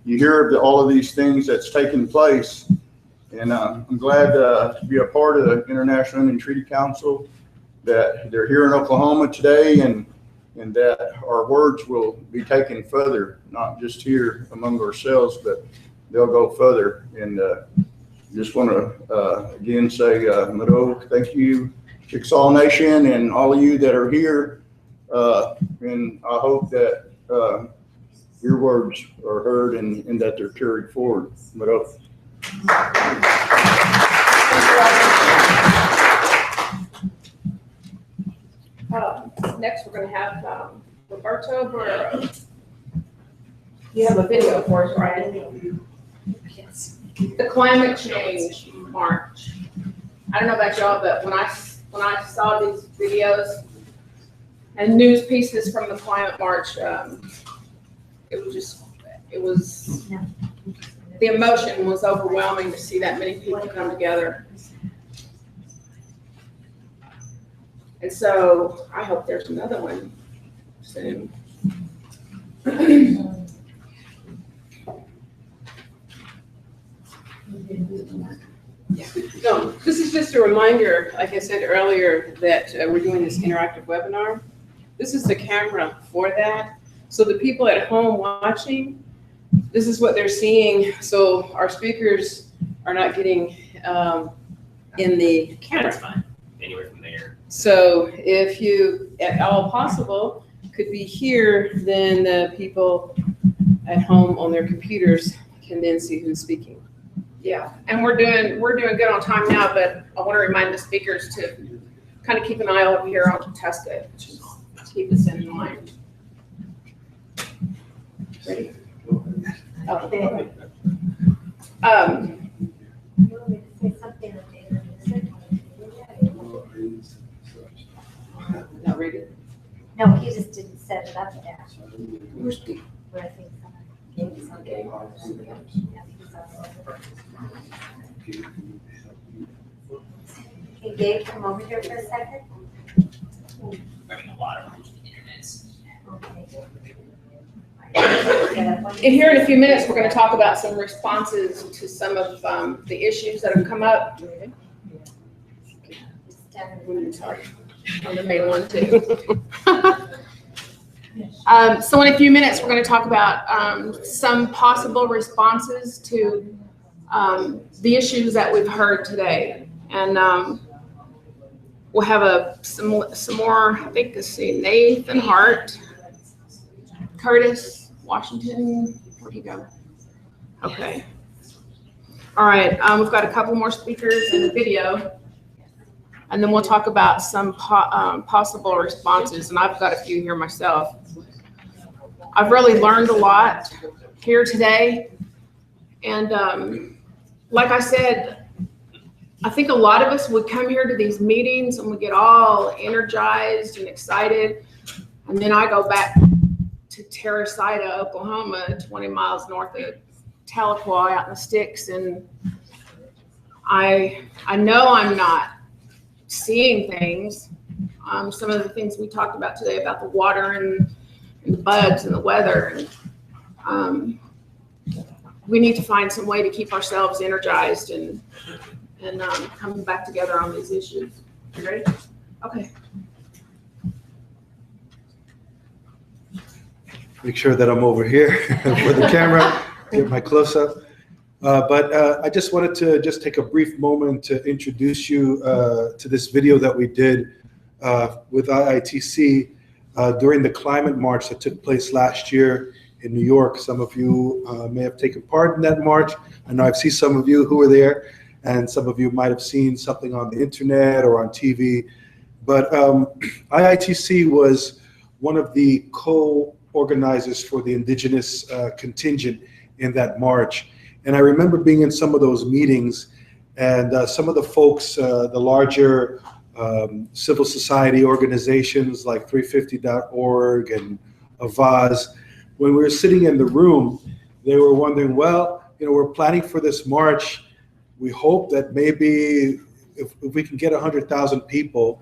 you hear of all of these things that's taking place. And I'm glad to be a part of the International Indian Treaty Council, that they're here in Oklahoma today, and that our words will be taken further, not just here among ourselves, but they'll go further. And just want to again say, Mado, thank you, Chickasaw Nation, and all of you that are here. And I hope that your words are heard and that they're carried forward. Mado. Next, we're going to have Roberto Barrero. You have a video for us, right? Yes. The climate change march. I don't know about y'all, but when I saw these videos and news pieces from the climate march, it was the emotion was overwhelming to see that many people come together. And so I hope there's another one soon. No, this is just a reminder, like I said earlier, that we're doing this interactive webinar. This is the camera for that. So the people at home watching, this is what they're seeing. So our speakers are not getting in the camera. That's fine. Anywhere from there. So if you, at all possible, could be here, then the people at home on their computers can then see who's speaking. Yeah, and we're doing good on time now, but I want to remind the speakers to kind of keep an eye over here on Tasca, to keep us in mind. Ready? Oh, okay. You want me to say something at the end of the second? Not ready. No, he just didn't set it up yet. Where's the? But I think someone gave me something. Yeah, he's up there. Hey, Dave, come over here for a second. I mean, a lot of internets. Okay. And here in a few minutes, we're going to talk about some responses to some of the issues that have come up. Sorry, I'm the main one too. So in a few minutes, we're going to talk about some possible responses to the issues that we've heard today, and we'll have some more. I think let's see, Nathan Hart, Curtis Washington. Where'd he go? Okay. All right. We've got a couple more speakers in the video. And then we'll talk about some possible responses, and I've got a few here myself. I've really learned a lot here today, and like I said, I think a lot of us would come here to these meetings and we get all energized and excited, and then I go back to Terracida, Oklahoma, 20 miles north of Tahlequah out in the sticks, and I know I'm not seeing things. Some of the things we talked about today about the water and the bugs and the weather. And we need to find some way to keep ourselves energized and coming back together on these issues. You ready? Okay. Make sure that I'm over here for the camera, get my close up. But I just wanted to just take a brief moment to introduce you to this video that we did with IITC during the climate march that took place last year in New York. Some of you may have taken part in that march. I know I've seen some of you who were there, and some of you might have seen something on the internet or on TV. But IITC was one of the co-organizers for the Indigenous contingent in that march. And I remember being in some of those meetings, and some of the folks, the larger civil society organizations like 350.org and Avaz, when we were sitting in the room, they were wondering, well, we're planning for this march. We hope that maybe if we can get 100,000 people,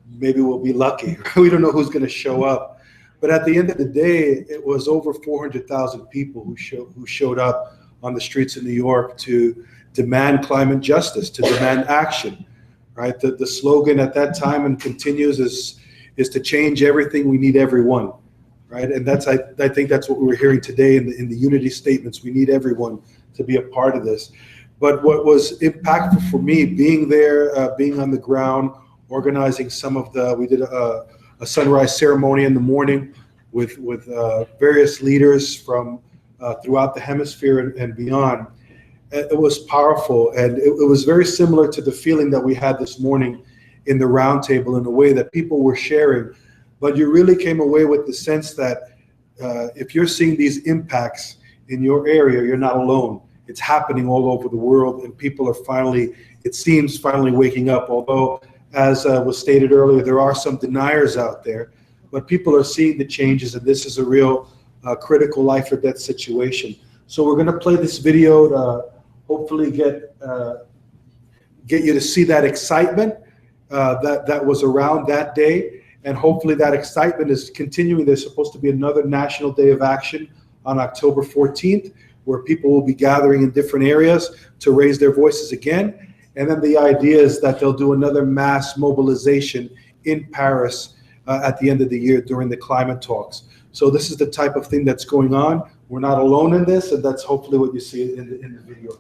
maybe we'll be lucky. We don't know who's going to show up. But at the end of the day, it was over 400,000 people who showed up on the streets of New York to demand climate justice, to demand action, right? The slogan at that time and continues is to change everything, we need everyone, right? And that's, I think that's what we were hearing today in the unity statements. We need everyone to be a part of this. But what was impactful for me, being there, being on the ground, organizing some of we did a sunrise ceremony in the morning with various leaders from throughout the hemisphere and beyond. It was powerful, and it was very similar to the feeling that we had this morning in the roundtable, in a way that people were sharing. But you really came away with the sense that if you're seeing these impacts in your area, you're not alone. It's happening all over the world, and people are finally, it seems, finally waking up. Although, as was stated earlier, there are some deniers out there, but people are seeing the changes, and this is a real critical life or death situation. So we're going to play this video to hopefully get you to see that excitement that was around that day, and hopefully that excitement is continuing. There's supposed to be another National Day of Action on October 14th, where people will be gathering in different areas to raise their voices again. And then the idea is that they'll do another mass mobilization in Paris at the end of the year during the climate talks. So this is the type of thing that's going on. We're not alone in this, and that's hopefully what you see in the video.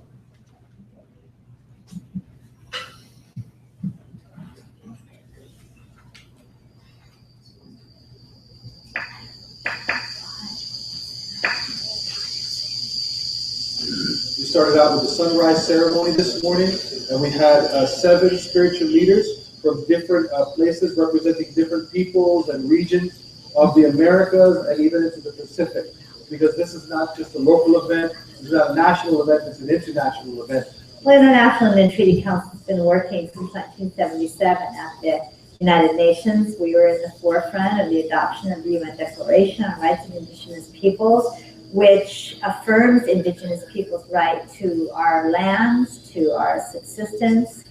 We started out with the sunrise ceremony this morning, and we had 7 spiritual leaders from different places representing different peoples and regions of the Americas and even into the Pacific. Because this is not just a local event, it's not a national event, it's an international event. Well, the International Indian Treaty Council has been working since 1977 at the United Nations. We were in the forefront of the adoption of the UN Declaration on Rights of Indigenous Peoples, which affirms Indigenous peoples' right to our lands, to our subsistence,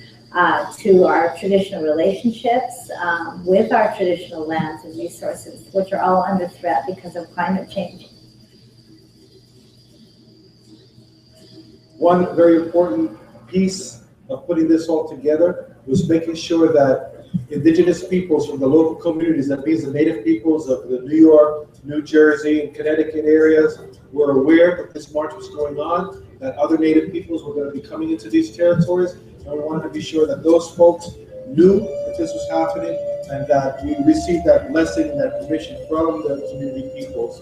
to our traditional relationships with our traditional lands and resources, which are all under threat because of climate change. One very important piece of putting this all together was making sure that Indigenous peoples from the local communities, that means the native peoples of the New York, New Jersey, and Connecticut areas, were aware that this march was going on, that other native peoples were going to be coming into these territories, and we wanted to be sure that those folks knew that this was happening and that we received that blessing and that permission from the community peoples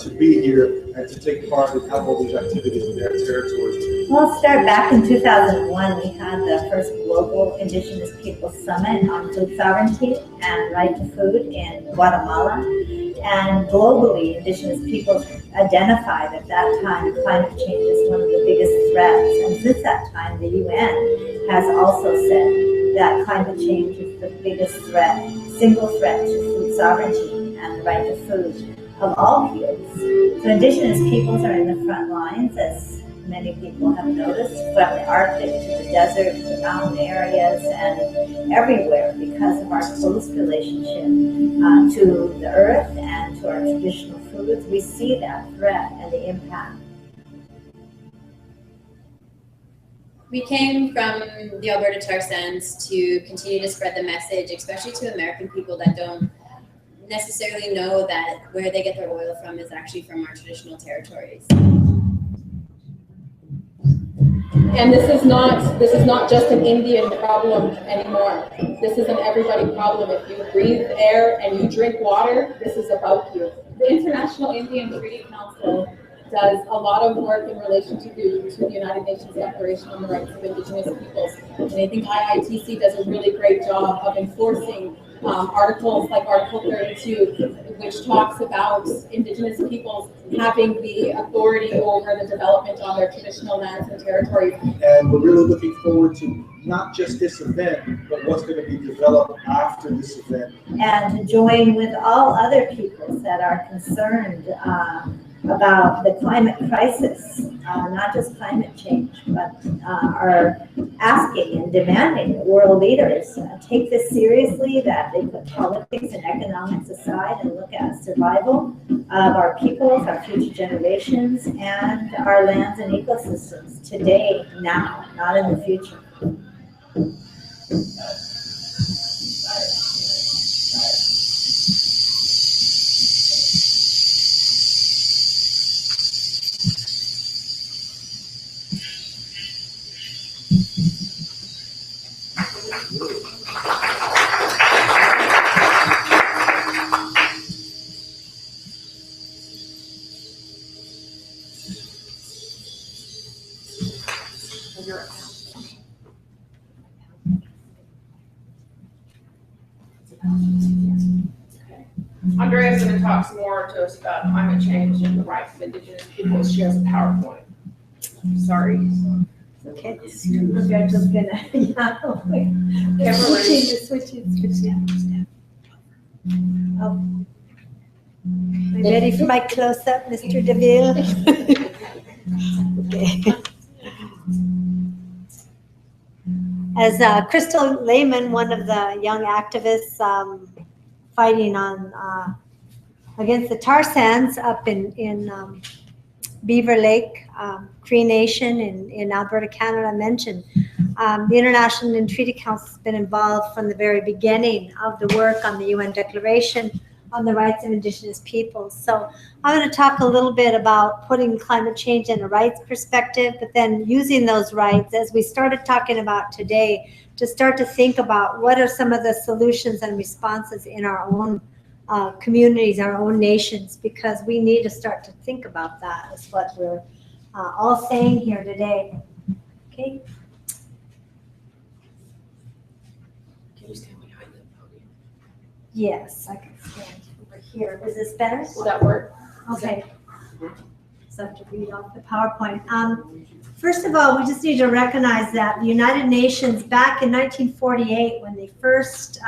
to be here and to take part and have all these activities in their territories. Well, let's start back in 2001. We had the first global Indigenous Peoples Summit on food sovereignty and right to food in Guatemala. And globally, Indigenous peoples identified at that time climate change as one of the biggest threats. And since that time, the UN has also said that climate change is the biggest threat, single threat to food sovereignty and the right to food of all fields. So Indigenous peoples are in the front lines, as many people have noticed, from the Arctic to the desert, to the mountain areas, and everywhere because of our close relationship to the earth and to our traditional foods. We see that threat and the impact. We came from the Alberta tar sands to continue to spread the message, especially to American people that don't necessarily know that where they get their oil from is actually from our traditional territories. And this is not just an Indian problem anymore. This is an everybody problem. If you breathe air and you drink water, this is about you. The International Indian Treaty Council does a lot of work in relation to the United Nations Declaration on the Rights of Indigenous Peoples. And I think IITC does a really great job of enforcing articles like Article 32, which talks about Indigenous peoples having the authority over the development on their traditional lands and territories. And we're really looking forward to not just this event, but what's going to be developed after this event. And to join with all other peoples that are concerned about the climate crisis, not just climate change, but are asking and demanding that world leaders take this seriously, that they put politics and economics aside and look at survival of our peoples, our future generations, and our lands and ecosystems today, now, not in the future. Andrea's going to talk some more to us about climate change and the rights of Indigenous peoples. She has a PowerPoint. Sorry. Okay, I'm just gonna, yeah. Switching. Oh. Are you ready for my close-up, Mr. DeVille? Okay. As Crystal Lehman, one of the young activists fighting on against the tar sands up in Beaver Lake, Cree Nation in Alberta, Canada, mentioned, the International and Treaty Council has been involved from the very beginning of the work on the UN Declaration on the Rights of Indigenous Peoples. So I'm going to talk a little bit about putting climate change in a rights perspective, but then using those rights, as we started talking about today, to start to think about what are some of the solutions and responses in our own communities, our own nations, because we need to start to think about that, is what we're all saying here today. Okay. Can you stand behind the podium? Yes, I can stand over here. Is this better? Will that work? Okay. So I have to read off the PowerPoint. First of all, we just need to recognize that the United Nations, back in 1948, when they first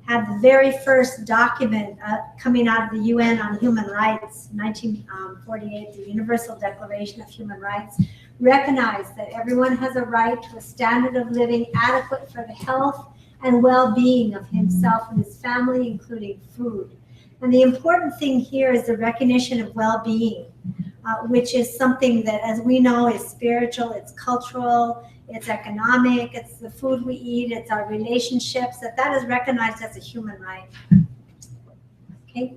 had the very first document coming out of the UN on human rights, 1948, the Universal Declaration of Human Rights, recognized that everyone has a right to a standard of living adequate for the health and well-being of himself and his family, including food. And the important thing here is the recognition of well-being, which is something that, as we know, is spiritual, it's cultural, it's economic, it's the food we eat, it's our relationships, that is recognized as a human right. Okay.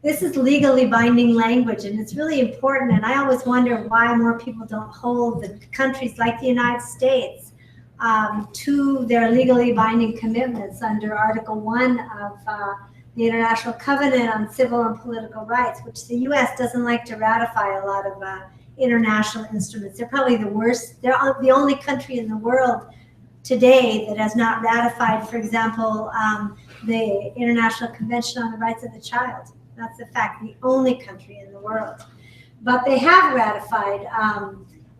This is legally binding language, and it's really important, and I always wonder why more people don't hold the countries like the United States to their legally binding commitments under Article 1 of the International Covenant on Civil and Political Rights, which the U.S. doesn't like to ratify a lot of international instruments. They're probably the worst. They're the only country in the world today that has not ratified, for example, the International Convention on the Rights of the Child. That's the fact, the only country in the world. But they have ratified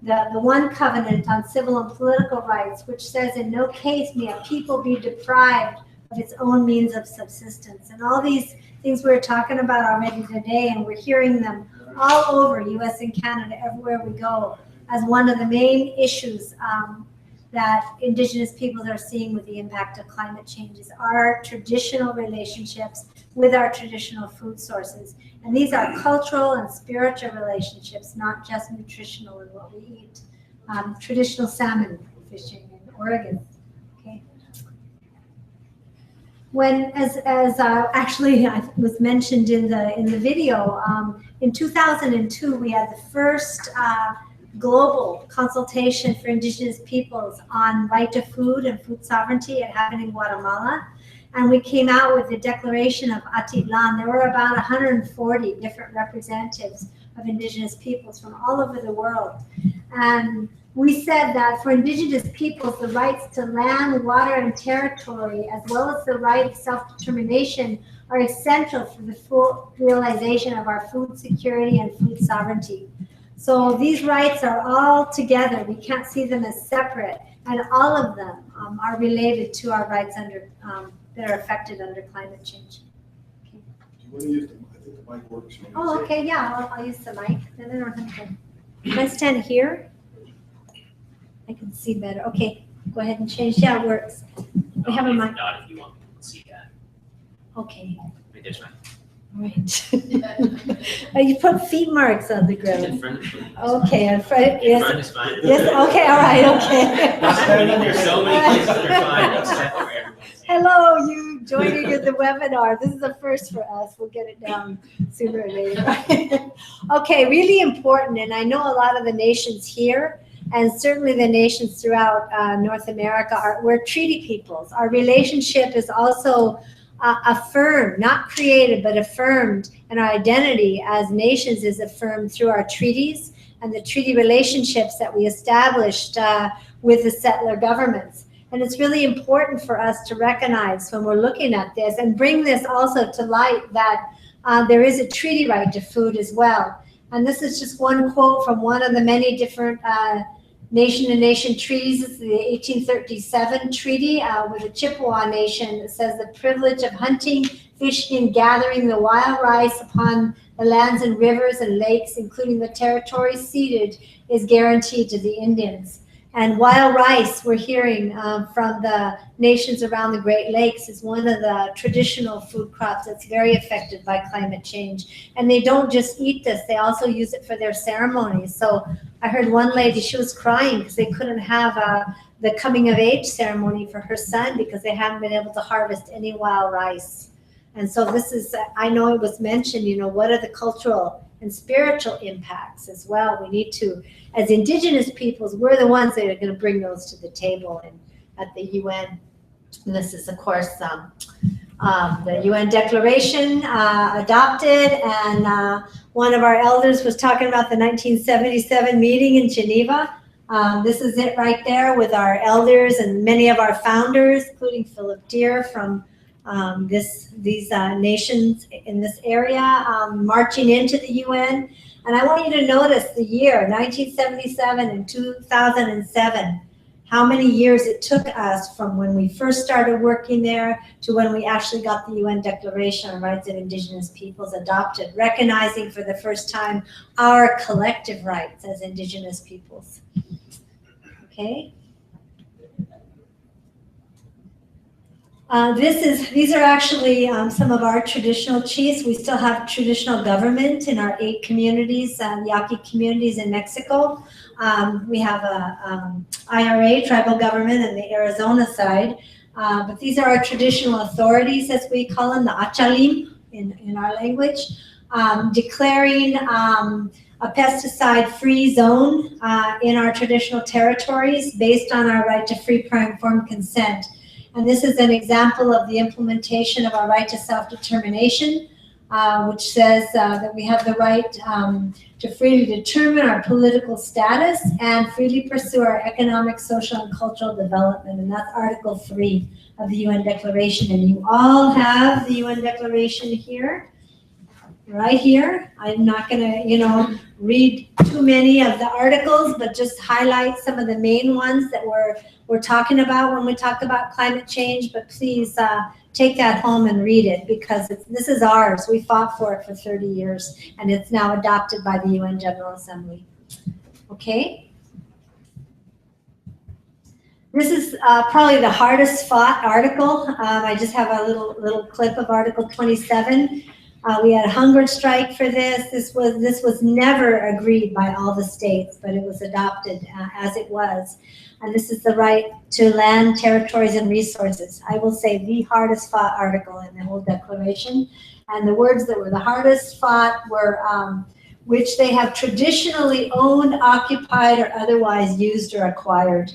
the one covenant on civil and political rights, which says in no case may a people be deprived of its own means of subsistence. And all these things we're talking about already today, and we're hearing them all over US and Canada, everywhere we go, as one of the main issues that Indigenous peoples are seeing with the impact of climate change is our traditional relationships with our traditional food sources. And these are cultural and spiritual relationships, not just nutritional in what we eat. Traditional salmon fishing in Oregon. Okay. When, as actually was mentioned in the video, in 2002 we had the first global consultation for Indigenous peoples on right to food and food sovereignty. It happened in Guatemala. And we came out with the Declaration of Atitlan. There were about 140 different representatives of Indigenous peoples from all over the world. And we said that for Indigenous peoples, the rights to land, water, and territory, as well as the right of self-determination, are essential for the full realization of our food security and food sovereignty. So these rights are all together. We can't see them as separate. And all of them are related to our rights under that are affected under climate change. I think the mic works. maybe. Oh, okay, yeah, I'll use the mic, then I don't have to. Can I stand here? I can see better, okay, go ahead and change, yeah, it works. We have a mic, Not if you want to see that. okay, Right there's mine. right. Oh, you put feet marks on the In ground. front. Okay, in front, In yes, front is fine. yes, okay, all right, okay. There's so many places that are fine, except where everyone's. Hello, you joining in the webinar. This is a first for us. We'll get it down sooner or later. Okay, really important, and I know a lot of the nations here, and certainly the nations throughout North America, we're treaty peoples. Our relationship is also affirmed, not created, but affirmed, and our identity as nations is affirmed through our treaties and the treaty relationships that we established with the settler governments. And it's really important for us to recognize when we're looking at this and bring this also to light that there is a treaty right to food as well. And this is just one quote from one of the many different nation-to-nation treaties. It's the 1837 treaty with the Chippewa Nation. It says the privilege of hunting, fishing, and gathering the wild rice upon the lands and rivers and lakes, including the territory ceded, is guaranteed to the Indians. And wild rice, we're hearing from the nations around the Great Lakes, is one of the traditional food crops that's very affected by climate change. And they don't just eat this, they also use it for their ceremonies. So I heard one lady, she was crying because they couldn't have the coming of age ceremony for her son because they haven't been able to harvest any wild rice. And so this is, I know it was mentioned, you know, what are the cultural and spiritual impacts as well. We need to, as Indigenous peoples, we're the ones that are going to bring those to the table and at the UN. And this is, of course, the UN Declaration adopted, and one of our elders was talking about the 1977 meeting in Geneva. This is it right there with our elders and many of our founders, including Philip Deere from these nations in this area, marching into the UN. And I want you to notice the year, 1977 and 2007, how many years it took us from when we first started working there to when we actually got the UN Declaration on Rights of Indigenous Peoples adopted, recognizing for the first time our collective rights as Indigenous peoples. Okay. These are actually some of our traditional chiefs. We still have traditional government in our 8 communities, Yaqui communities in Mexico. We have a IRA, tribal government, on the Arizona side. But these are our traditional authorities, as we call them, the Achalim in our language, declaring a pesticide-free zone in our traditional territories based on our right to free, prior, informed consent. And this is an example of the implementation of our right to self-determination, which says that we have the right to freely determine our political status and freely pursue our economic, social, and cultural development. And that's Article 3 of the UN Declaration. And you all have the UN Declaration here, right here. I'm not going to, read too many of the articles, but just highlight some of the main ones that we're talking about when we talk about climate change. But please take that home and read it, because this is ours. We fought for it for 30 years, and it's now adopted by the UN General Assembly. Okay. This is probably the hardest fought article. I just have a little clip of Article 27. We had a hunger strike for this. This was never agreed by all the states, but it was adopted as it was. And this is the right to land, territories, and resources. I will say the hardest fought article in the whole declaration. And the words that were the hardest fought were which they have traditionally owned, occupied, or otherwise used or acquired.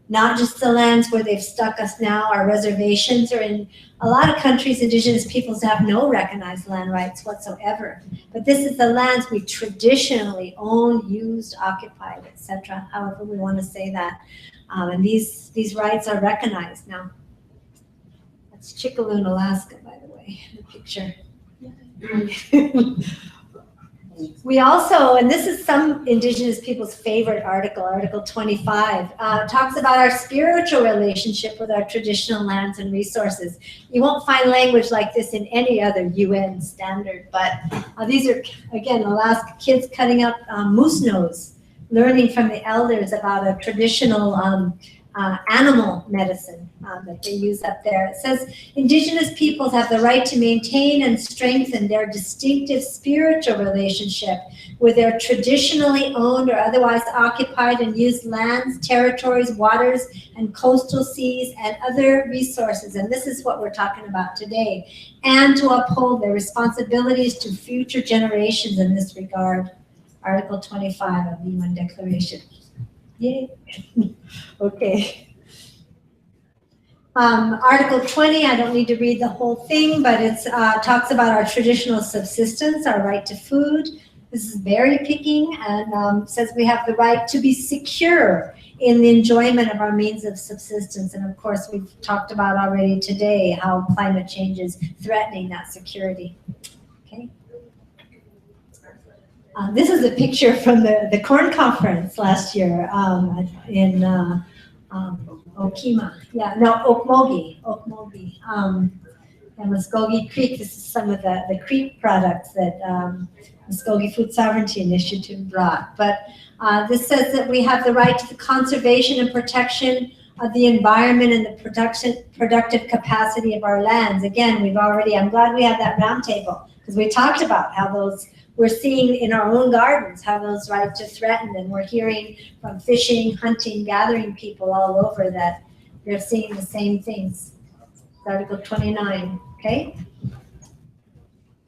Not just the lands where they've stuck us now, our reservations, or in a lot of countries, Indigenous peoples have no recognized land rights whatsoever. But this is the lands we traditionally owned, used, occupied, etc., however we want to say that. And these rights are recognized now. That's Chickaloon, Alaska, by the way, the picture. We also, and this is some Indigenous people's favorite article, Article 25, talks about our spiritual relationship with our traditional lands and resources. You won't find language like this in any other UN standard, but these are, again, Alaska kids cutting up moose nose, learning from the elders about a traditional animal medicine that they use up there. It says, Indigenous peoples have the right to maintain and strengthen their distinctive spiritual relationship with their traditionally owned or otherwise occupied and used lands, territories, waters, and coastal seas, and other resources. And this is what we're talking about today. And to uphold their responsibilities to future generations in this regard. Article 25 of the UN Declaration. Yay. Okay. Article 20, I don't need to read the whole thing, but it talks about our traditional subsistence, our right to food. This is berry picking, and says we have the right to be secure in the enjoyment of our means of subsistence. And of course, we've talked about already today how climate change is threatening that security. Okay. This is a picture from the corn conference last year in Okima. Yeah, no, Okmulgee. And Muskogee Creek. This is some of the creek products that Muskogee Food Sovereignty Initiative brought. But this says that we have the right to the conservation and protection of the environment and the productive capacity of our lands. Again, I'm glad we had that roundtable, because we talked about how those, we're seeing in our own gardens how those rights are threatened, and we're hearing from fishing, hunting, gathering people all over that they're seeing the same things. Article 29, okay?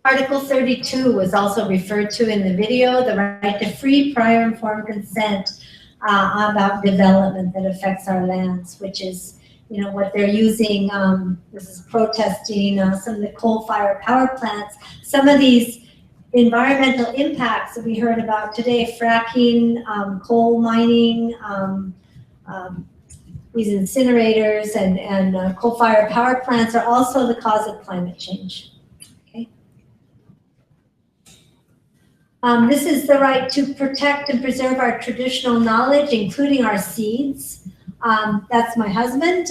Article 32 was also referred to in the video, the right to free, prior, informed consent about development that affects our lands, which is, you know, what they're using. This is protesting some of the coal-fired power plants. Some of these environmental impacts that we heard about today, fracking, coal mining, these incinerators and coal-fired power plants are also the cause of climate change. Okay. This is the right to protect and preserve our traditional knowledge, including our seeds. That's my husband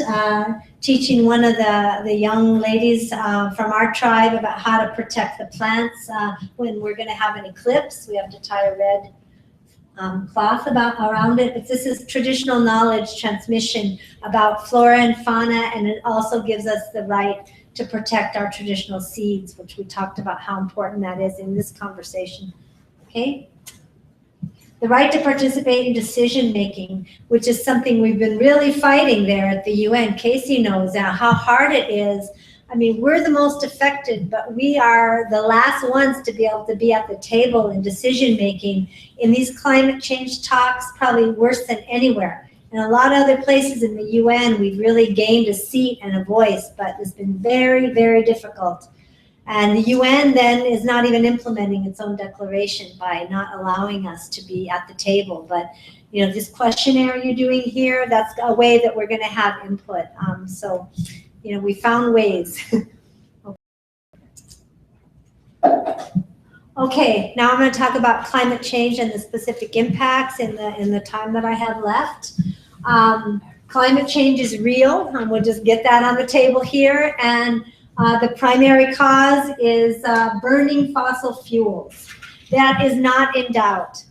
teaching one of the young ladies from our tribe about how to protect the plants when we're going to have an eclipse. We have to tie a red cloth around it. But this is traditional knowledge transmission about flora and fauna, and it also gives us the right to protect our traditional seeds, which we talked about how important that is in this conversation. Okay. The right to participate in decision making, which is something we've been really fighting there at the UN. Casey knows how hard it is. I mean, we're the most affected, but we are the last ones to be able to be at the table in decision making in these climate change talks, probably worse than anywhere. In a lot of other places in the UN, we've really gained a seat and a voice, but it's been very, very difficult. And the UN then is not even implementing its own declaration by not allowing us to be at the table. But, you know, this questionnaire you're doing here, that's a way that we're going to have input. So, you know, we found ways. Okay, now I'm going to talk about climate change and the specific impacts in the time that I have left. Climate change is real, and we'll just get that on the table here. And the primary cause is burning fossil fuels. That is not in doubt.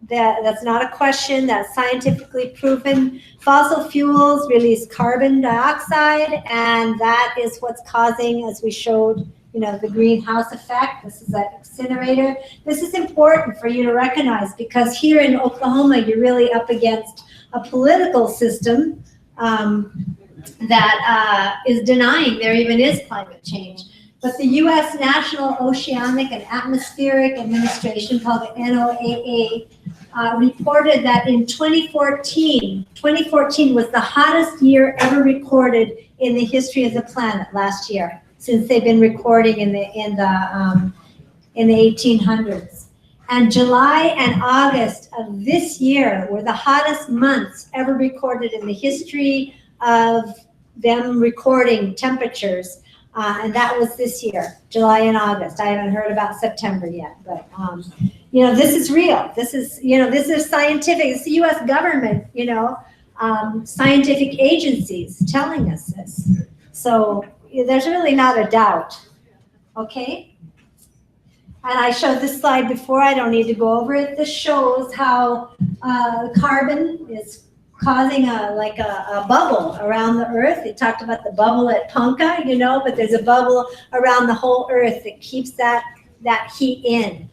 That's not a question. That's scientifically proven. Fossil fuels release carbon dioxide, and that is what's causing, as we showed, you know, the greenhouse effect. This is an incinerator. This is important for you to recognize, because here in Oklahoma, you're really up against a political system that is denying there even is climate change. But the U.S. National Oceanic and Atmospheric Administration, called the NOAA, reported that in 2014 was the hottest year ever recorded in the history of the planet last year, since they've been recording in the 1800s. And July and August of this year were the hottest months ever recorded in the history of them recording temperatures. And that was this year, July and August. I haven't heard about September yet, but, you know, this is real. This is, you know, this is scientific. It's the US government, you know, scientific agencies telling us this. So there's really not a doubt, okay? And I showed this slide before, I don't need to go over it. This shows how carbon is causing a bubble around the earth. They talked about the bubble at Ponca, you know, but there's a bubble around the whole earth that keeps that heat in.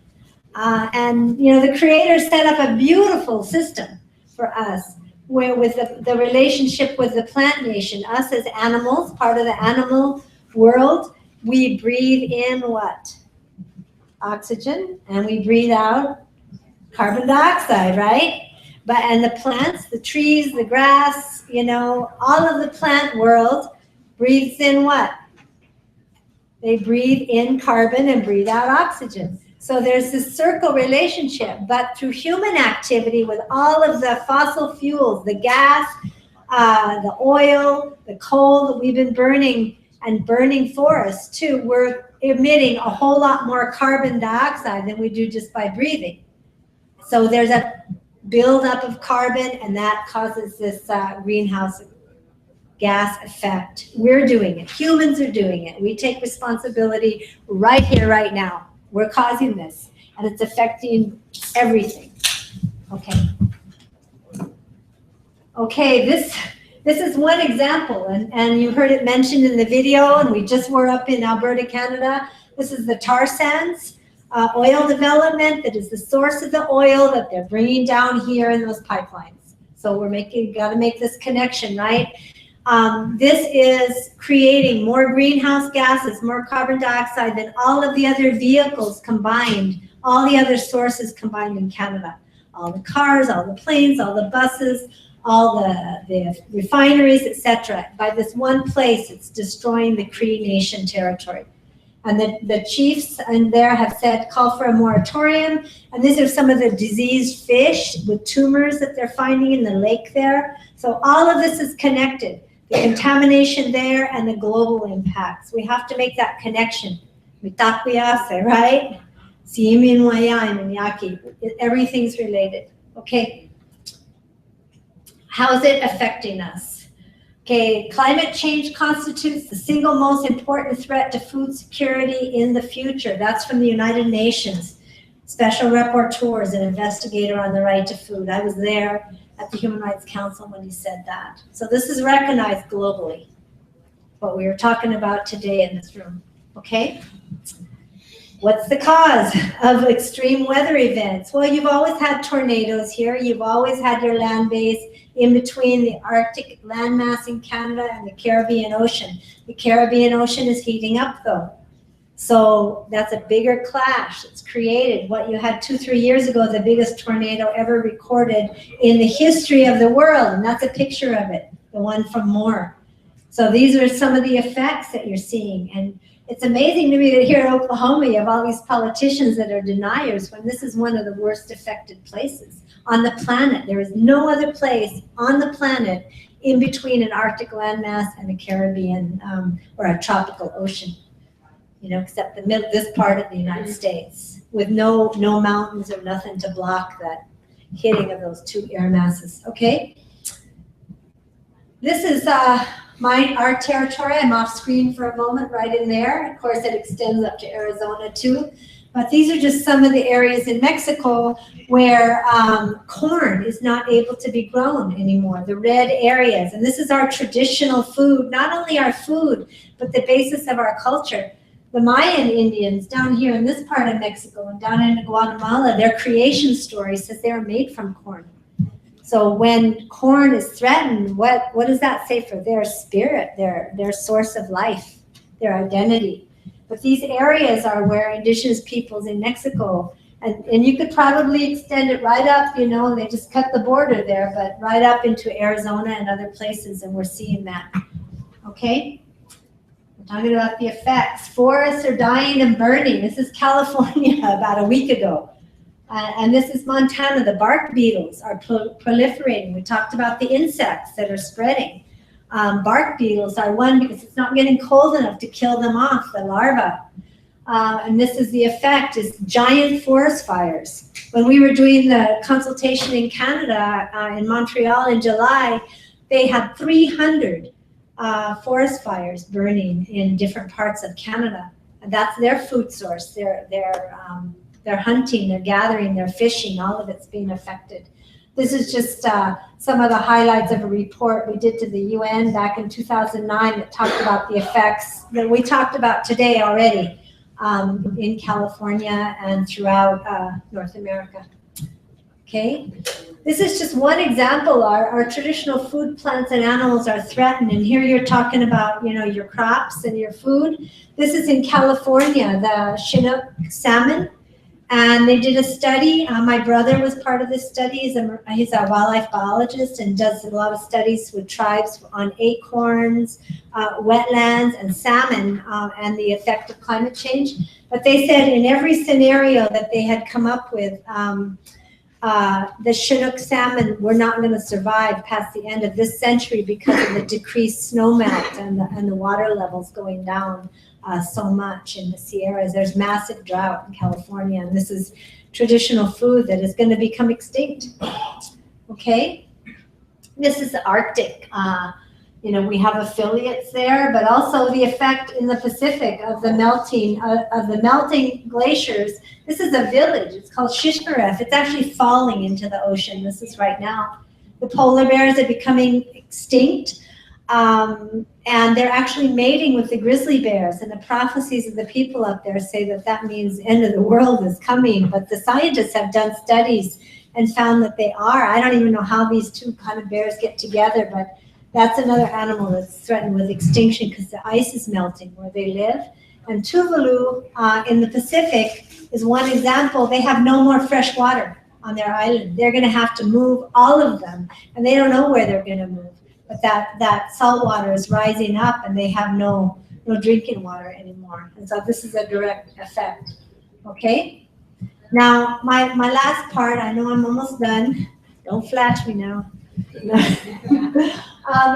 And, you know, the creator set up a beautiful system for us, where with the relationship with the plant nation, us as animals, part of the animal world, we breathe in what? Oxygen, and we breathe out carbon dioxide, right? And the plants, the trees, the grass, you know, all of the plant world breathes in what? They breathe in carbon and breathe out oxygen. So there's this circle relationship, but through human activity with all of the fossil fuels, the gas, the oil, the coal that we've been burning and burning forests too, we're emitting a whole lot more carbon dioxide than we do just by breathing. So there's a buildup of carbon, and that causes this greenhouse gas effect. We're doing it. Humans are doing it. We take responsibility right here, right now. We're causing this, and it's affecting everything. Okay. Okay, this is one example, and you heard it mentioned in the video, and we just were up in Alberta, Canada. This is the tar sands oil development that is the source of the oil that they're bringing down here in those pipelines. So got to make this connection, right? This is creating more greenhouse gases, more carbon dioxide than all of the other vehicles combined, all the other sources combined in Canada. All the cars, all the planes, all the buses, all the refineries, etc. By this one place, it's destroying the Cree Nation territory. And the chiefs in there have said, call for a moratorium. And these are some of the diseased fish with tumors that they're finding in the lake there. So all of this is connected. The contamination there and the global impacts. We have to make that connection. Right? Everything's related. Okay. How is it affecting us? Okay, climate change constitutes the single most important threat to food security in the future. That's from the United Nations. Special rapporteur is an investigator on the right to food. I was there at the Human Rights Council when he said that. So this is recognized globally, what we were talking about today in this room, okay? What's the cause of extreme weather events? Well, you've always had tornadoes here. You've always had your land base in between the Arctic landmass in Canada and the Caribbean Ocean. The Caribbean Ocean is heating up though. So that's a bigger clash that's created. What you had 2-3 years ago, the biggest tornado ever recorded in the history of the world. And that's a picture of it, the one from Moore. So these are some of the effects that you're seeing. And it's amazing to me that here in Oklahoma, you have all these politicians that are deniers when this is one of the worst affected places on the planet. There is no other place on the planet in between an Arctic landmass and the Caribbean or a tropical ocean. You know, except the middle, this part of the United States, with no mountains or nothing to block that hitting of those two air masses. Okay, this is our territory. I'm off screen for a moment, right in there. Of course, it extends up to Arizona too. But these are just some of the areas in Mexico where corn is not able to be grown anymore, the red areas. And this is our traditional food, not only our food, but the basis of our culture. The Mayan Indians down here in this part of Mexico and down in Guatemala, their creation story says they were made from corn. So when corn is threatened, what does that say for their spirit, their source of life, their identity? But these areas are where Indigenous peoples in Mexico, and you could probably extend it right up, you know, they just cut the border there, but right up into Arizona and other places, and we're seeing that, okay? We're talking about the effects. Forests are dying and burning. This is California about a week ago. And this is Montana. The bark beetles are proliferating. We talked about the insects that are spreading. Bark beetles are one because it's not getting cold enough to kill them off, the larvae. And this is the effect, is giant forest fires. When we were doing the consultation in Canada, in Montreal in July, they had 300 forest fires burning in different parts of Canada. And that's their food source. They're hunting, they're gathering, they're fishing, all of it's being affected. This is just some of the highlights of a report we did to the UN back in 2009 that talked about the effects that we talked about today already in California and throughout North America. Okay, this is just one example. Our traditional food, plants, and animals are threatened. And here you're talking about, you know, your crops and your food. This is in California, the Chinook salmon. And they did a study. My brother was part of this study. He's a wildlife biologist and does a lot of studies with tribes on acorns, wetlands, and salmon, and the effect of climate change. But they said in every scenario that they had come up with, the Chinook salmon were not going to survive past the end of this century because of the decreased snowmelt and the water levels going down so much in the Sierras. There's massive drought in California, and this is traditional food that is going to become extinct. Okay, this is the Arctic. You know, we have affiliates there, but also the effect in the Pacific of the melting glaciers. This is a village. It's called Shishmaref. It's actually falling into the ocean. This is right now. The polar bears are becoming extinct, and they're actually mating with the grizzly bears. And the prophecies of the people up there say that that means the end of the world is coming. But the scientists have done studies and found that they are. I don't even know how these two kind of bears get together, but that's another animal that's threatened with extinction because the ice is melting where they live. And Tuvalu in the Pacific is one example. They have no more fresh water on their island. They're going to have to move all of them, and they don't know where they're going to move. But that salt water is rising up, and they have no drinking water anymore. And so this is a direct effect. Okay? Now, my last part, I know I'm almost done. Don't flash me now.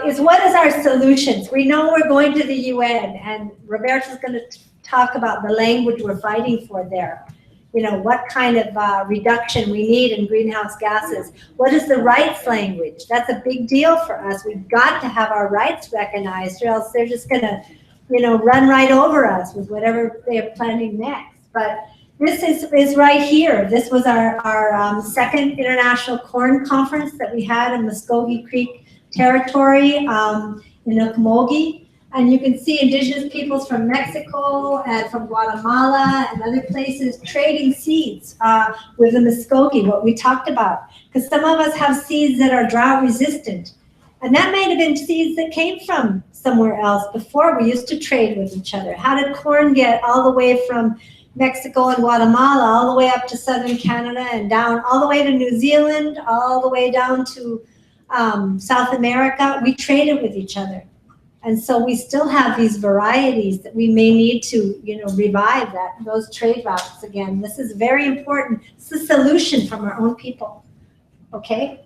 Is what is our solutions? We know we're going to the UN, and Roberta's going to talk about the language we're fighting for there. You know, what kind of reduction we need in greenhouse gases. What is the rights language? That's a big deal for us. We've got to have our rights recognized, or else they're just going to, you know, run right over us with whatever they're planning next. But this is right here. This was our second International Corn Conference that we had in Muskogee Creek Territory in Okmulgee. And you can see indigenous peoples from Mexico and from Guatemala and other places trading seeds with the Muskogee, what we talked about. Because some of us have seeds that are drought resistant. And that might have been seeds that came from somewhere else before. We used to trade with each other. How did corn get all the way from Mexico and Guatemala, all the way up to southern Canada and down, all the way to New Zealand, all the way down to South America? We traded with each other. And so we still have these varieties that we may need to, you know, revive those trade routes again. This is very important. It's the solution from our own people. Okay?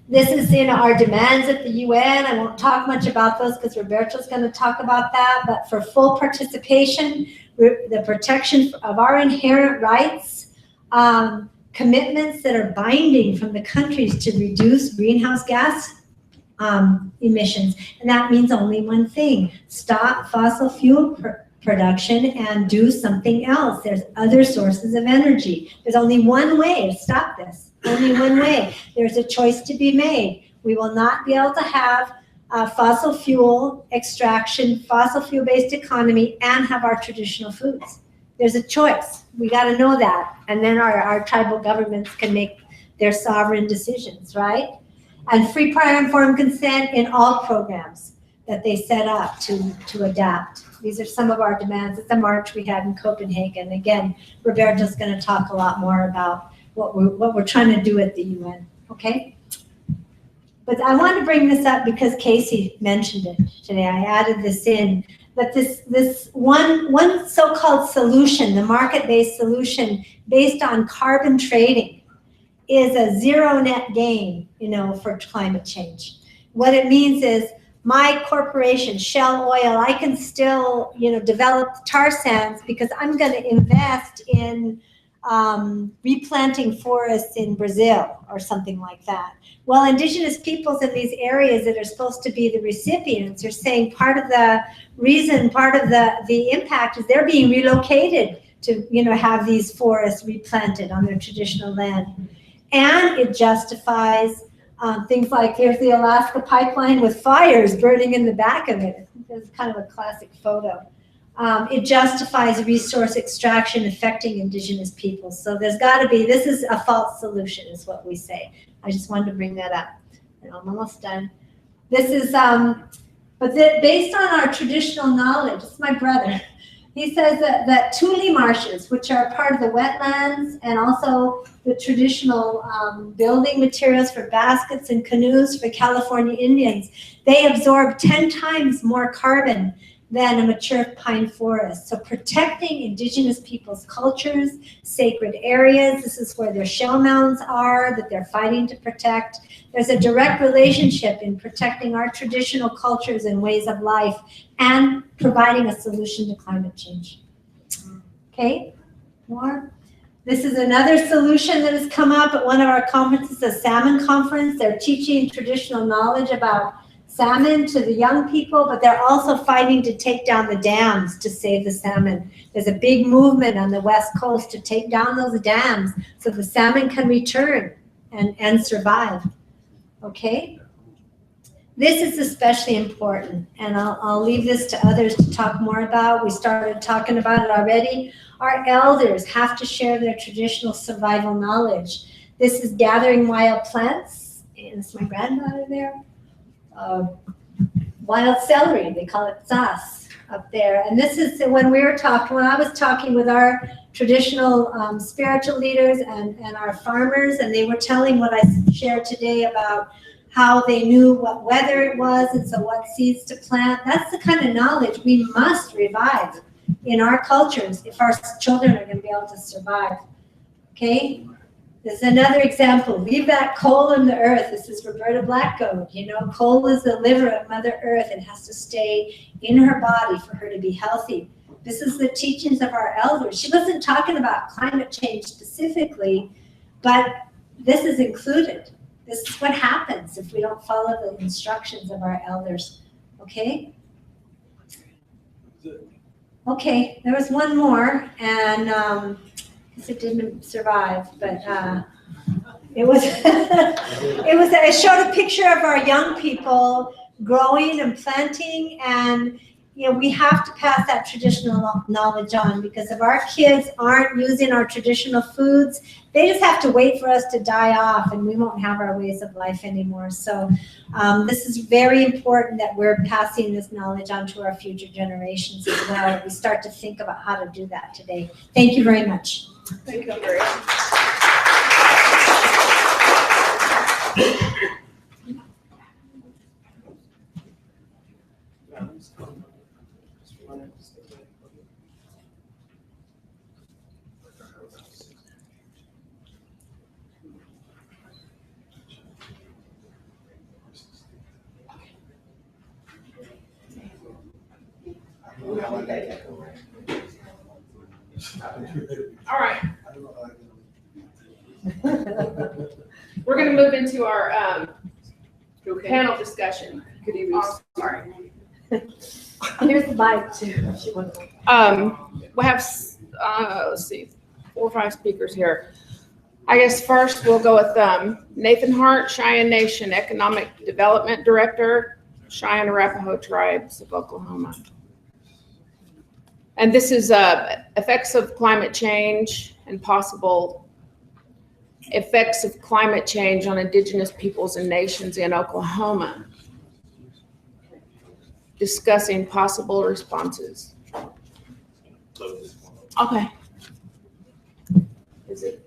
This is in our demands at the UN. I won't talk much about those because Roberto's going to talk about that. But for full participation, the protection of our inherent rights, commitments that are binding from the countries to reduce greenhouse gas emissions. And that means only one thing: stop fossil fuel production and do something else. There's other sources of energy. There's only one way to stop this. Only one way. There's a choice to be made. We will not be able to have fossil fuel extraction, fossil fuel-based economy, and have our traditional foods. There's a choice. We got to know that. And then our tribal governments can make their sovereign decisions, right? And free, prior, informed consent in all programs that they set up to adapt. These are some of our demands at the march we had in Copenhagen. Again, Roberto's going to talk a lot more about what we're trying to do at the UN, okay? But I want to bring this up because Casey mentioned it today. I added this in, that this one so-called solution, the market-based solution based on carbon trading, is a zero net gain, you know, for climate change. what it means is my corporation, Shell Oil, I can still, develop tar sands because I'm going to invest in replanting forests in Brazil or something like that. Well, indigenous peoples in these areas that are supposed to be the recipients are saying part of the reason, part of the impact is they're being relocated to, have these forests replanted on their traditional land. And it justifies things like there's the Alaska pipeline with fires burning in the back of it. It's kind of a classic photo. It justifies resource extraction affecting indigenous peoples. So there's got to be, this is a false solution is what we say. I just wanted to bring that up. I'm almost done. This is, based on our traditional knowledge, it's my brother. He says that tule marshes, which are part of the wetlands and also the traditional building materials for baskets and canoes for California Indians, they absorb 10 times more carbon than a mature pine forest. So protecting indigenous people's cultures, sacred areas, this is where their shell mounds are that they're fighting to protect. There's a direct relationship in protecting our traditional cultures and ways of life and providing a solution to climate change. Okay, more? This is another solution that has come up at one of our conferences, the salmon conference. They're teaching traditional knowledge about salmon to the young people, but they're also fighting to take down the dams to save the salmon. There's a big movement on the West Coast to take down those dams so the salmon can return and survive. Okay? This is especially important, and I'll leave this to others to talk more about. We started talking about it already. Our elders have to share their traditional survival knowledge. This is gathering wild plants, and it's my granddaughter there. Wild celery, they call it sas up there. And this is when I was talking with our traditional spiritual leaders and our farmers, and they were telling what I shared today about how they knew what weather it was and so what seeds to plant. That's the kind of knowledge we must revive in our cultures if our children are going to be able to survive. Okay? There's another example. Leave that coal in the earth. This is Roberta Blackgoat. Coal is the liver of Mother Earth and has to stay in her body for her to be healthy. This is the teachings of our elders. She wasn't talking about climate change specifically, but this is included. This is what happens if we don't follow the instructions of our elders. Okay? Okay, there was one more, and it didn't survive, but it showed a picture of our young people growing and planting, and we have to pass that traditional knowledge on, because if our kids aren't using our traditional foods, they just have to wait for us to die off and we won't have our ways of life anymore. So this is very important that we're passing this knowledge on to our future generations as well. We start to think about how to do that today. Thank you very much. Thank you, Andrea. All right. We're going to move into our panel discussion. Good evening. Sorry. Here's the mic too. If you want to. We have, let's see, 4 or 5 speakers here. I guess first we'll go with Nathan Hart, Cheyenne Nation Economic Development Director, Cheyenne Arapaho Tribes of Oklahoma. And this is effects of climate change and possible effects of climate change on indigenous peoples and nations in Oklahoma, discussing possible responses. Okay. Is it?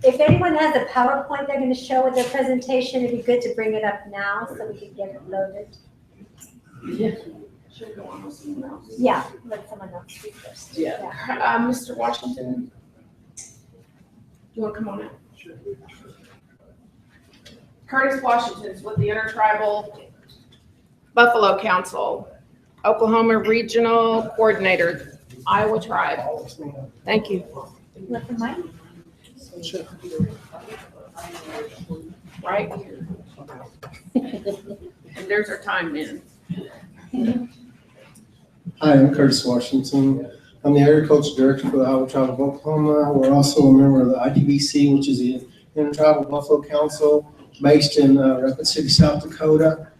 If anyone has a PowerPoint they're going to show with their presentation, it'd be good to bring it up now so we can get it loaded. Yeah. Should we go on with someone else? Yeah, let someone else speak first. Yeah. Mr. Washington. you want to come on in? Curtis Washington is with the Intertribal Buffalo Council, Oklahoma Regional Coordinator, Iowa Tribe. Thank you. Look at mine. Right here. And there's our time in. Hi, I'm Curtis Washington. I'm the Agriculture Director for the Iowa Tribe of Oklahoma. We're also a member of the IITC, which is the Intertribal Buffalo Council, based in Rapid City, South Dakota.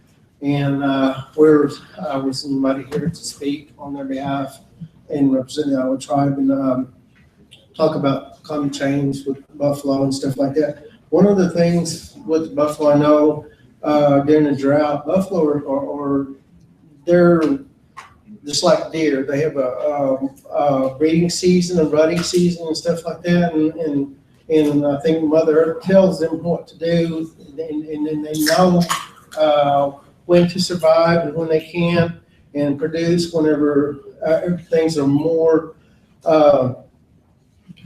And I was invited here to speak on their behalf and represent the Iowa Tribe and talk about climate change with buffalo and stuff like that. One of the things with buffalo, I know during the drought, buffalo they're just like deer. They have a breeding season, a rutting season, and stuff like that. And I think Mother Earth tells them what to do, and then they know when to survive and when they can, and produce whenever things are more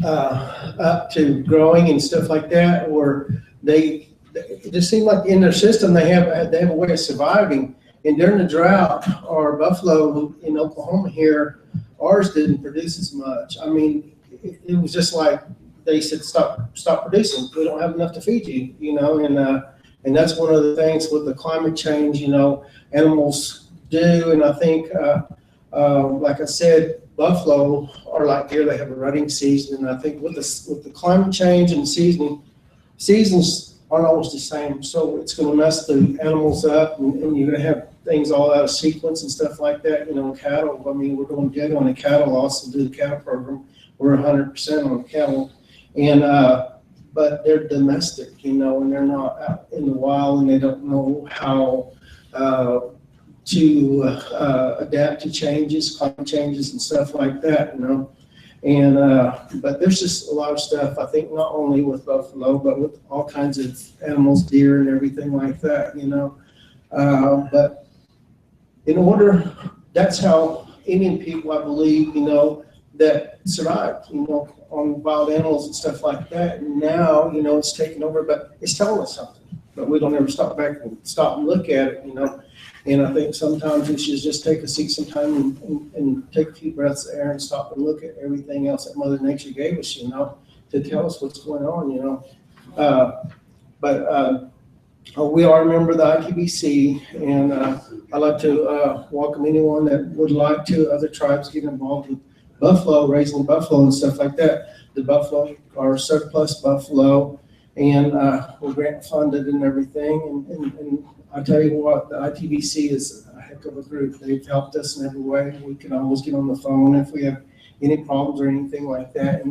up to growing and stuff like that. Or it just seems like in their system they have a way of surviving. And during the drought, our buffalo in Oklahoma here, ours didn't produce as much. I mean, it was just like they said, stop producing. We don't have enough to feed you, and that's one of the things with the climate change, animals do. And I think, like I said, buffalo are like deer. They have a rutting season. And I think with the climate change and seasons aren't always the same. So it's going to mess the animals up, and you're going to have things all out of sequence and stuff like that. Cattle, I mean, we're going good on the cattle, also do the cattle program. We're 100% on cattle. And, but they're domestic, and they're not out in the wild, and they don't know how to adapt to changes, climate changes and stuff like that, And, but there's just a lot of stuff, I think, not only with buffalo, but with all kinds of animals, deer and everything like that, But in order, that's how Indian people, I believe, that survived, on wild animals and stuff like that. And now, it's taken over, but it's telling us something. But we don't ever stop and look at it, And I think sometimes we should just take a seat sometime and take a few breaths of air and stop and look at everything else that Mother Nature gave us, to tell us what's going on, But we are a member of the IITC, and I'd like to welcome anyone that would like to, other tribes, get involved with buffalo, raising buffalo and stuff like that. The buffalo are surplus buffalo, and we're grant funded and everything. And I tell you what, the ITBC is a heck of a group. They've helped us in every way. We can always get on the phone if we have any problems or anything like that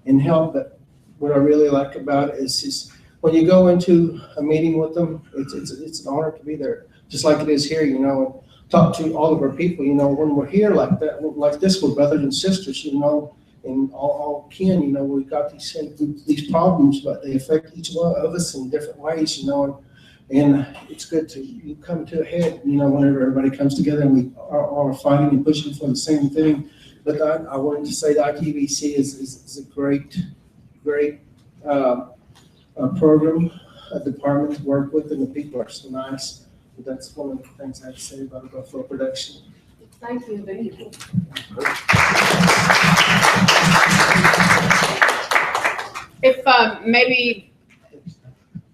and help. But what I really like about it is when you go into a meeting with them, it's an honor to be there, just like it is here, and talk to all of our people, when we're here like that, like this, we're brothers and sisters, and all kin, we've got these problems, but they affect each one of us in different ways, and it's good to come to a head, whenever everybody comes together and we are fighting and pushing for the same thing. But I wanted to say the ITBC is a great program, a department to work with, and the people are so nice. But that's one of the things I have to say about buffalo production. Thank you. If maybe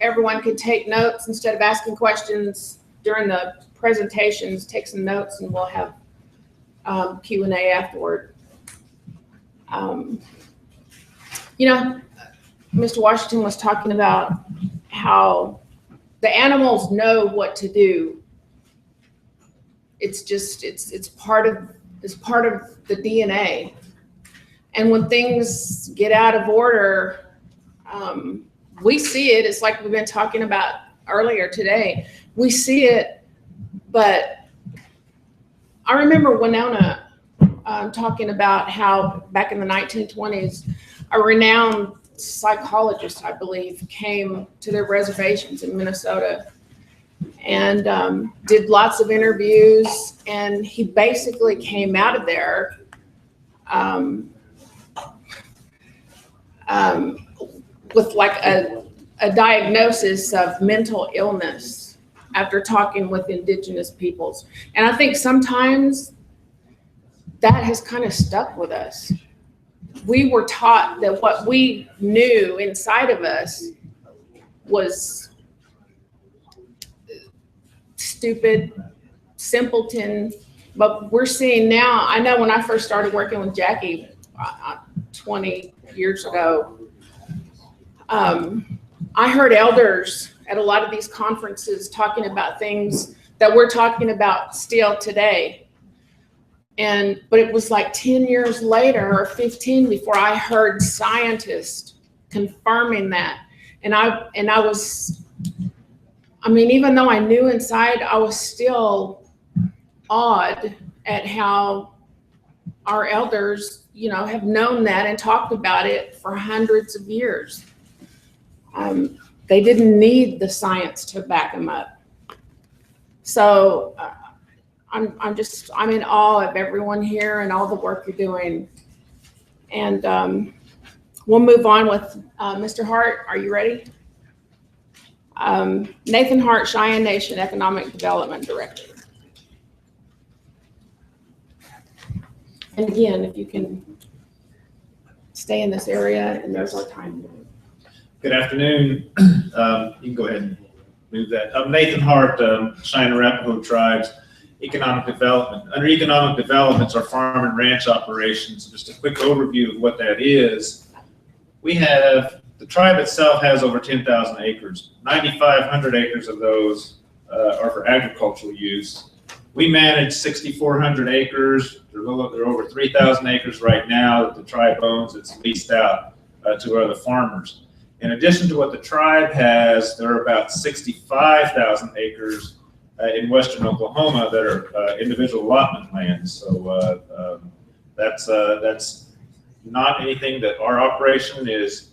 everyone could take notes instead of asking questions during the presentations, take some notes, and we'll have Q&A afterward. Mr. Washington was talking about how the animals know what to do. It's just it's part of the DNA. And when things get out of order, we see it. It's like we've been talking about earlier today. We see it, but I remember Winona talking about how back in the 1920s, a renowned psychologist, I believe, came to their reservations in Minnesota and did lots of interviews, and he basically came out of there with like a diagnosis of mental illness after talking with Indigenous peoples. And I think sometimes that has kind of stuck with us. We were taught that what we knew inside of us was stupid, simpleton, but we're seeing now, I know when I first started working with Jackie 20 years ago, I heard elders at a lot of these conferences talking about things that we're talking about still today. But it was like 10 years later or 15 before I heard scientists confirming that. And I mean, even though I knew inside, I was still awed at how our elders, you know, have known that and talked about it for hundreds of years. They didn't need the science to back them up. So I'm in awe of everyone here and all the work you're doing. And we'll move on with Mr. Hart. Are you ready? Nathan Hart, Cheyenne Nation Economic Development Director. And again, if you can stay in this area, and there's our time. Good afternoon. You can go ahead and move that. I'm Nathan Hart, Cheyenne Arapaho Tribes Economic Development. Under economic developments are farm and ranch operations. Just a quick overview of what that is. The tribe itself has over 10,000 acres. 9,500 acres of those are for agricultural use. We manage 6,400 acres. There are over 3,000 acres right now that the tribe owns. It's leased out to other farmers. In addition to what the tribe has, there are about 65,000 acres in western Oklahoma that are individual allotment lands. So that's not anything that our operation is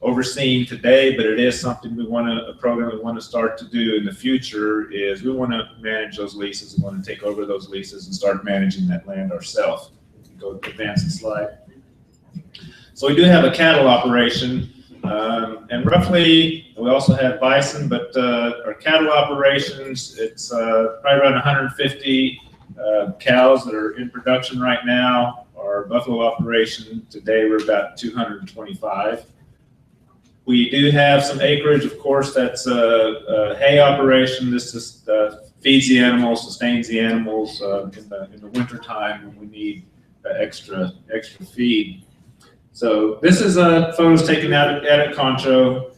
overseeing today, but it is something a program we want to start to do in the future. Is we want to manage those leases. We want to take over those leases and start managing that land ourselves. Go advance the slide. So we do have a cattle operation, and roughly we also have bison, but our cattle operations, it's probably around 150 cows that are in production right now. Our buffalo operation today, we're about 225. We do have some acreage, of course, that's a hay operation. This is feeds the animals, sustains the animals in the winter time when we need extra feed. So this is photos taken out at Concho.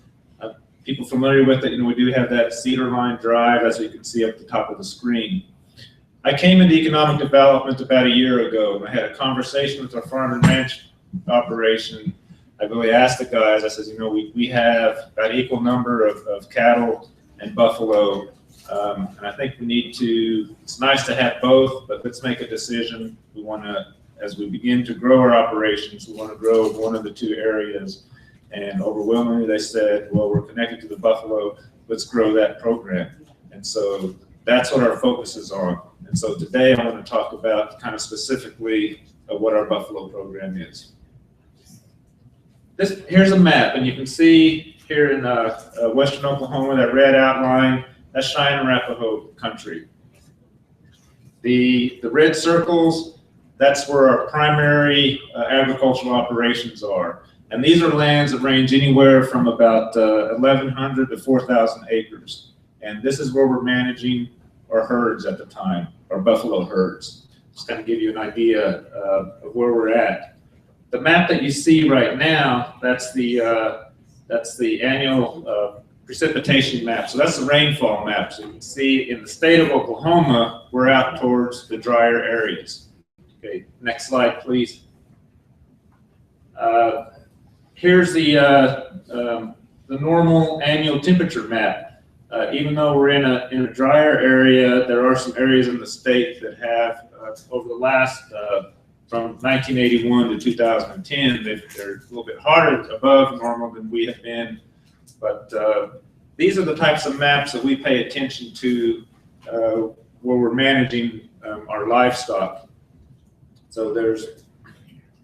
People familiar with it, and we do have that cedar line drive, as you can see up the top of the screen. I came into economic development about a year ago, and I had a conversation with our farm and ranch operation. I really asked the guys, I said, you know, we have about equal number of cattle and buffalo, and I think we need to, it's nice to have both, but let's make a decision. We want to, as we begin to grow our operations, we want to grow one of the two areas. And overwhelmingly they said, well, we're connected to the buffalo, let's grow that program. And so that's what our focus is on. And so today I want to talk about kind of specifically what our buffalo program is. Here's a map, and you can see here in western Oklahoma, that red outline, that's Cheyenne Arapaho country. The red circles, that's where our primary agricultural operations are. And these are lands that range anywhere from about 1,100 to 4,000 acres. And this is where we're managing our herds at the time, our buffalo herds. Just kind of give you an idea of where we're at. The map that you see right now, that's the annual precipitation map. So that's the rainfall map. So you can see in the state of Oklahoma, we're out towards the drier areas. Okay, next slide, please. Here's the normal annual temperature map. Even though we're in a drier area, there are some areas in the state that have, over the last from 1981 to 2010, they're a little bit hotter above normal than we have been. But these are the types of maps that we pay attention to where we're managing our livestock. So there's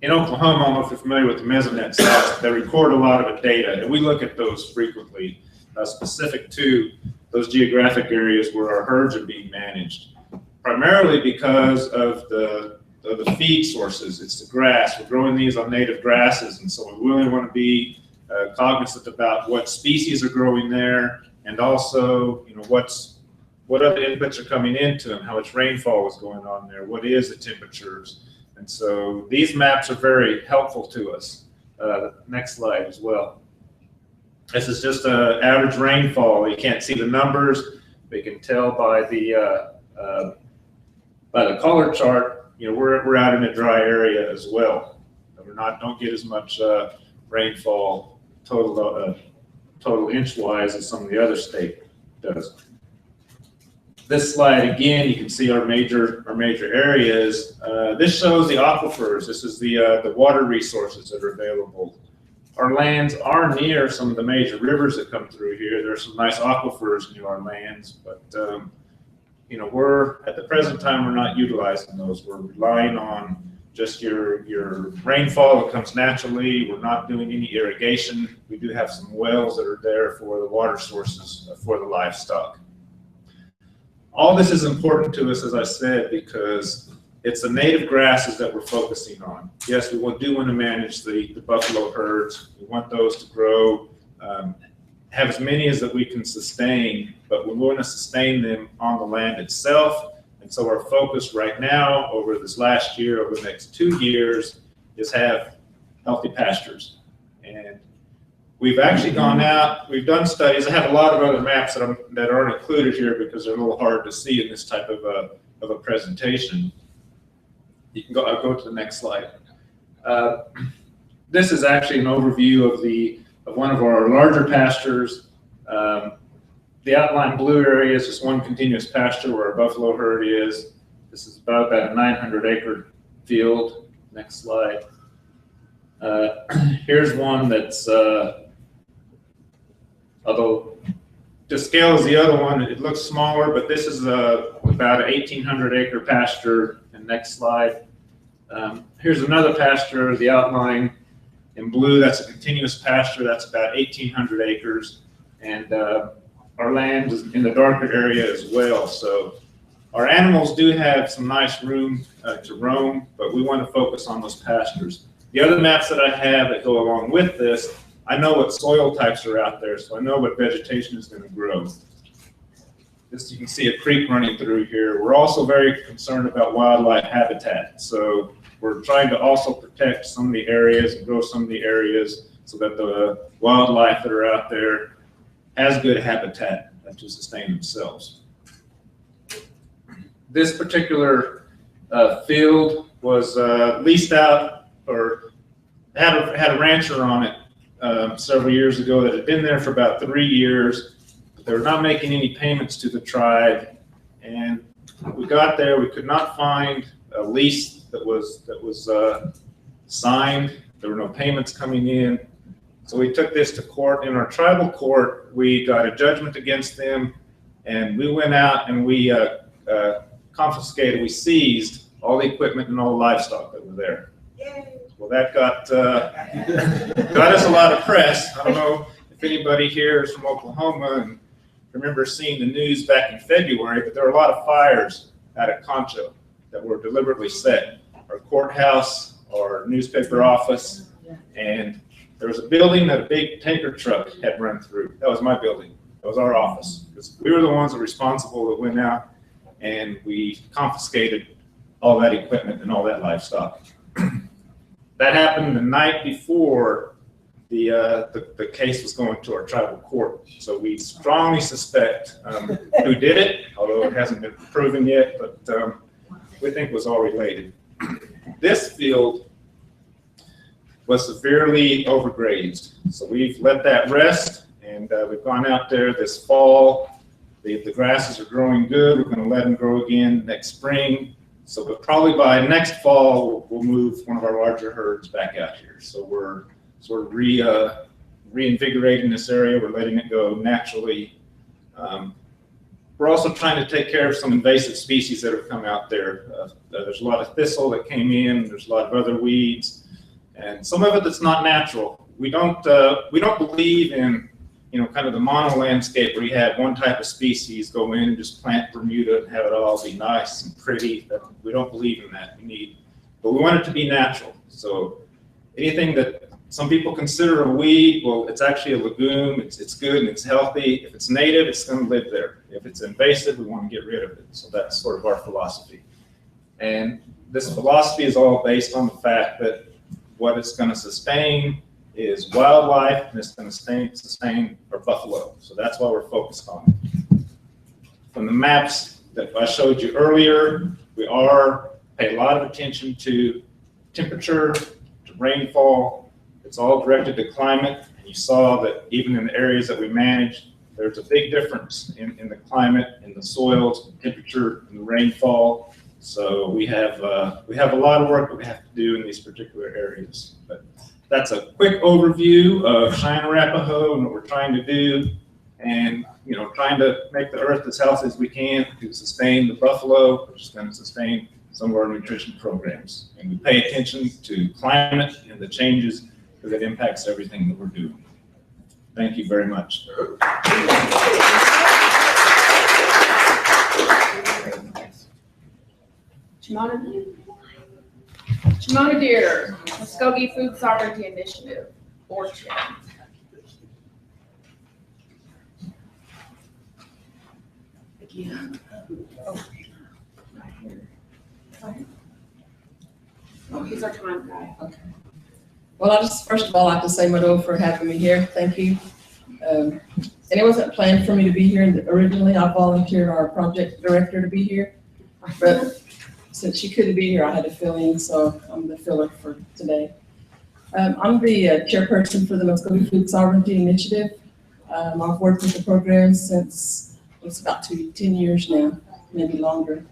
in Oklahoma, I don't know if you're familiar with the mesonet stats, they record a lot of the data, and we look at those frequently, specific to those geographic areas where our herds are being managed, primarily because of the feed sources. It's the grass. We're growing these on native grasses, and so we really want to be cognizant about what species are growing there, and also, you know, what other inputs are coming into them, how much rainfall is going on there, what is the temperatures. And so these maps are very helpful to us. Next slide as well. This is just an average rainfall. You can't see the numbers, but you can tell by the color chart. You know, we're out in a dry area as well. Don't get as much rainfall total inch wise as some of the other state does. This slide again, you can see our major areas. This shows the aquifers. This is the water resources that are available. Our lands are near some of the major rivers that come through here. There are some nice aquifers near our lands, but you know, we're at the present time we're not utilizing those. We're relying on just your rainfall that comes naturally. We're not doing any irrigation. We do have some wells that are there for the water sources for the livestock. All this is important to us, as I said, because it's the native grasses that we're focusing on. Yes, we do want to manage the buffalo herds. We want those to grow, have as many as that we can sustain, but we want to sustain them on the land itself. And so our focus right now, over this last year, over the next 2 years, is have healthy pastures. And we've actually gone out, we've done studies. I have a lot of other maps that aren't included here because they're a little hard to see in this type of a presentation. You can I'll go to the next slide. This is actually an overview of one of our larger pastures. The outlined blue area is just one continuous pasture where our buffalo herd is. This is about a 900-acre field. Next slide. Here's one that's, although to scale as the other one, it looks smaller, but this is about an 1,800-acre pasture. And next slide. Here's another pasture, the outline in blue, that's a continuous pasture. That's about 1,800 acres. And our land is in the darker area as well. So our animals do have some nice room to roam, but we want to focus on those pastures. The other maps that I have that go along with this, I know what soil types are out there, so I know what vegetation is going to grow. This, you can see a creek running through here. We're also very concerned about wildlife habitat. So we're trying to also protect some of the areas and grow some of the areas so that the wildlife that are out there has good habitat to sustain themselves. This particular field was leased out, or had a rancher on it several years ago that had been there for about 3 years. But they were not making any payments to the tribe, and we got there. We could not find a lease that was signed. There were no payments coming in. So we took this to court. In our tribal court, we got a judgment against them, and we went out and we confiscated, we seized all the equipment and all the livestock that were there. Yay. Well, that got us a lot of press. I don't know if anybody here is from Oklahoma and remember seeing the news back in February, but there were a lot of fires out at Concho that were deliberately set. Our courthouse, our newspaper office, and there was a building that a big tanker truck had run through. That was my building. That was our office. Because we were the ones that were responsible that went out and we confiscated all that equipment and all that livestock. That happened the night before the case was going to our tribal court. So we strongly suspect who did it, although it hasn't been proven yet, but we think it was all related. This field was severely overgrazed. So we've let that rest, and we've gone out there this fall. The grasses are growing good. We're going to let them grow again next spring. So but probably by next fall, we'll move one of our larger herds back out here. So we're sort of reinvigorating this area. We're letting it go naturally. We're also trying to take care of some invasive species that have come out there. There's a lot of thistle that came in. There's a lot of other weeds. And some of it that's not natural. We don't believe in, kind of the mono landscape where you have one type of species go in and just plant Bermuda and have it all be nice and pretty. We don't believe in that. But we want it to be natural. So anything that some people consider a weed, well, it's actually a legume. It's good and it's healthy. If it's native, it's going to live there. If it's invasive, we want to get rid of it. So that's sort of our philosophy. And this philosophy is all based on the fact that what it's going to sustain is wildlife, and it's going to sustain our buffalo. So that's why we're focused on it. From the maps that I showed you earlier, we pay a lot of attention to temperature, to rainfall. It's all directed to climate. And you saw that even in the areas that we manage, there's a big difference in the climate, in the soils, temperature, and the rainfall. So we have a lot of work that we have to do in these particular areas. But that's a quick overview of Cheyenne Arapaho and what we're trying to do, and trying to make the earth as healthy as we can to sustain the buffalo, which is going to sustain some of our nutrition programs. And we pay attention to climate and the changes because it impacts everything that we're doing. Thank you very much. Shimona Deere, Muskogee Food Sovereignty Initiative, Board Chair. Oh, he's our time guy. Okay. Well, I just first of all like to say Mado for having me here. Thank you. And it wasn't planned for me to be here originally. I volunteered our project director to be here, but since she couldn't be here, I had to fill in, so I'm the filler for today. I'm the chairperson for the Muskogee Food Sovereignty Initiative. I've worked with the program since it's about 10 years now, maybe longer.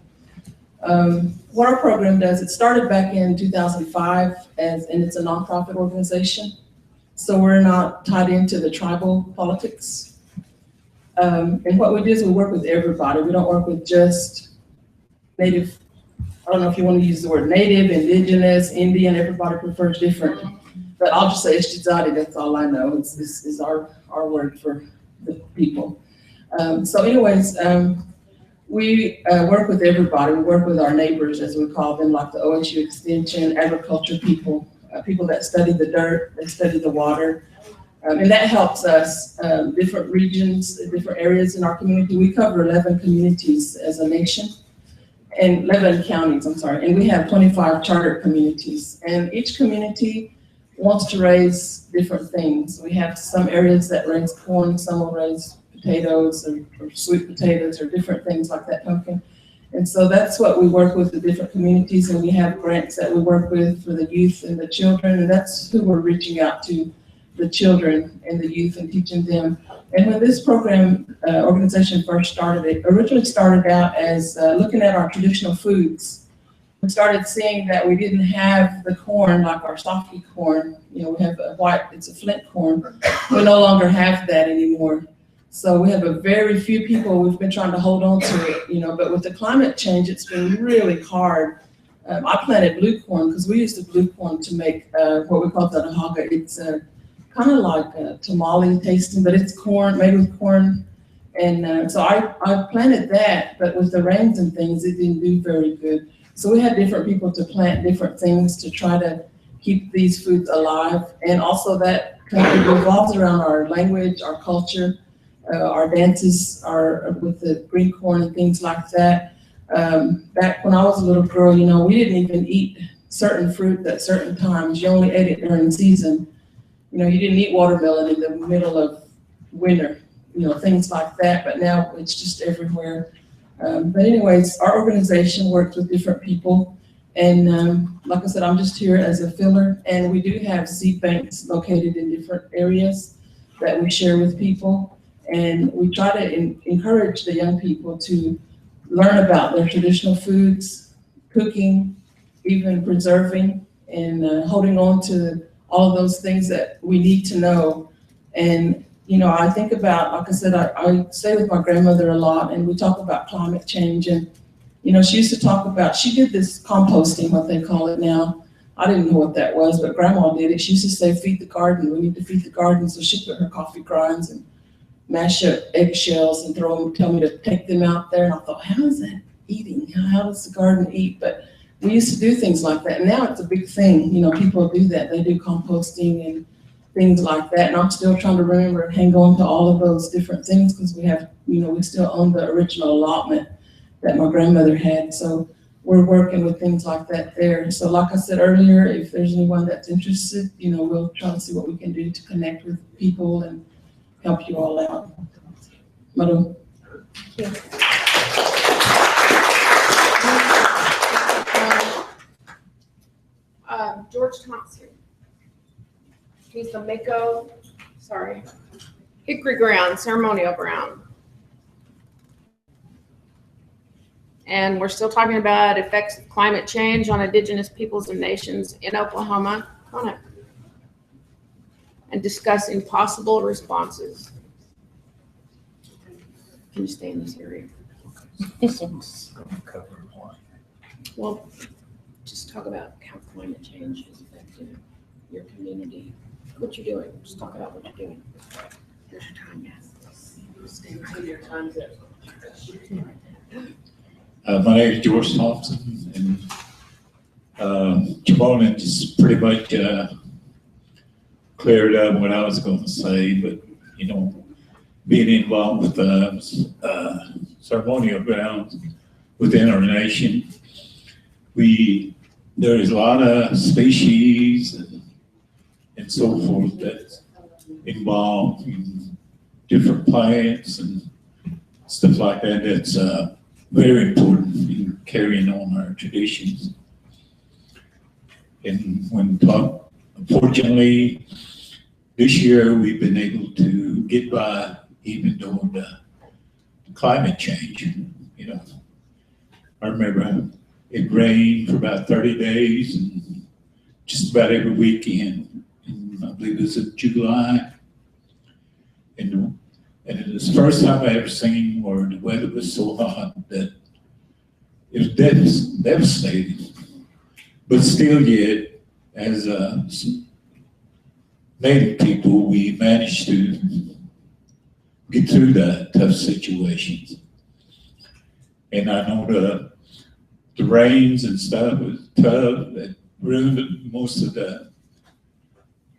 What our program does, it started back in 2005 and it's a nonprofit organization. So we're not tied into the tribal politics. And what we do is we work with everybody. We don't work with just Native. I don't know if you want to use the word Native, Indigenous, Indian, everybody prefers different. But I'll just say Ishtizadi, that's all I know. It's our word for the people. So anyways, we work with everybody. We work with our neighbors, as we call them, like the OSU Extension, agriculture people, people that study the dirt, that study the water. And that helps us, different regions, different areas in our community. We cover 11 communities as a nation, and 11 counties, I'm sorry. And we have 25 charter communities. And each community wants to raise different things. We have some areas that raise corn, some will raise potatoes or sweet potatoes or different things like that, pumpkin. And so that's what we work with the different communities, and we have grants that we work with for the youth and the children, and that's who we're reaching out to, the children and the youth, and teaching them. And when this program organization first started, it originally started out as looking at our traditional foods. We started seeing that we didn't have the corn like our softy corn. We have a white, it's a flint corn. We no longer have that anymore. So we have a very few people, we've been trying to hold on to it, but with the climate change, it's been really hard. I planted blue corn because we use the blue corn to make what we call the nahaga. It's kind of like a tamale tasting, but it's corn, made with corn. And so I planted that, but with the rains and things, it didn't do very good. So we had different people to plant different things to try to keep these foods alive. And also that kind of revolves around our language, our culture. Our dances are with the green corn and things like that. Back when I was a little girl, we didn't even eat certain fruit at certain times. You only ate it during the season. You didn't eat watermelon in the middle of winter, things like that. But now it's just everywhere. But anyways, our organization works with different people. And like I said, I'm just here as a filler. And we do have seed banks located in different areas that we share with people. And we try to encourage the young people to learn about their traditional foods, cooking, even preserving, and holding on to all of those things that we need to know. And, I think about, like I said, I stay with my grandmother a lot, and we talk about climate change. And, she used to talk about, she did this composting, what they call it now. I didn't know what that was, but Grandma did it. She used to say, feed the garden. We need to feed the garden. So she put her coffee grinds and mash up eggshells and tell me to take them out there. And I thought, how is that eating? How does the garden eat? But we used to do things like that. And now it's a big thing. You know, people do that. They do composting and things like that. And I'm still trying to remember and hang on to all of those different things because we have, you know, we still own the original allotment that my grandmother had. So we're working with things like that there. So like I said earlier, if there's anyone that's interested, you know, we'll try to see what we can do to connect with people and help you all out. Madam. George Thompson. He's the Hickory Ground, ceremonial ground. And we're still talking about effects of climate change on Indigenous peoples and nations in Oklahoma. Come on up. And discussing possible responses. Can you stay in this area? Well, just talk about how climate change is affecting your community. What you're doing. Just talk about what you're doing. Here's your time, yes. Stay right here. Your time's up. My name is George Thompson, and Jamona just pretty much cleared up what I was going to say, but you know, being involved with ceremonial grounds within our nation, there is a lot of species and so forth that's involved in different plants and stuff like that. That's very important in carrying on our traditions. And unfortunately, this year we've been able to get by even though the climate change, you know. I remember it rained for about 30 days and just about every weekend. And I believe it was in July. And it was the first time I ever seen where the weather was so hot that it was devastating. But still yet, as Native people, we managed to get through that tough situations. And I know the rains and stuff was tough. It ruined most of the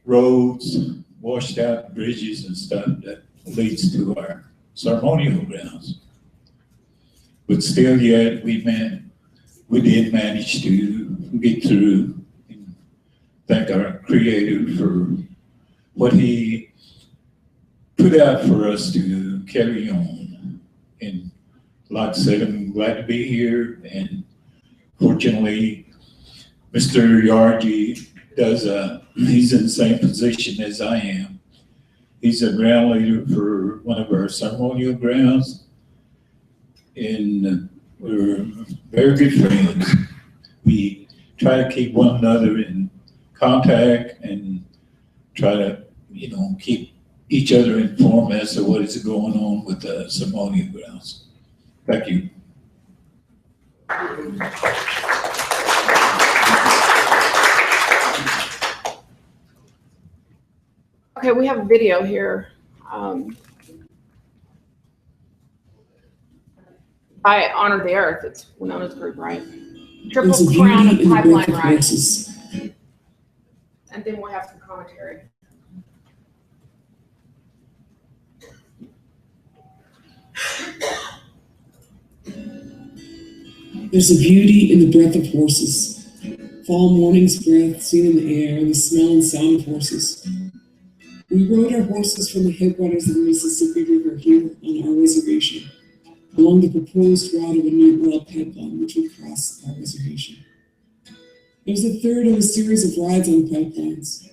roads, washed out bridges and stuff that leads to our ceremonial grounds. But still yet, we did manage to get through and thank our Creator for what He put out for us to carry on. And like I said, I'm glad to be here. And fortunately, Mr. Yargi he's in the same position as I am. He's a ground leader for one of our ceremonial grounds. And we're very good friends. We try to keep one another in contact and try to, you know, keep each other informed as to what is going on with the ceremonial grounds. Thank you. Okay, we have a video here. I Honor the Earth, it's Winona's group, right? Triple Crown of Pipeline Rights. And then we'll have some commentary. There's a beauty in the breath of horses. Fall morning's breath seen in the air, and the smell and sound of horses. We rode our horses from the headwaters of the Mississippi River here on our reservation, along the proposed route of a new oil pipeline which would cross our reservation. It was the third of a series of rides on pipelines.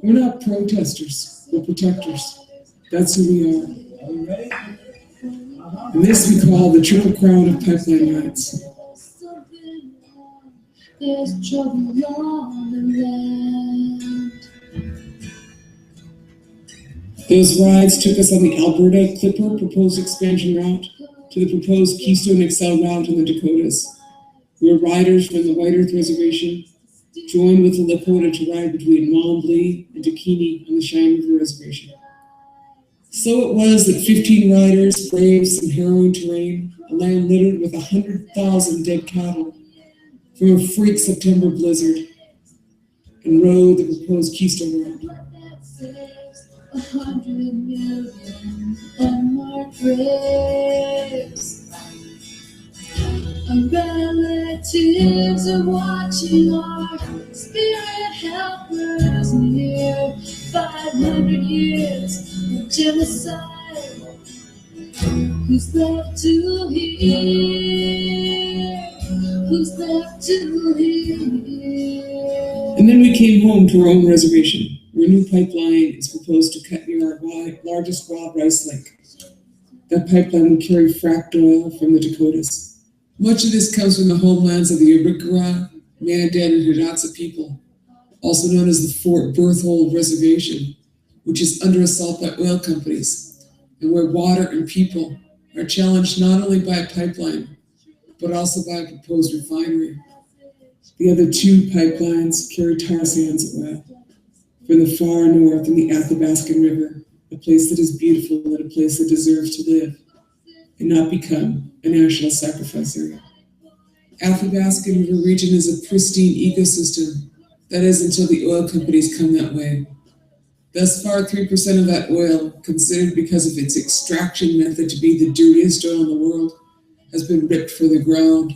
We're not protesters, we're protectors. That's who we are. And this we call the Triple Crown of Pipeline Rides. There's trouble on the land. Those rides took us on the Alberta Clipper proposed expansion route to the proposed Keystone XL route in the Dakotas. We were riders from the White Earth Reservation, joined with the Lakota to ride between Mombly and Dakini on the Cheyenne River Reservation. So it was that 15 riders braved some harrowing terrain, a land littered with 100,000 dead cattle from a freak September blizzard, and rode the proposed Keystone Road. 100 million unmarked graves. Our relatives are watching our spirit helpers near. 500 years of genocide. Who's left to hear? Who's left to hear? And then we came home to our own reservation, where a new pipeline is proposed to cut near our largest wild rice lake. That pipeline will carry fracked oil from the Dakotas. Much of this comes from the homelands of the Arikara, Mandan, and Hidatsa people, also known as the Fort Berthold Reservation, which is under assault by oil companies, and where water and people are challenged not only by a pipeline, but also by a proposed refinery. The other two pipelines carry tar sands oil from the far north in the Athabascan River, a place that is beautiful and a place that deserves to live and not become a national sacrifice area. Athabascan River region is a pristine ecosystem, that is until the oil companies come that way. Thus far, 3% of that oil, considered because of its extraction method to be the dirtiest oil in the world, has been ripped from the ground.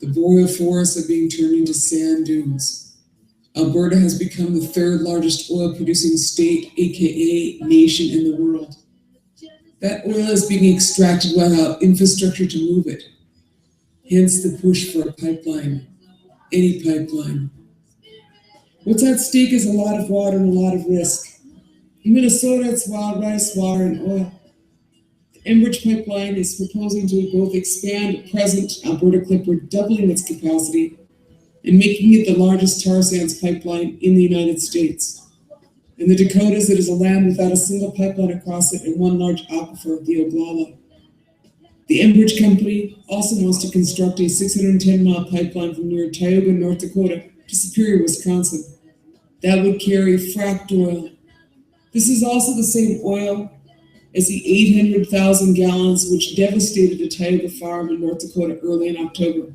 The boreal forests are being turned into sand dunes. Alberta has become the third largest oil producing state, aka nation, in the world. That oil is being extracted without infrastructure to move it. Hence the push for a pipeline, any pipeline. What's at stake is a lot of water and a lot of risk. In Minnesota, it's wild rice, water, and oil. The Enbridge pipeline is proposing to both expand present Alberta Clipper, doubling its capacity, and making it the largest tar sands pipeline in the United States. In the Dakotas, it is a land without a single pipeline across it and one large aquifer, the Oglala. The Enbridge company also wants to construct a 610-mile pipeline from near Tioga, North Dakota, to Superior, Wisconsin. That would carry fracked oil. This is also the same oil as the 800,000 gallons which devastated a Tioga farm in North Dakota early in October.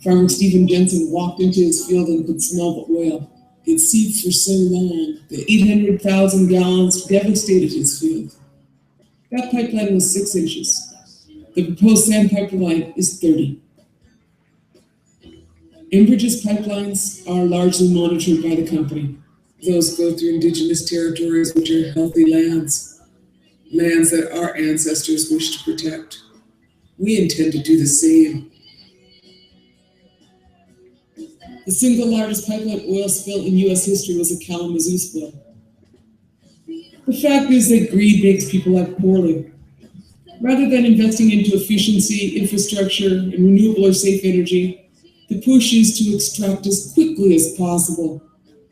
Farmer Stephen Jensen walked into his field and could smell the oil. It seeped for so long. The 800,000 gallons devastated his field. That pipeline was 6 inches. The proposed sand pipeline is 30. Enbridge's pipelines are largely monitored by the company. Those go through Indigenous territories, which are healthy lands, lands that our ancestors wish to protect. We intend to do the same. The single largest pipeline oil spill in U.S. history was the Kalamazoo spill. The fact is that greed makes people act poorly. Rather than investing into efficiency, infrastructure, and renewable or safe energy, the push is to extract as quickly as possible,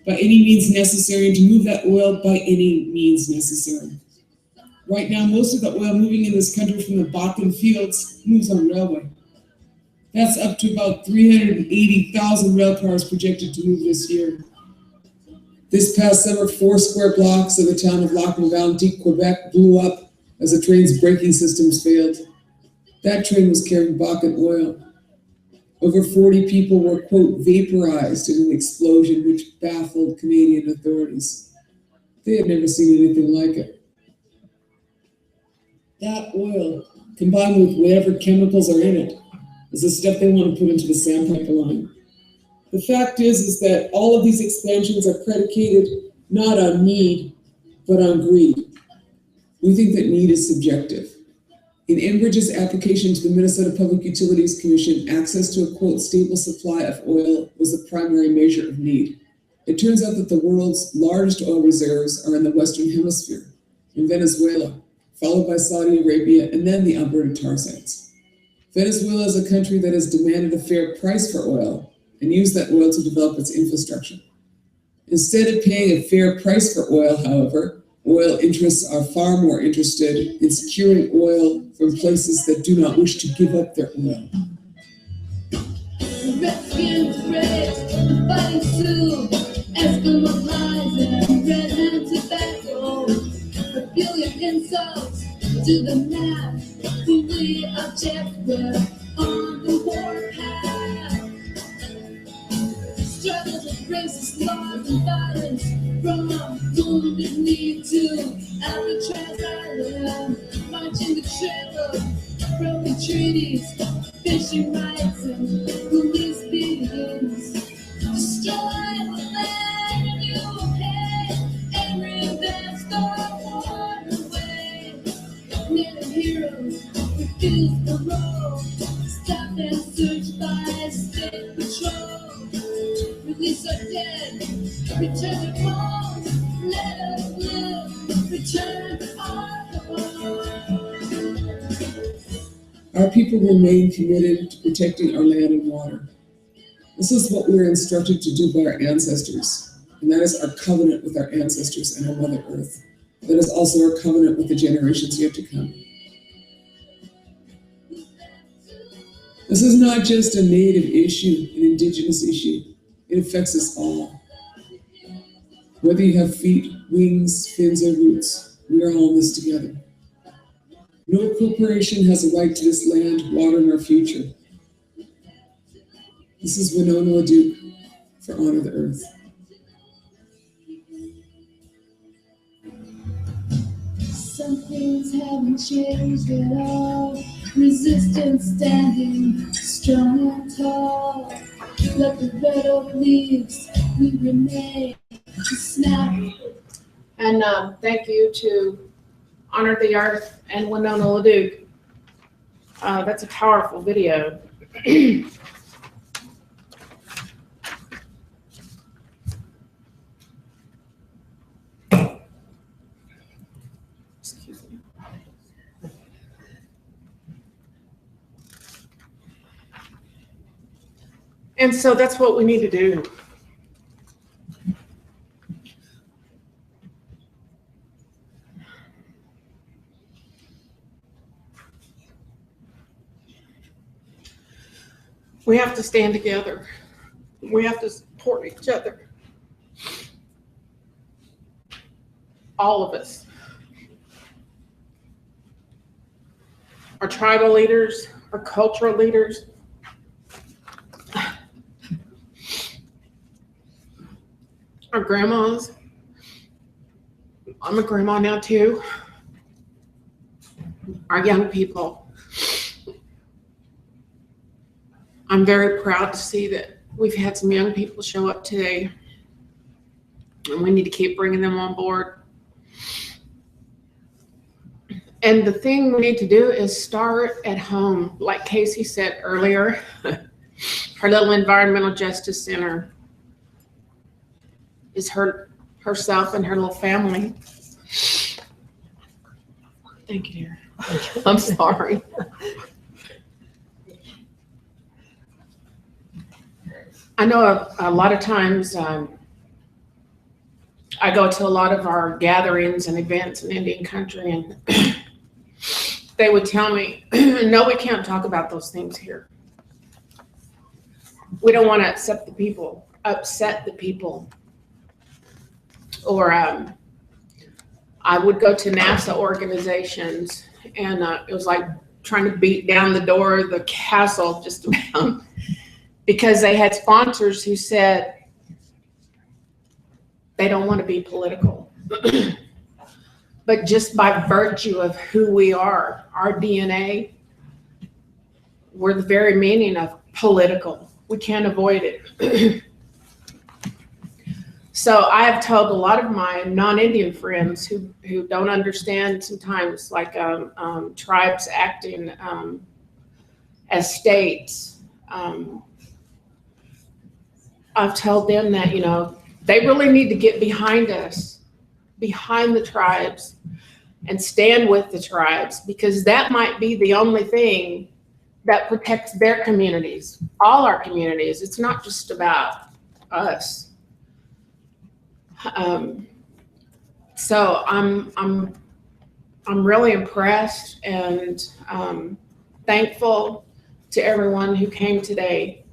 by any means necessary, and to move that oil by any means necessary. Right now, most of the oil moving in this country from the Bakken fields moves on railway. That's up to about 380,000 rail cars projected to move this year. This past summer, 4 square blocks of the town of Lac-Mégantic, Quebec, blew up as the train's braking systems failed. That train was carrying Bakken oil. Over 40 people were, quote, vaporized in an explosion which baffled Canadian authorities. They had never seen anything like it. That oil, combined with whatever chemicals are in it, is the stuff they want to put into the sand pipeline. The fact is that all of these expansions are predicated not on need, but on greed. We think that need is subjective. In Enbridge's application to the Minnesota Public Utilities Commission, access to a, quote, stable supply of oil was the primary measure of need. It turns out that the world's largest oil reserves are in the Western Hemisphere, in Venezuela, followed by Saudi Arabia, and then the Alberta tar sands. Venezuela is a country that has demanded a fair price for oil and used that oil to develop its infrastructure. Instead of paying a fair price for oil, however, oil interests are far more interested in securing oil from places that do not wish to give up their oil. Redskins raised, fighting too. Eskimo pies and red hand tobacco. A billion insults to the map. Who we object with on the warpath. Struggles with racist laws and violence. From Wounded Knee to Alcatraz Island. Marching the trail of broken treaties. Fishing rights and police beatings. Destroy the land and you will pay. Every event's the war away. Native heroes refuse parole. Stop and search by state patrol. Release our dead, return to home. Let us live, return to our home. Our people remain committed to protecting our land and water. This is what we were instructed to do by our ancestors, and that is our covenant with our ancestors and our Mother Earth. That is also our covenant with the generations yet to come. This is not just a Native issue, an Indigenous issue. It affects us all. Whether you have feet, wings, fins, or roots, we are all in this together. No corporation has a right to this land, water, and our future. This is Winona Leduc for Honor the Earth. Some things haven't changed at all. Resistance standing strong and tall. Like the red oak leaves, we remain to snap. And thank you to Honor the Earth and Winona Leduc. That's a powerful video. Excuse me. And so that's what we need to do. We have to stand together. We have to support each other. All of us. Our tribal leaders, our cultural leaders. Our grandmas. I'm a grandma now too. Our young people. I'm very proud to see that we've had some young people show up today, and we need to keep bringing them on board. And the thing we need to do is start at home. Like Casey said earlier, her little environmental justice center is herself and her little family. Thank you, dear. I'm sorry. I know a lot of times I go to a lot of our gatherings and events in Indian country, and they would tell me, no, we can't talk about those things here. We don't want to upset the people. Or I would go to NASA organizations, and it was like trying to beat down the door of the castle just about. Because they had sponsors who said they don't want to be political. But just by virtue of who we are, our DNA, we're the very meaning of political. We can't avoid it. So I have told a lot of my non-Indian friends who don't understand sometimes, like tribes acting as states. I've told them that, they really need to get behind us, behind the tribes, and stand with the tribes, because that might be the only thing that protects their communities, all our communities. It's not just about us. So I'm really impressed and thankful to everyone who came today.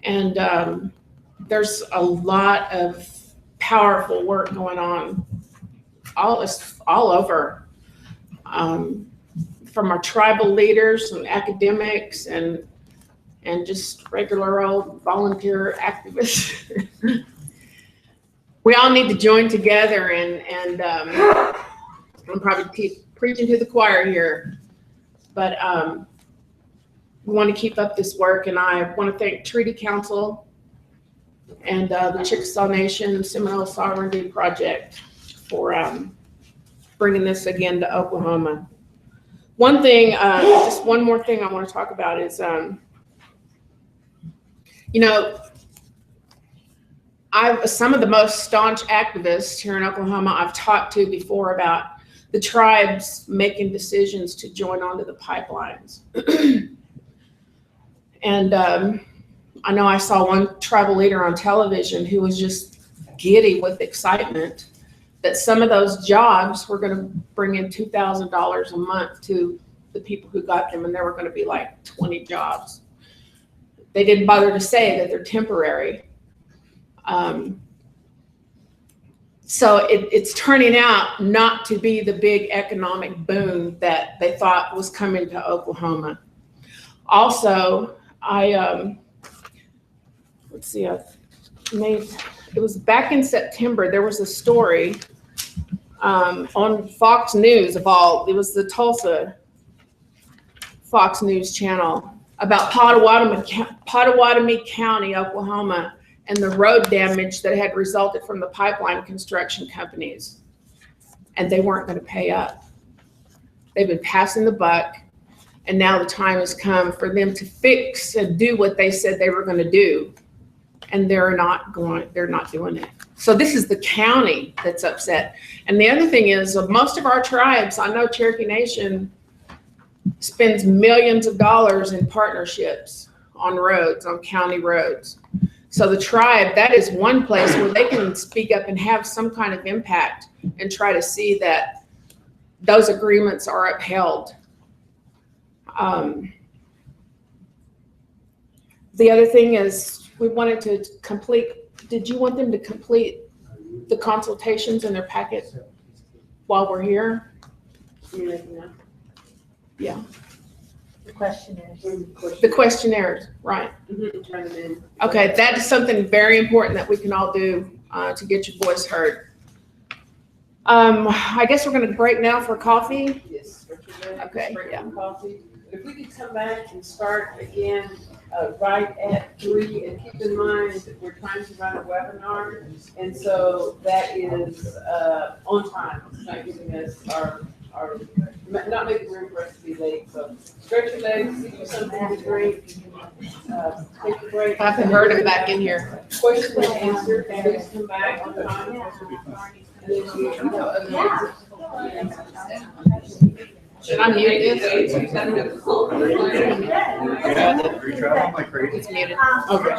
And there's a lot of powerful work going on all over, from our tribal leaders and academics and just regular old volunteer activists. We all need to join together and I'm probably keep preaching to the choir here, but we want to keep up this work, and I want to thank Treaty Council and the Chickasaw Nation Seminole Sovereignty Project for bringing this again to Oklahoma. One thing, just one more thing I want to talk about is, you know, some of the most staunch activists here in Oklahoma I've talked to before about the tribes making decisions to join onto the pipelines. And I know I saw one tribal leader on television who was just giddy with excitement that some of those jobs were going to bring in $2,000 a month to the people who got them, and there were going to be like 20 jobs. They didn't bother to say that they're temporary. So it's turning out not to be the big economic boom that they thought was coming to Oklahoma. Also, let's see, it was back in September, there was a story on Fox News it was the Tulsa Fox News channel about Pottawatomie County, Oklahoma, and the road damage that had resulted from the pipeline construction companies. And they weren't going to pay up. They've been passing the buck, and now the time has come for them to fix and do what they said they were going to do. And they're not doing it. So this is the county that's upset. And the other thing is, most of our tribes, I know Cherokee Nation spends millions of dollars in partnerships on roads, on county roads. So the tribe, that is one place where they can speak up and have some kind of impact and try to see that those agreements are upheld. The other thing is, we wanted to did you want them to complete the consultations in their packet while we're here? Yeah. The questionnaires. The questionnaires, right. Okay, that is something very important that we can all do to get your voice heard. I guess we're going to break now for coffee. Yes. Okay, yeah. Coffee. If we could come back and start again right at 3, and keep in mind that we're trying to run a webinar, and so that is on time. It's not giving us not making room for us to be late. So stretch your legs, get you something to drink, take a break. I haven't heard him back in here. Question and answer, please come back on time. And then Should I mute this? It's muted. Okay.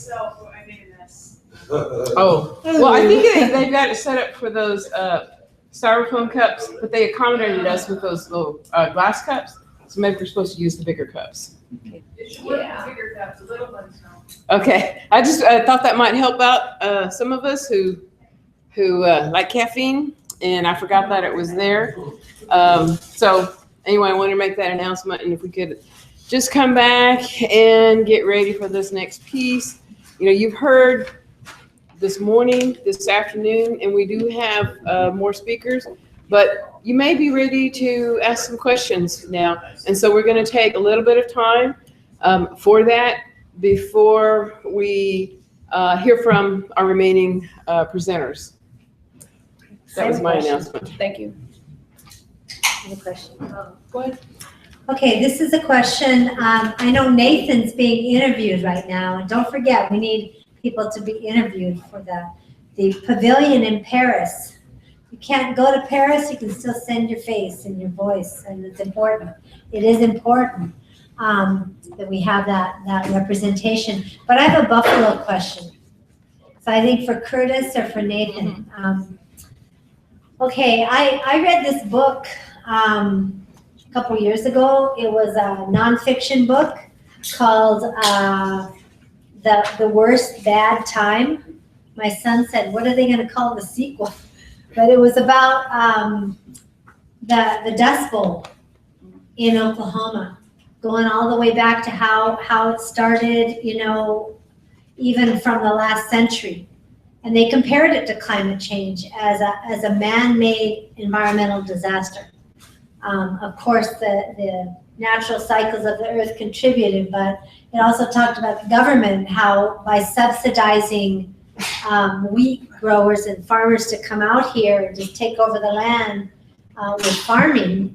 myself, I made a mess. Oh, well, I think they've got it set up for those styrofoam cups, but they accommodated us with those little glass cups. So maybe we're supposed to use the bigger cups. Yeah. Bigger cups, the little ones no. Okay, I just thought that might help out some of us who like caffeine, and I forgot that it was there. So anyway, I wanted to make that announcement, and if we could just come back and get ready for this next piece. You know, you've heard this morning, this afternoon, and we do have more speakers, but you may be ready to ask some questions now. And so we're going to take a little bit of time for that before we hear from our remaining presenters. That was my announcement. Thank you. Any question? Go ahead. Okay, this is a question. I know Nathan's being interviewed right now, and don't forget, we need people to be interviewed for the pavilion in Paris. You can't go to Paris, you can still send your face and your voice, and it's important. It is important that we have that representation. But I have a Buffalo question. So I think for Curtis or for Nathan. Okay, I read this book a couple years ago. It was a nonfiction book called The Worst Bad Time. My son said, what are they going to call the sequel? But it was about the Dust Bowl in Oklahoma, going all the way back to how it started, you know, even from the last century. And they compared it to climate change as a man-made environmental disaster. Of course, the natural cycles of the earth contributed, but it also talked about the government, how by subsidizing wheat growers and farmers to come out here and just take over the land with farming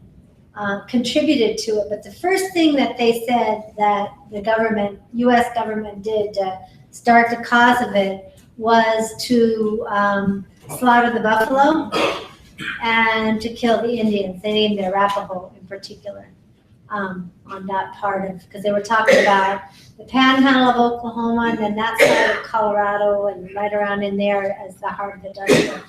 contributed to it. But the first thing that they said that the government, U.S. government did to start the cause of it was to slaughter the buffalo and to kill the Indians. They named the Arapaho in particular on that part of, because they were talking about the panhandle of Oklahoma and then that side of Colorado and right around in there as the heart of the Dust Bowl.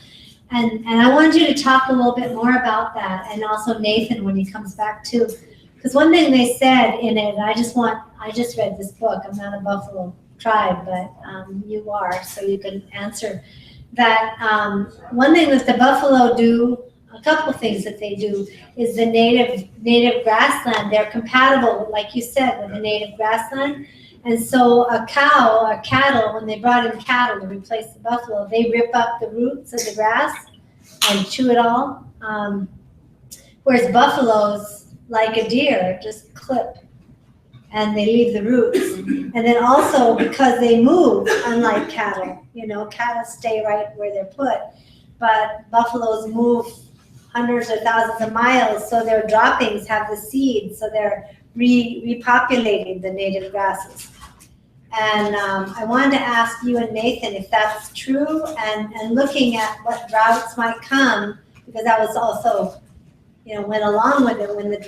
And I wanted you to talk a little bit more about that, and also Nathan when he comes back too. Because one thing they said in it, and I just read this book, I'm not a Buffalo tribe, but you are, so you can answer that. One thing that the buffalo do, a couple of things that they do, is the native grassland. They're compatible, like you said, with the native grassland. And so cattle, when they brought in cattle to replace the buffalo, they rip up the roots of the grass and chew it all. Whereas buffaloes, like a deer, just clip and they leave the roots. And then also because they move, unlike cattle, you know, cattle stay right where they're put, but buffaloes move hundreds or thousands of miles, so their droppings have the seeds, so they're repopulating the native grasses. And I wanted to ask you and Nathan if that's true, and looking at what droughts might come, because that was also, you know, went along with it. When the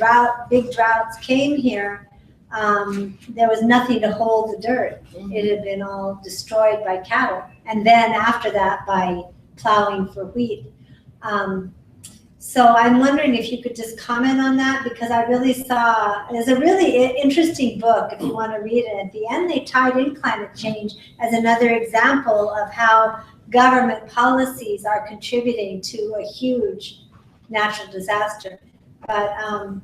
big droughts came here, there was nothing to hold the dirt. It had been all destroyed by cattle, and then after that by plowing for wheat. So I'm wondering if you could just comment on that, because I really saw, it's a really interesting book if you want to read it. At the end, they tied in climate change as another example of how government policies are contributing to a huge natural disaster. But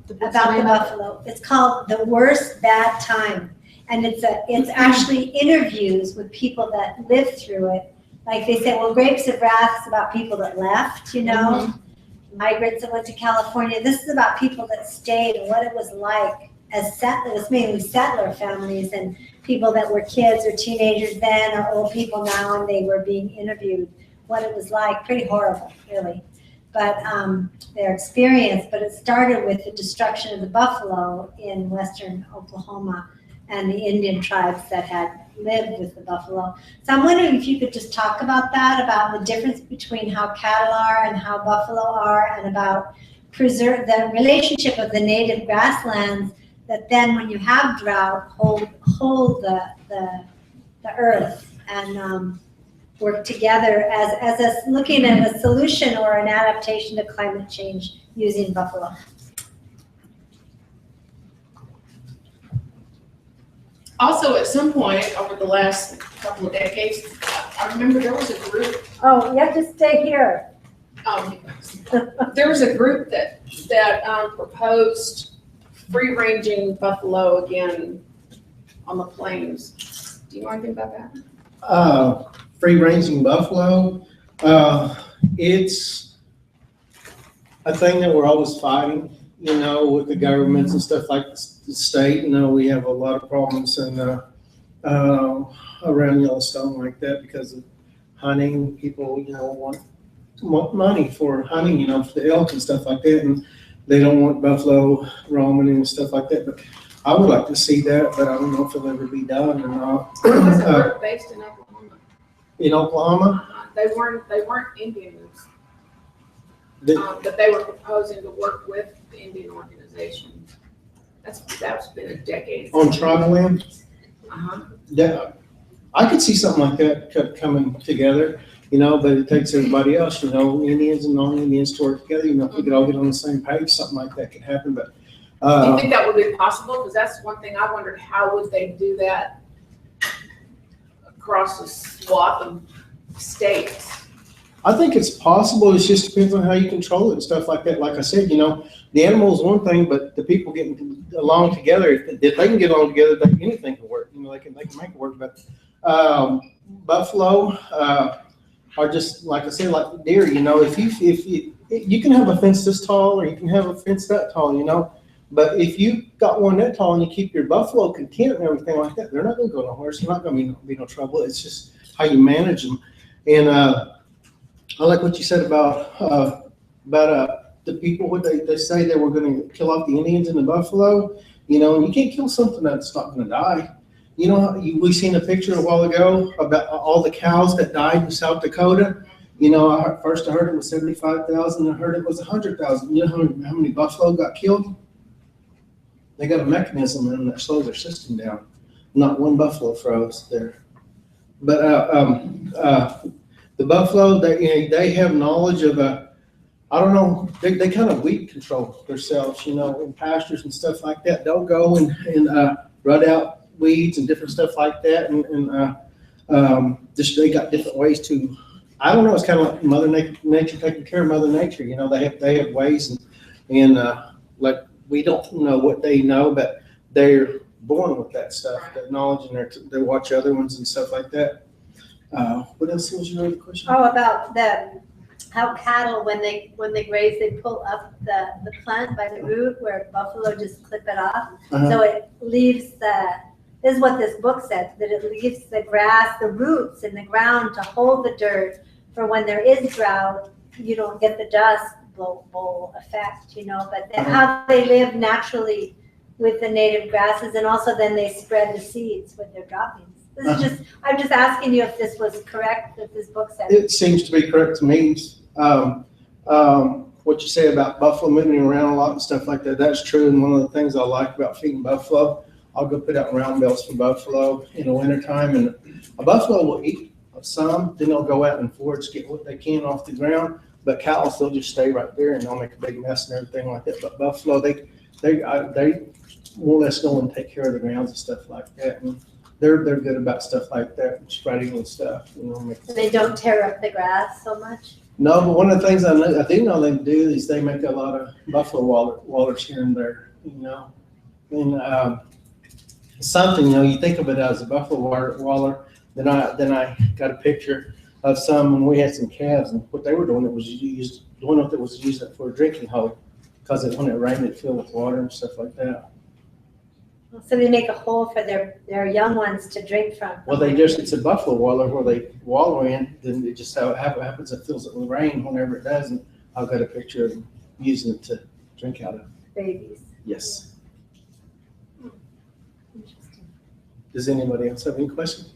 about the buffalo, it's called The Worst Bad Time. And it's actually interviews with people that lived through it. Like they said, well, Grapes of Wrath is about people that left, you know, migrants that went to California. This is about people that stayed and what it was like as settlers. It was mainly settler families and people that were kids or teenagers then or old people now, and they were being interviewed, what it was like. Pretty horrible, really. But their experience, but it started with the destruction of the buffalo in western Oklahoma and the Indian tribes that had lived with the buffalo. So I'm wondering if you could just talk about that, about the difference between how cattle are and how buffalo are, and about preserve the relationship of the native grasslands that then when you have drought hold the the earth and work together as a, looking at a solution or an adaptation to climate change using buffalo. Also, at some point over the last couple of decades, I remember there was a group. Oh, you have to stay here. There was a group that proposed free-ranging buffalo again on the plains. Do you know anything about that? Free ranging buffalo, it's a thing that we're always fighting, you know, with the governments and stuff like the state. You know, we have a lot of problems and around Yellowstone like that because of hunting. People, you know, want money for hunting, you know, for the elk and stuff like that, and they don't want buffalo roaming and stuff like that. But I would like to see that, but I don't know if it'll ever be done or not. Was a group based in Oklahoma? In Oklahoma? They weren't Indians, but they were proposing to work with the Indian organization. That's been a decade. On tribal land? Uh-huh. Yeah, I could see something like that coming together, you know, but it takes everybody else, you know, Indians and non-Indians to work together. You know, if we could all get on the same page, something like that could happen. But do you think that would be possible? Because that's one thing I wondered, how would they do that across the swath of states? I think it's possible. It just depends on how you control it and stuff like that. Like I said, you know, the animal is one thing, but the people getting along together, if they can get along together, anything can work. You know, they can make it work. But buffalo are just, like I said, like deer. You know, if you can have a fence this tall or you can have a fence that tall, you know. But if you got one that tall and you keep your buffalo content and everything like that, they're not going to go nowhere. It's not going to be no trouble. It's just how you manage them. And I like what you said about the people. What they say they were going to kill off the Indians and the buffalo. You know, and you can't kill something that's not going to die. You know, we seen a picture a while ago about all the cows that died in South Dakota. You know, first I heard it was 75,000. I heard it was 100,000. You know how many buffalo got killed? They got a mechanism in that slows their system down. Not one buffalo froze there. But the buffalo, they have knowledge of I don't know, they kind of weed control themselves, you know, in pastures and stuff like that. They'll go and root out weeds and different stuff like that, and just they got different ways to. I don't know. It's kind of like Mother Nature taking care of Mother Nature. You know, they have ways, and like we don't know what they know, but they're born with that stuff, that knowledge, and they watch other ones and stuff like that. What else was your other question? Oh, about how cattle, when they graze, they pull up the plant by the root, where buffalo just clip it off. So it leaves this is what this book said, that it leaves the grass, the roots in the ground to hold the dirt for when there is drought, you don't get the dust bowl effect, you know, but then how they live naturally with the native grasses, and also then they spread the seeds with their droppings. This is just, I'm just asking you if this was correct, that this book said. It seems to be correct to me. What you say about buffalo moving around a lot and stuff like that, that's true. And one of the things I like about feeding buffalo, I'll go put out round belts for buffalo in the wintertime, and a buffalo will eat some, then they'll go out and forage, get what they can off the ground. But cows, they'll just stay right there and they'll make a big mess and everything like that. But buffalo, they more or less go and take care of the grounds and stuff like that. And they're good about stuff like that, spreading and stuff. You know, they don't tear up the grass so much. No, but one of the things I do know they do is they make a lot of buffalo wallers here and there. You know, and something, you know, you think of it as a buffalo waller. Then I got a picture of some, and we had some calves, and what they were doing, it was used it for a drinking hole, because when it rained, it filled with water and stuff like that. So they make a hole for their young ones to drink from. Well, it's a buffalo waller where they wallow in, then it just how it happens, it fills it with rain whenever it does, and I've got a picture of them using it to drink out of. Babies. Yes. Interesting. Does anybody else have any questions?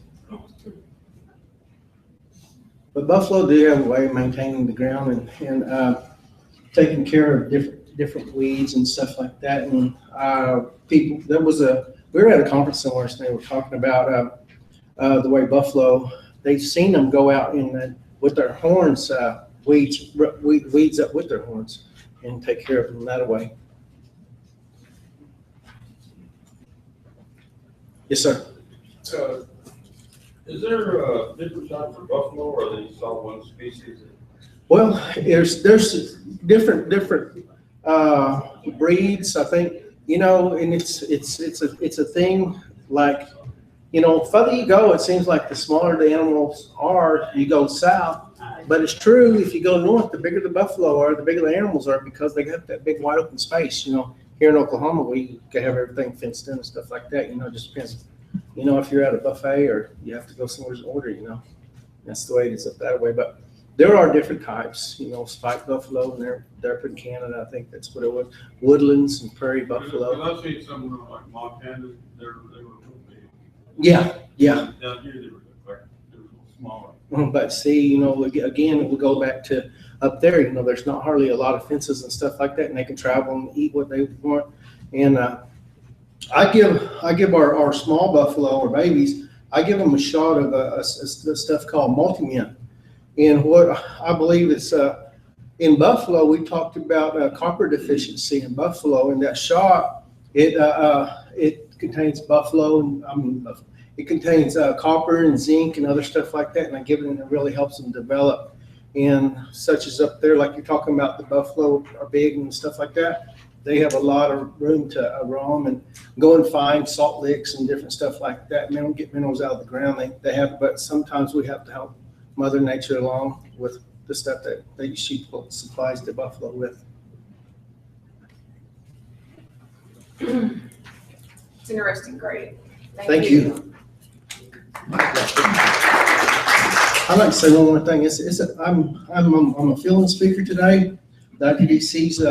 But buffalo do have a way of maintaining the ground and taking care of different weeds and stuff like that. And we were at a conference somewhere, and they were talking about the way buffalo, they've seen them go out with their horns, weeds up with their horns and take care of them that way. Yes, sir. Is there a different type for buffalo, or are these all one species? Well, there's different breeds, I think, and it's a thing like, further you go, it seems like the smaller the animals are, you go south. But it's true, if you go north, the bigger the buffalo are, the bigger the animals are, because they got that big wide open space. Here in Oklahoma, we can have everything fenced in and stuff like that. It just depends. If you're at a buffet or you have to go somewhere to order, that's the way it is up that way. But there are different types, spiked buffalo, and they're up in Canada. I think that's what it was. Woodlands and prairie buffalo. I've seen some like Montana, they were big. Yeah. Down here, they were smaller. But see, again, we'll go back to up there. There's not hardly a lot of fences and stuff like that, and they can travel and eat what they want. And I give our small buffalo or babies, I give them a shot of a stuff called multi-mint. And what I believe is in buffalo, we talked about copper deficiency in buffalo, and that shot it contains it contains copper and zinc and other stuff like that, and I give it, and it really helps them develop. And such as up there, like you're talking about, the buffalo are big and stuff like that. They have a lot of room to roam and go and find salt licks and different stuff like that. Get minerals out of the ground. They have, but sometimes we have to help Mother Nature along with the stuff that she supplies the buffalo with. It's interesting. Great. Thank you. I'd like to say one more thing. I'm a field speaker today. The IITC's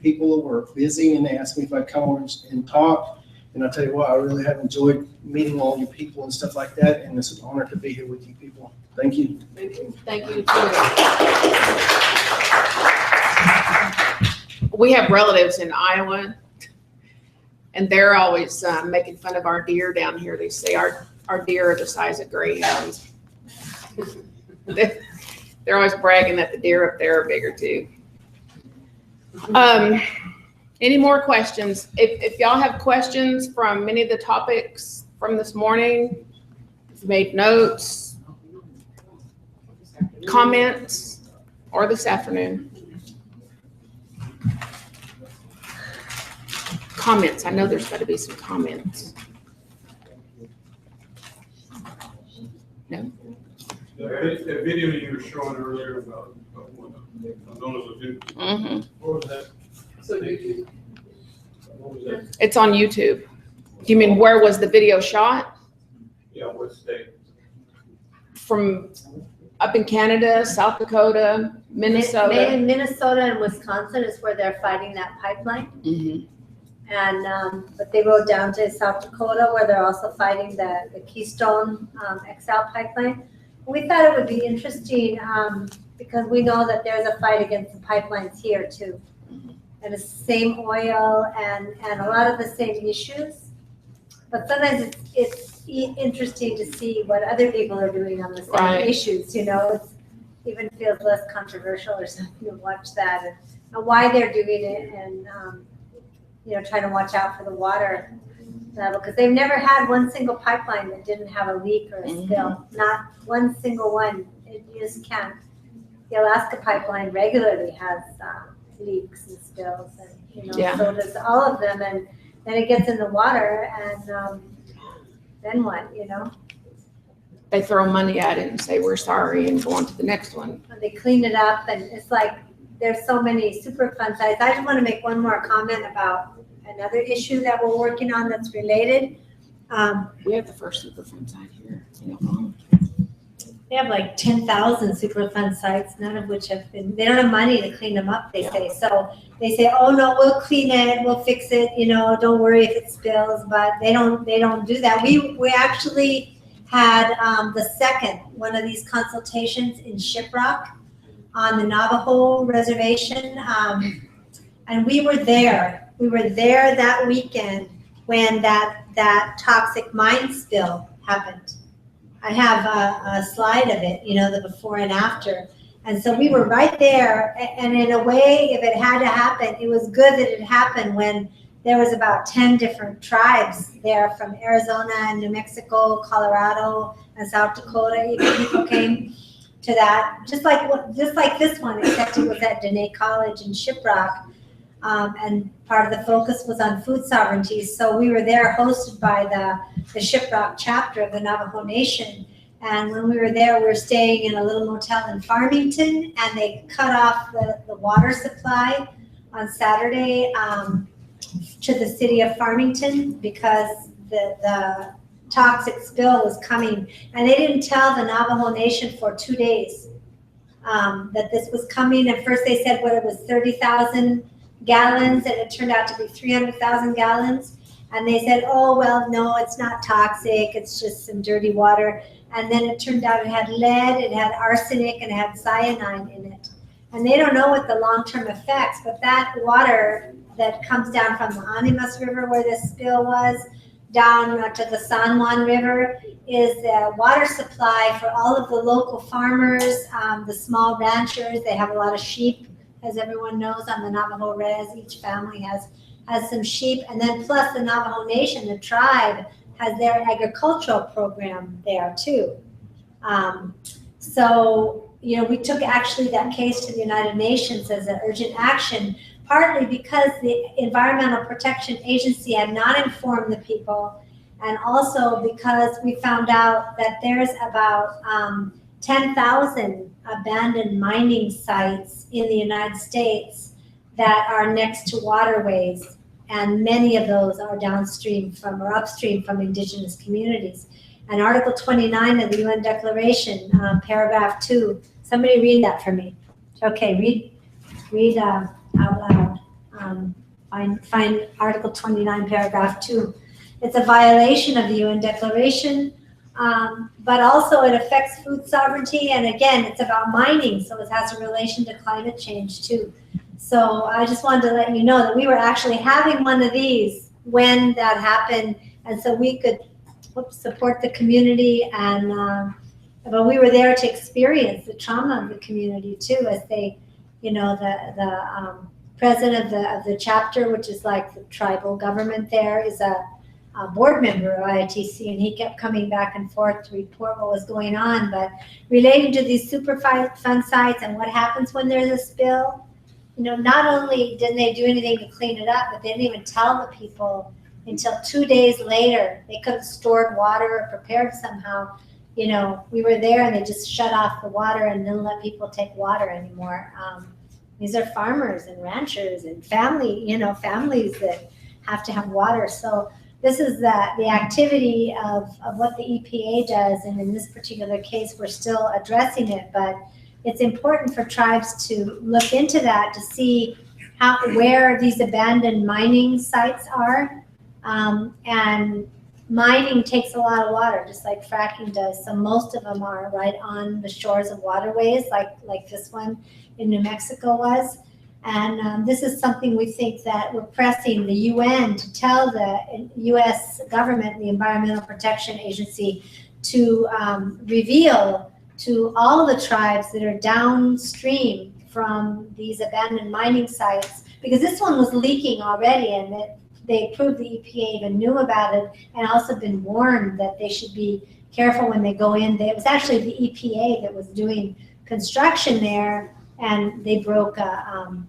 people were busy, and they asked me if I'd come over and talk. And I'll tell you what, I really have enjoyed meeting all you people and stuff like that. And it's an honor to be here with you people. Thank you. Thank you. Thank you. We have relatives in Iowa, and they're always making fun of our deer down here. They say our deer are the size of greyhounds. They're always bragging that the deer up there are bigger too. Any more questions? If y'all have questions from many of the topics from this morning, if you made notes, comments, or this afternoon. Comments. I know there's got to be some comments. No? The video you were showing earlier about Mm-hmm. what was that? What was that? It's on YouTube. Do you mean where was the video shot? Yeah, what state? From up in Canada, South Dakota, Minnesota. In Minnesota and Wisconsin is where they're fighting that pipeline. Mm-hmm. And but they rode down to South Dakota where they're also fighting the Keystone XL pipeline. We thought it would be interesting because we know that there's a fight against the pipelines here too. And it's the same oil and a lot of the same issues. But sometimes it's interesting to see what other people are doing on the same issues. It even feels less controversial or something to watch that and why they're doing it and trying to watch out for the water level, because they've never had one single pipeline that didn't have a leak or a spill. Not one single one. You just can't. The Alaska pipeline regularly has leaks and spills, and so does all of them. And then it gets in the water, and then what? They throw money at it and say we're sorry and go on to the next one. And they clean it up, and it's like there's so many Superfund sites. I just want to make one more comment about another issue that we're working on that's related. We have the first Superfund site here. They have like 10,000 Superfund sites, none of which have been, they don't have money to clean them up, they say. So they say, oh no, we'll clean it, we'll fix it, don't worry if it spills, but they don't do that. We actually had the second one of these consultations in Shiprock on the Navajo reservation. And we were there that weekend when that toxic mine spill happened. I have a slide of it, you know, the before and after. And so we were right there, and in a way, if it had to happen, it was good that it happened when there was about 10 different tribes there from Arizona and New Mexico, Colorado, and South Dakota. Even people came to that, just like this one, except it was at Dene College in Shiprock. And part of the focus was on food sovereignty. So we were there hosted by the Shiprock chapter of the Navajo Nation. And when we were there, we were staying in a little motel in Farmington, and they cut off the water supply on Saturday to the city of Farmington because the toxic spill was coming. And they didn't tell the Navajo Nation for 2 days that this was coming. At first they said what it was 30,000 gallons, and it turned out to be 300,000 gallons. And they said, oh, well, no, it's not toxic. It's just some dirty water. And then it turned out it had lead, it had arsenic, and it had cyanide in it. And they don't know what the long-term effects, but that water that comes down from the Animas River where this spill was, down to the San Juan River, is the water supply for all of the local farmers, the small ranchers. They have a lot of sheep, as everyone knows, on the Navajo Res. Each family has some sheep. And then plus the Navajo Nation, the tribe, has their agricultural program there too. So, you know, we took actually that case to the United Nations as an urgent action, partly because the Environmental Protection Agency had not informed the people, and also because we found out that there's about 10,000 abandoned mining sites in the United States that are next to waterways. And many of those are downstream from or upstream from indigenous communities. And Article 29 of the UN Declaration, paragraph 2, somebody read that for me. Okay, read out loud. Find Article 29, paragraph 2. It's a violation of the UN Declaration, but also it affects food sovereignty. And again, it's about mining, so it has a relation to climate change too. So I just wanted to let you know that we were actually having one of these when that happened, and so we could support the community. And but we were there to experience the trauma of the community too, as they, you know, the president of the chapter, which is like the tribal government there, is a board member of IITC, and he kept coming back and forth to report what was going on. But relating to these Superfund sites and what happens when there's a spill, you know, not only didn't they do anything to clean it up, but they didn't even tell the people until 2 days later. They could have stored water or prepared somehow. You know, we were there and they just shut off the water and didn't let people take water anymore. These are farmers and ranchers and families that have to have water. So this is the activity of what the EPA does. And in this particular case, we're still addressing it, but it's important for tribes to look into that to see where these abandoned mining sites are. And mining takes a lot of water, just like fracking does. So most of them are right on the shores of waterways, like this one in New Mexico was. And this is something we think that we're pressing the UN to tell the US government, the Environmental Protection Agency, to reveal to all the tribes that are downstream from these abandoned mining sites, because this one was leaking already, and that they proved the EPA even knew about it and also been warned that they should be careful when they go in. It was actually the EPA that was doing construction there, and they broke a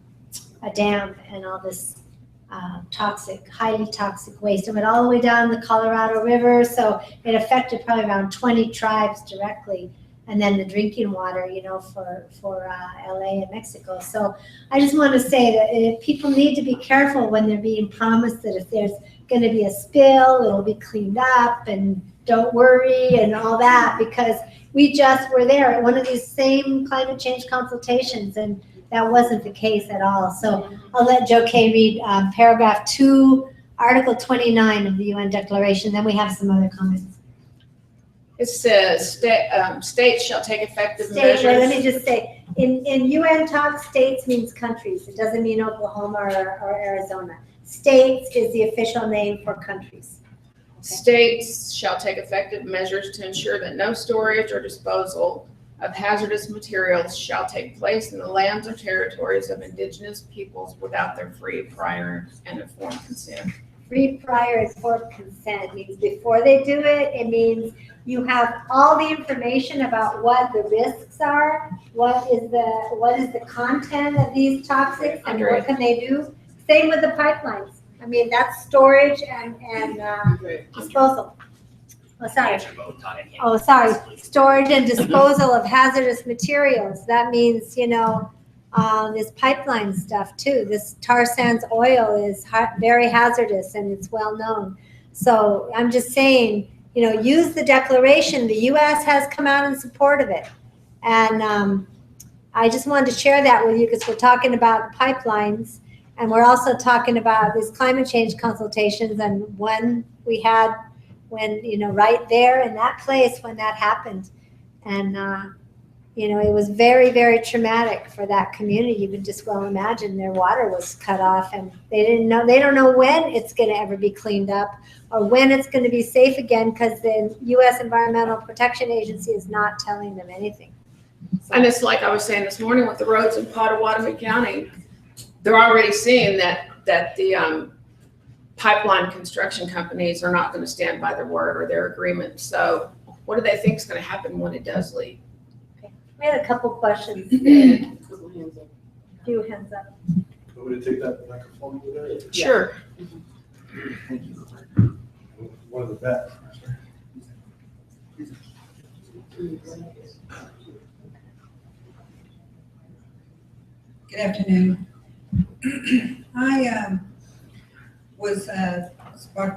dam, and all this highly toxic waste. It went all the way down the Colorado River, so it affected probably around 20 tribes directly. And then the drinking water, you know, for LA and Mexico. So I just want to say that people need to be careful when they're being promised that if there's going to be a spill, it'll be cleaned up and don't worry and all that, because we just were there at one of these same climate change consultations, and that wasn't the case at all. So I'll let Joe Kay read paragraph 2, Article 29 of the UN Declaration. Then we have some other comments. It says states shall take effective measures. Let me just say, in UN talk, states means countries. It doesn't mean Oklahoma or Arizona. States is the official name for countries. States shall take effective measures to ensure that no storage or disposal of hazardous materials shall take place in the lands or territories of indigenous peoples without their free, prior, and informed consent. Free, prior, informed consent means before they do it, it means you have all the information about what the risks are, what is the content of these toxics, and what can they do. Same with the pipelines. I mean, that's storage and disposal. Oh, sorry. Oh, sorry. Storage and disposal of hazardous materials. That means, this pipeline stuff too. This tar sands oil is very hazardous and it's well known. So I'm just saying, use the declaration. The U.S. has come out in support of it. And I just wanted to share that with you because we're talking about pipelines and we're also talking about these climate change consultations and when, right there in that place when that happened. And, it was very, very traumatic for that community. You can just well imagine their water was cut off and they don't know when it's going to ever be cleaned up or when it's going to be safe again because the U.S. Environmental Protection Agency is not telling them anything. So. And it's like I was saying this morning with the roads in Pottawatomie County, they're already seeing that the pipeline construction companies are not going to stand by their word or their agreement. So what do they think is going to happen when it does leak? We had a couple questions. Few hands up. Want me to take that microphone over there? Sure. Thank you. One of the best. Good afternoon. I was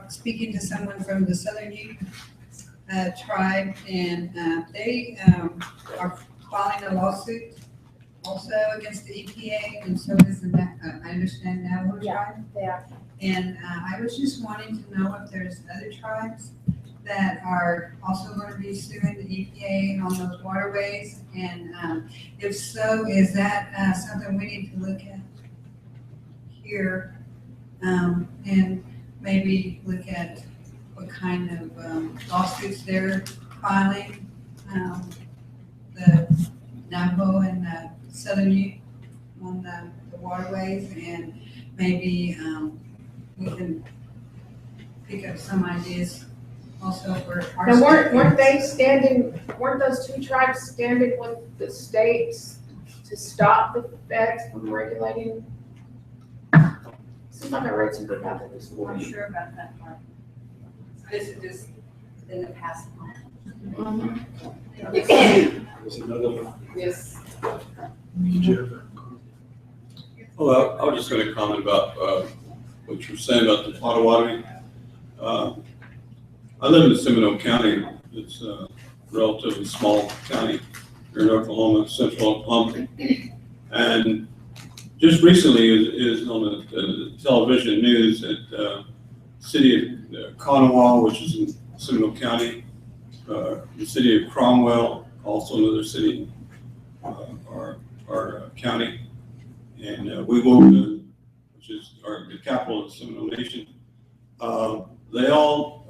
speaking to someone from the Southern Ute tribe, and they are filing a lawsuit also against the EPA, and so does the, I understand Navajo tribe. Yeah. And I was just wanting to know if there's other tribes that are also going to be suing the EPA on those waterways, and if so, is that something we need to look at here, and maybe look at what kind of lawsuits they're filing, the Navajo and the Southern Ute on the waterways, and maybe we can pick up some ideas also for our. Now, weren't those two tribes standing with the states to stop the feds from regulating? Seems like I read something about that this I'm morning. sure about that part. This is just in the past month. There's another one. Yes. Did you have a Well, I was just going to comment about what you were saying about the Pottawatomie. I live in Seminole County. It's a relatively small county here in Oklahoma, central Oklahoma. And just recently is on the television news that city of Conemaugh, which is in Seminole County, the city of Cromwell, also another city, our county, and Wewoka, which is the capital of the Seminole Nation. They all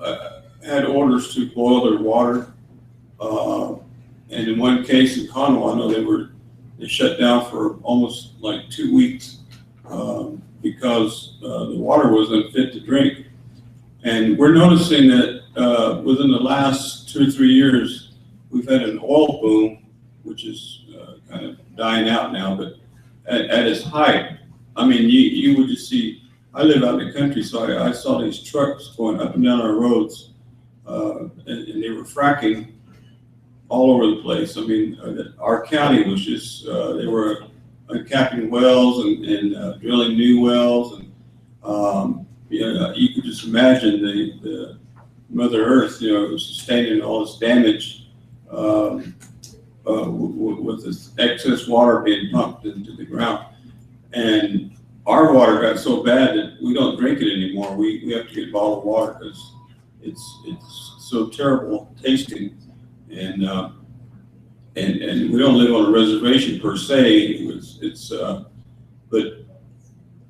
had orders to boil their water, and in one case in Conemaugh, I know they shut down for almost like 2 weeks because the water was unfit to drink. And we're noticing that within the last 2 or 3 years, we've had an oil boom, which is kind of dying out now, but at its height, I mean, you would just see, I live out in the country, so I saw these trucks going up and down our roads, and they were fracking all over the place. I mean, our county was just, they were uncapping wells and drilling new wells, and you could just imagine the Mother Earth, sustaining all this damage with this excess water being pumped into the ground. And our water got so bad that we don't drink it anymore. We have to get bottled water because it's so terrible tasting. And we don't live on a reservation per se. But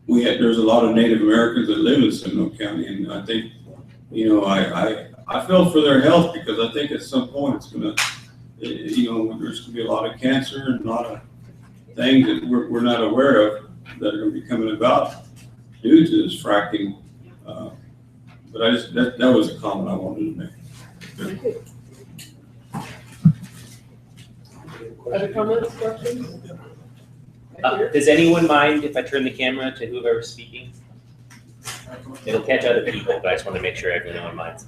there's a lot of Native Americans that live in Seminole County, and I think you know, I feel for their health because I think at some point it's gonna, you know, there's gonna be a lot of cancer and a lot of things that we're not aware of that are gonna be coming about due to this fracking. But that was a comment I wanted to make. Other comments, questions? Does anyone mind if I turn the camera to whoever's speaking? It'll catch other people, but I just want to make sure everyone minds.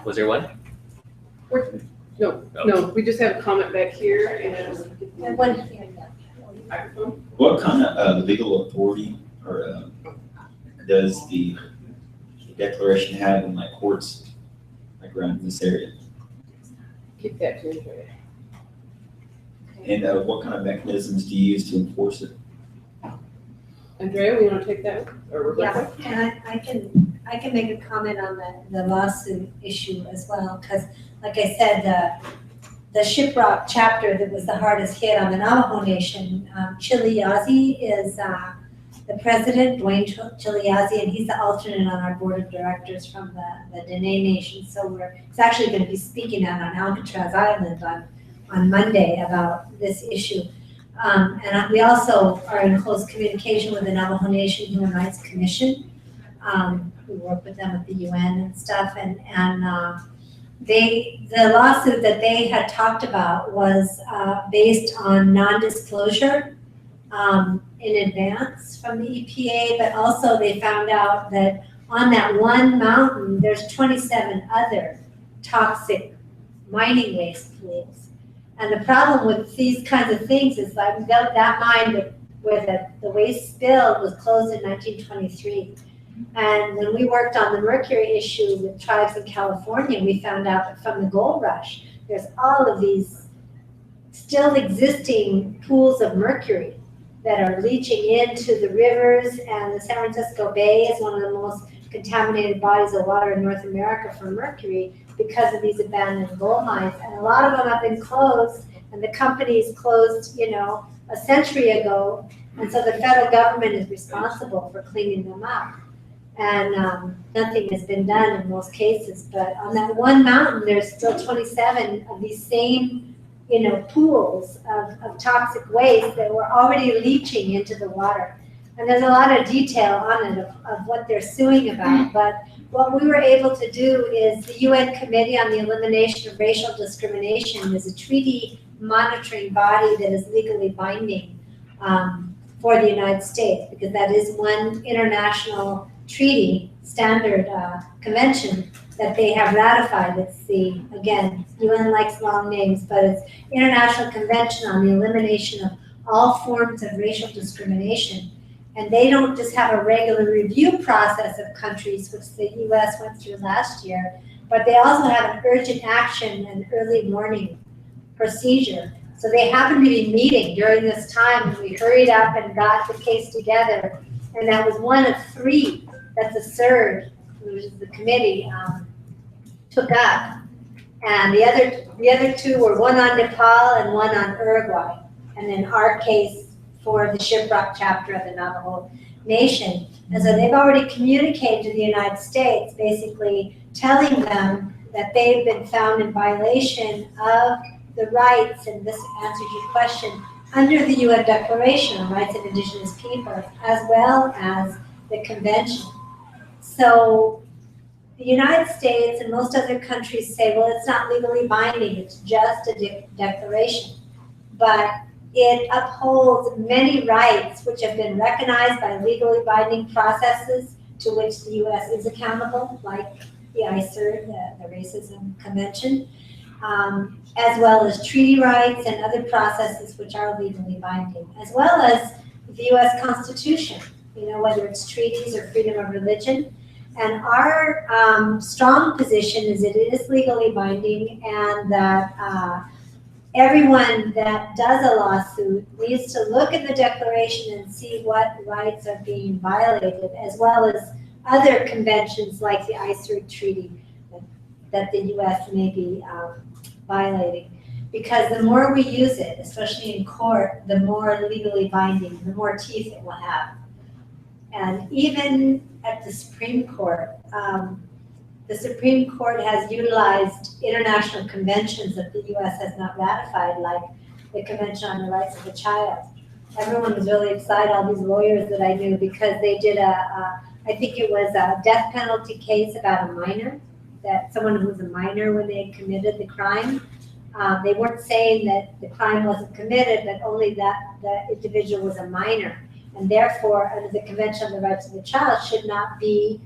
Was there one? No, we just have a comment back here and. What kind of legal authority or does the declaration have in like courts like around this area? Keep that to Andrea. And what kind of mechanisms do you use to enforce it? Andrea, you want to take that? Or Rebecca? Yeah, and I can make a comment on the lawsuit issue as well, because like I said, the Shiprock chapter that was the hardest hit on the Navajo Nation, Chiliazi is the president, Dwayne Chiliazi, and he's the alternate on our board of directors from the Dene Nation. So he's actually going to be speaking out on Alcatraz Island on Monday about this issue. And we also are in close communication with the Navajo Nation Human Rights Commission. We work with them at the UN and stuff, and the lawsuit that they had talked about was based on non-disclosure in advance from the EPA, but also they found out that on that one mountain, there's 27 other toxic mining waste pools. And the problem with these kinds of things is like that mine where the waste spilled was closed in 1923. And when we worked on the mercury issue with tribes in California, we found out that from the gold rush, there's all of these still existing pools of mercury that are leaching into the rivers, and the San Francisco Bay is one of the most contaminated bodies of water in North America for mercury because of these abandoned gold mines. And a lot of them have been closed, and the companies closed, you know, a century ago. And so the federal government is responsible for cleaning them up. And nothing has been done in most cases. But on that one mountain, there's still 27 of these same, you know, pools of toxic waste that were already leaching into the water. And there's a lot of detail on it of what they're suing about. But what we were able to do is the UN Committee on the Elimination of Racial Discrimination is a treaty monitoring body that is legally binding for the United States, because that is one international treaty standard convention that they have ratified. It's the, again, UN likes long names, but it's International Convention on the Elimination of All Forms of Racial Discrimination. And they don't just have a regular review process of countries, which the US went through last year, but they also have an urgent action and early warning procedure. So they happen to be meeting during this time, and we hurried up and got the case together. And that was one of three that the CERD, which is the committee, took up. And the other two were one on Nepal and one on Uruguay. And then our case for the Shiprock chapter of the Navajo Nation. And so they've already communicated to the United States, basically telling them that they've been found in violation of the rights, and this answers your question, under the UN Declaration on Rights of Indigenous Peoples, as well as the convention. So the United States and most other countries say, well, it's not legally binding, it's just a declaration. But it upholds many rights which have been recognized by legally binding processes to which the U.S. is accountable, like the ICER, the Racism Convention, as well as treaty rights and other processes which are legally binding, as well as the U.S. Constitution, you know, whether it's treaties or freedom of religion. And our strong position is it is legally binding, and that everyone that does a lawsuit needs to look at the declaration and see what rights are being violated, as well as other conventions like the ICER treaty that the U.S. may be violating. Because the more we use it, especially in court, the more legally binding, the more teeth it will have. And even at the Supreme Court. The Supreme Court has utilized international conventions that the U.S. has not ratified, like the Convention on the Rights of the Child. Everyone was really excited, all these lawyers that I knew, because they did I think it was a death penalty case about a minor, that someone who was a minor when they committed the crime. They weren't saying that the crime wasn't committed, but only that the individual was a minor. And therefore, under the Convention on the Rights of the Child, should not be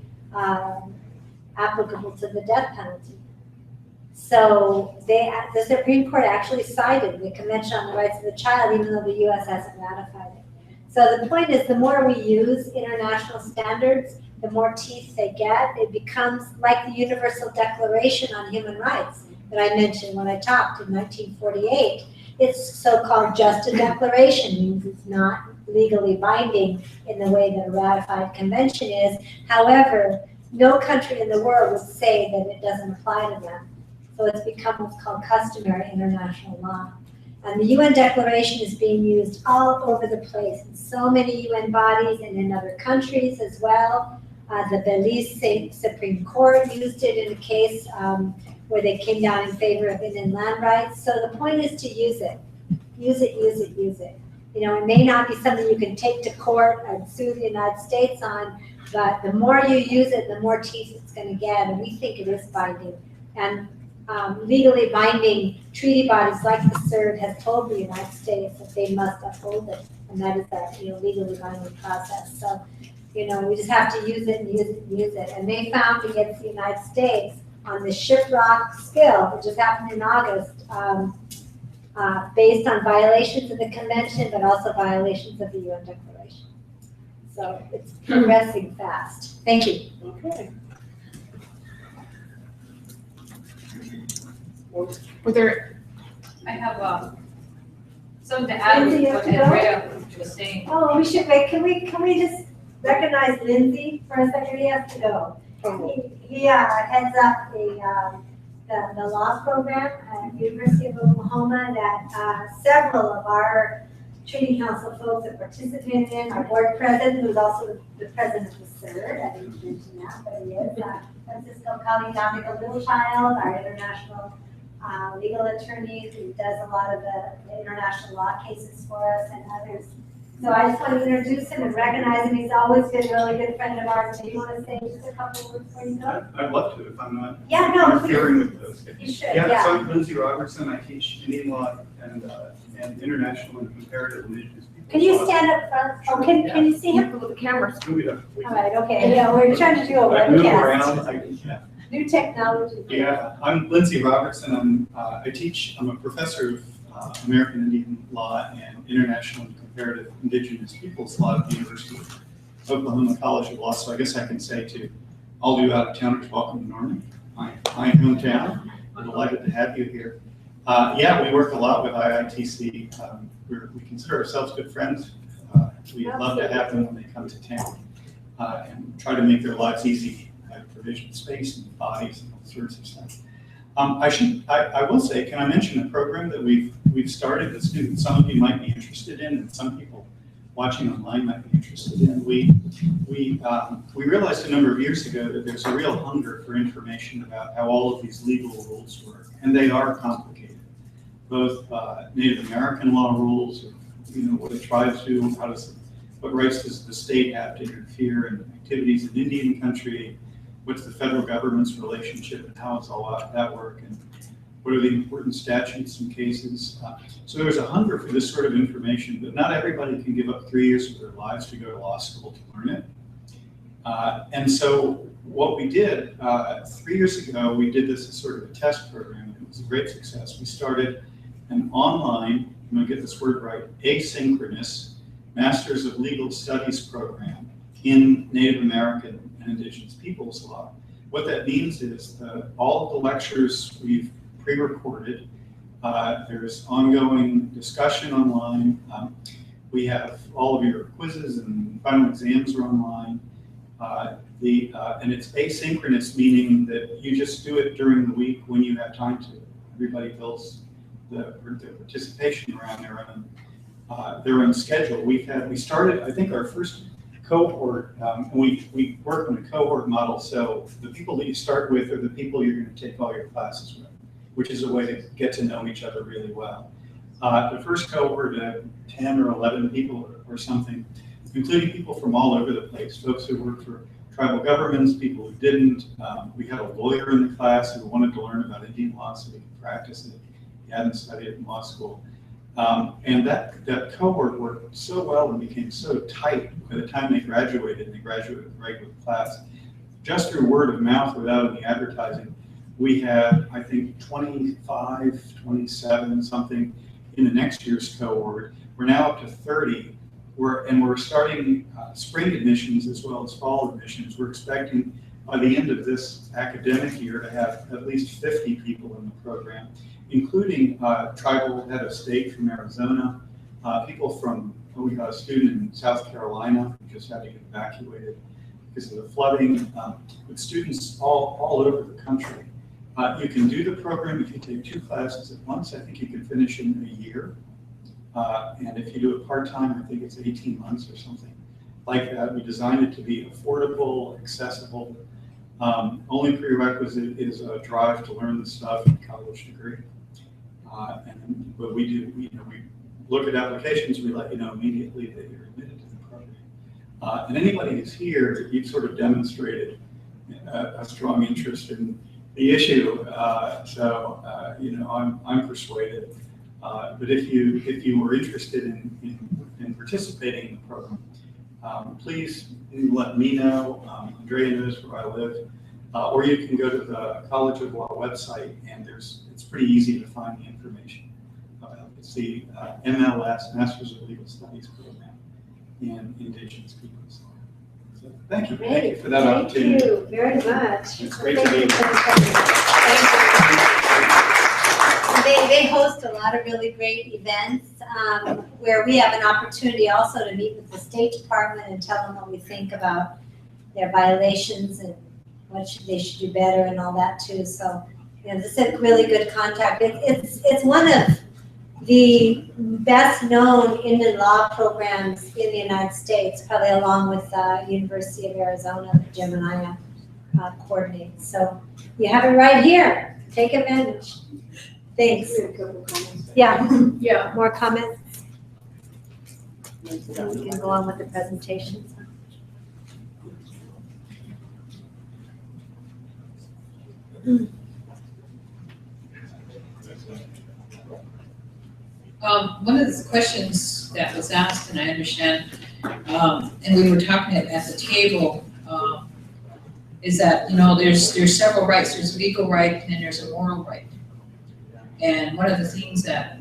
applicable to the death penalty. So the Supreme Court actually cited the Convention on the Rights of the Child, even though the U.S. hasn't ratified it. So the point is, the more we use international standards, the more teeth they get. It becomes like the Universal Declaration on Human Rights that I mentioned when I talked in 1948. It's so-called just a declaration, means it's not legally binding in the way that a ratified convention is. However, no country in the world would say that it doesn't apply to them. So it's become what's called customary international law. And the UN Declaration is being used all over the place in so many UN bodies and in other countries as well. The Belize Supreme Court used it in a case where they came down in favor of inland land rights. So the point is to use it. Use it, use it, use it. You know, it may not be something you can take to court and sue the United States on, but the more you use it, the more teeth it's going to get. And we think it is binding. And legally binding treaty bodies like the CERD has told the United States that they must uphold it. And that is that, legally binding process. So, we just have to use it and use it and use it. And they found against the United States on the Shiprock spill, which just happened in August, based on violations of the convention, but also violations of the UN Declaration. So it's progressing fast. Thank you. Okay. Were there? I have something to add to what Andrea was saying. Oh, we should wait. Can we just recognize Lindsay for a second? He has to go. He heads up the law program at University of Oklahoma that several of our Treaty Council folks have participated in. Our board president, who's also the president of the CERD, I didn't mention that, but he is. Francisco Cali Littlechild, our international legal attorney who does a lot of the international law cases for us, and others. So I just want to introduce him and recognize him. He's always been a really good friend of ours. Do you want to say just a couple words before you go? I'd love to if I'm not interfering with those. You should, So I'm Lindsay Robertson. I teach Indian law and international and comparative indigenous peoples. Can you stand up front? Oh, can you see him? With the camera. All right, okay. Yeah, we're trying to do a I move webcast. around. New technology. Yeah, I'm Lindsay Robertson. I'm a professor of American Indian law and international and comparative indigenous peoples law at the University of Oklahoma College of Law. So I guess I can say to all you out-of-towners, welcome to Norman, my hometown. I'm delighted to have you here. We work a lot with IITC. We consider ourselves good friends. We love to have them when they come to town and try to make their lives easy by provision of space and bodies and all sorts of stuff. I will say, can I mention a program that we've started that students, some of you might be interested in, and some people watching online might be interested in. We realized a number of years ago that there's a real hunger for information about how all of these legal rules work, and they are complicated. Both Native American law rules, what do tribes do, what rights does the state have to interfere in activities in Indian country, what's the federal government's relationship and how does all that work, and what are the important statutes and cases. So there's a hunger for this sort of information, but not everybody can give up 3 years of their lives to go to law school to learn it. And so what we did 3 years ago, we did this as sort of a test program, and it was a great success. We started an online, I'm going to get this word right, asynchronous Masters of Legal Studies program in Native American and Indigenous Peoples law. What that means is that all of the lectures we've pre-recorded. There's ongoing discussion online. We have all of your quizzes and final exams are online. And it's asynchronous, meaning that you just do it during the week when you have time to. Everybody builds their participation around their own schedule. We started, I think our first cohort, and we work on a cohort model. So the people that you start with are the people you're going to take all your classes with, which is a way to get to know each other really well. The first cohort of 10 or 11 people or something, including people from all over the place, folks who worked for tribal governments, people who didn't. We had a lawyer in the class who wanted to learn about Indian law so he could practice it. He hadn't studied it in law school. And that cohort worked so well and became so tight by the time they graduated, and they graduated with a regular class. Just through word of mouth without any advertising, we had, I think, 25, 27, something in the next year's cohort. We're now up to 30. We're starting spring admissions as well as fall admissions. We're expecting by the end of this academic year to have at least 50 people in the program, including tribal head of state from Arizona, people from, we got a student in South Carolina who just had to get evacuated because of the flooding, with students all over the country. You can do the program if you take 2 classes at once. I think you can finish in a year. And if you do it part-time, I think it's 18 months or something like that. We designed it to be affordable, accessible. Only prerequisite is a drive to learn the stuff and a college degree. But we look at applications, we let you know immediately that you're admitted to the program. And anybody who's here, you've sort of demonstrated a strong interest in the issue. I'm persuaded. But if you were interested in participating in the program, please let me know. Andrea knows where I live. Or you can go to the College of Law website, and it's pretty easy to find the information about it. It's the MLS, Masters of Legal Studies program in Indigenous Peoples. So thank you for that opportunity. Thank you very much. It's great to meet you. They host a lot of really great events where we have an opportunity also to meet with the State Department and tell them what we think about their violations and what they should do better and all that too. So, this is a really good contact. It's one of the best known Indian law programs in the United States, probably along with University of Arizona, Jim and I coordinate. So you have it right here. Take advantage. Thanks. Yeah. More comments? So we can go on with the presentations. One of the questions that was asked, and I understand, and we were talking at the table, is that, there's several rights. There's a legal right, and then there's a moral right. And one of the things that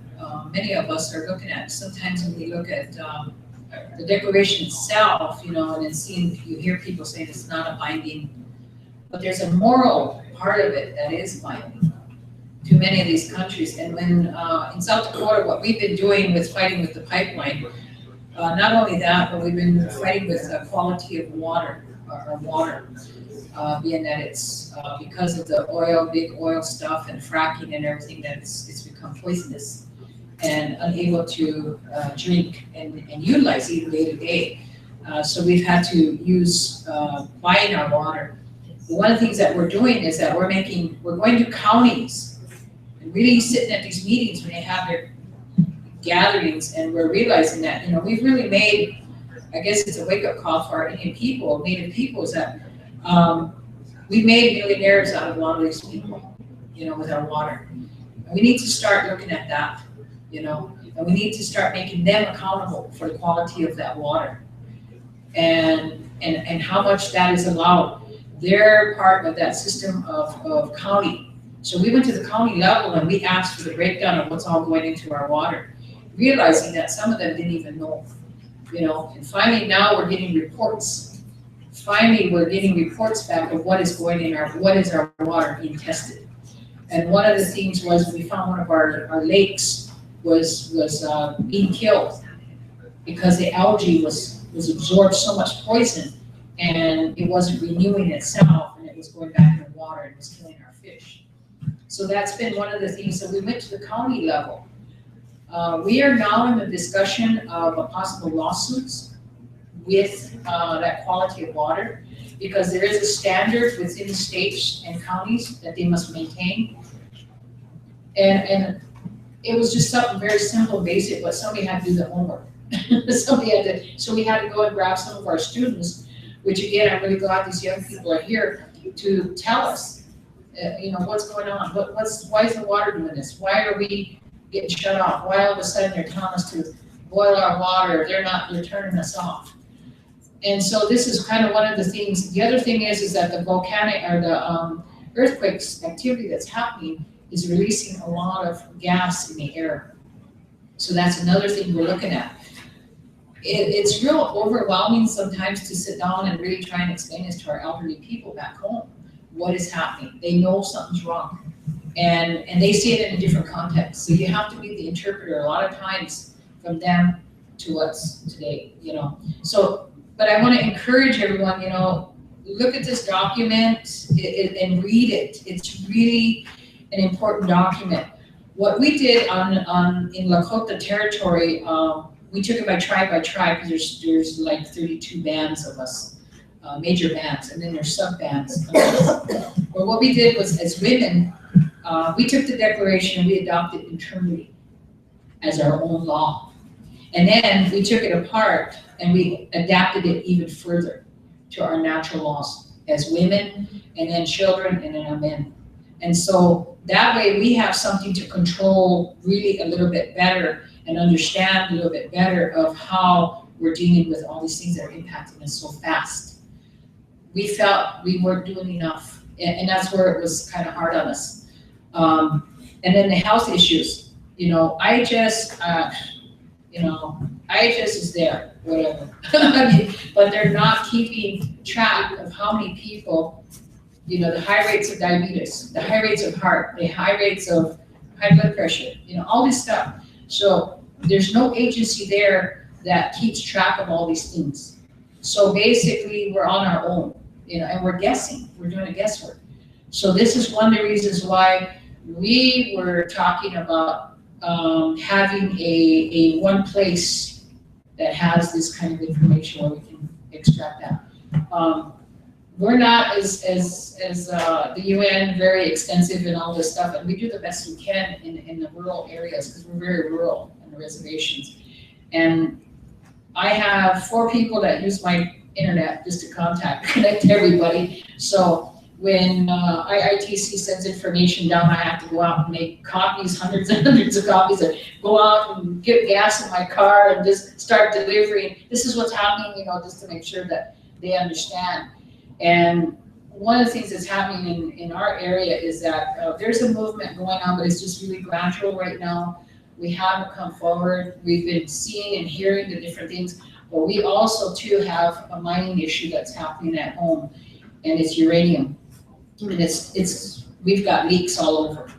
many of us are looking at, sometimes when we look at the declaration itself, and then you hear people saying it's not a binding, but there's a moral part of it that is binding to many of these countries. And when in South Dakota, what we've been doing with fighting with the pipeline, not only that, but we've been fighting with the quality of water, our water, being that it's because of the big oil stuff and fracking and everything, that it's become poisonous and unable to drink and utilize even day to day. So we've had to use buying our water. But one of the things that we're doing is that we're going to counties and really sitting at these meetings when they have their gatherings, and we're realizing that, we've really made, I guess it's a wake-up call for our Indian people, Native peoples, that we made millionaires out of a lot of these people, with our water. And we need to start looking at that, and we need to start making them accountable for the quality of that water and how much that is allowed. They're part of that system of county. So we went to the county level and we asked for the breakdown of what's all going into our water, realizing that some of them didn't even know, and finally now we're getting reports. Finally, we're getting reports back of what is going in what is our water being tested. And one of the things was we found one of our lakes was being killed because the algae was absorbed so much poison, and it wasn't renewing itself, and it was going back in the water and was killing our fish. So that's been one of the things. So we went to the county level. We are now in the discussion of possible lawsuits with that quality of water, because there is a standard within the states and counties that they must maintain. And it was just something very simple, basic, but somebody had to do the homework. So we had to go and grab some of our students, which again, I'm really glad these young people are here to tell us, what's going on, why is the water doing this? Why are we getting shut off? Why all of a sudden they're telling us to boil our water? They're turning us off. And so this is kind of one of the things. The other thing is that the volcanic or the earthquakes activity that's happening is releasing a lot of gas in the air. So that's another thing we're looking at. It's real overwhelming sometimes to sit down and really try and explain this to our elderly people back home. What is happening? They know something's wrong. And they see it in a different context. So you have to be the interpreter a lot of times from them to us today, So, but I want to encourage everyone, look at this document and read it. It's really an important document. What we did in Lakota territory, we took it by tribe, because there's like 32 bands of us, major bands, and then there's sub bands. But what we did was, as women, we took the declaration and we adopted it internally as our own law. And then we took it apart and we adapted it even further to our natural laws as women, and then children, and then our men. And so that way we have something to control really a little bit better and understand a little bit better of how we're dealing with all these things that are impacting us so fast. We felt we weren't doing enough, and that's where it was kind of hard on us. And then the health issues, IHS is there, whatever. But they're not keeping track of how many people, the high rates of diabetes, the high rates of heart, the high rates of high blood pressure, all this stuff. So there's no agency there that keeps track of all these things. So basically we're on our own, and we're guessing, we're doing a guesswork. So this is one of the reasons why we were talking about having a one place that has this kind of information where we can extract that. We're not as the UN, very extensive in all this stuff, and we do the best we can in the rural areas, because we're very rural in the reservations. And I have 4 people that use my internet just to connect everybody. So when IITC sends information down, I have to go out and make copies, hundreds and hundreds of copies, and go out and get gas in my car and just start delivering. This is what's happening, just to make sure that they understand. And one of the things that's happening in our area is that there's a movement going on, but it's just really gradual right now. We haven't come forward. We've been seeing and hearing the different things, but we also too have a mining issue that's happening at home, and it's uranium. And we've got leaks all over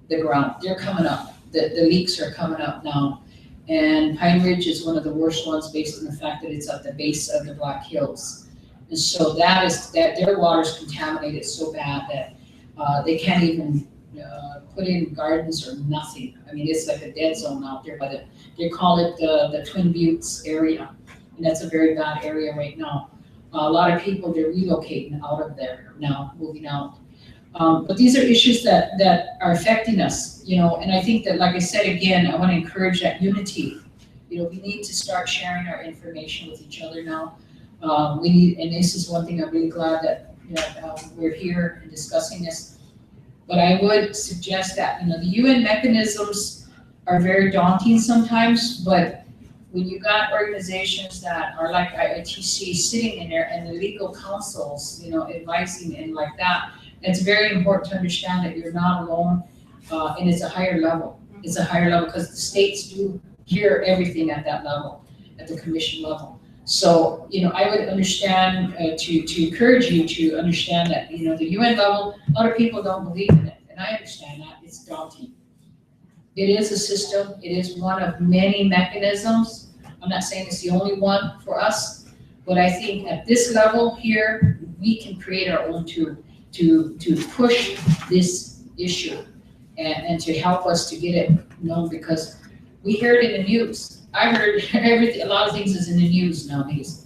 the ground. They're coming up. The leaks are coming up now. And Pine Ridge is one of the worst ones based on the fact that it's at the base of the Black Hills. And so that their water's contaminated so bad that they can't even put in gardens or nothing. I mean, it's like a dead zone out there, but they call it the Twin Buttes area. And that's a very bad area right now. A lot of people, they're relocating out of there now, moving out. But these are issues that are affecting us, and I think that, like I said, again, I want to encourage that unity. We need to start sharing our information with each other now. And this is one thing I'm really glad that we're here and discussing this. But I would suggest that, the UN mechanisms are very daunting sometimes, but when you got organizations that are like IITC sitting in there and the legal councils, advising and like that, it's very important to understand that you're not alone, and it's a higher level. It's a higher level because the states do hear everything at that level, at the commission level. So, I would understand to encourage you to understand that, the UN level, a lot of people don't believe in it, and I understand that. It's daunting. It is a system. It is one of many mechanisms. I'm not saying it's the only one for us, but I think at this level here, we can create our own to push this issue and to help us to get it known, because we hear it in the news. I heard everything, a lot of things is in the news nowadays.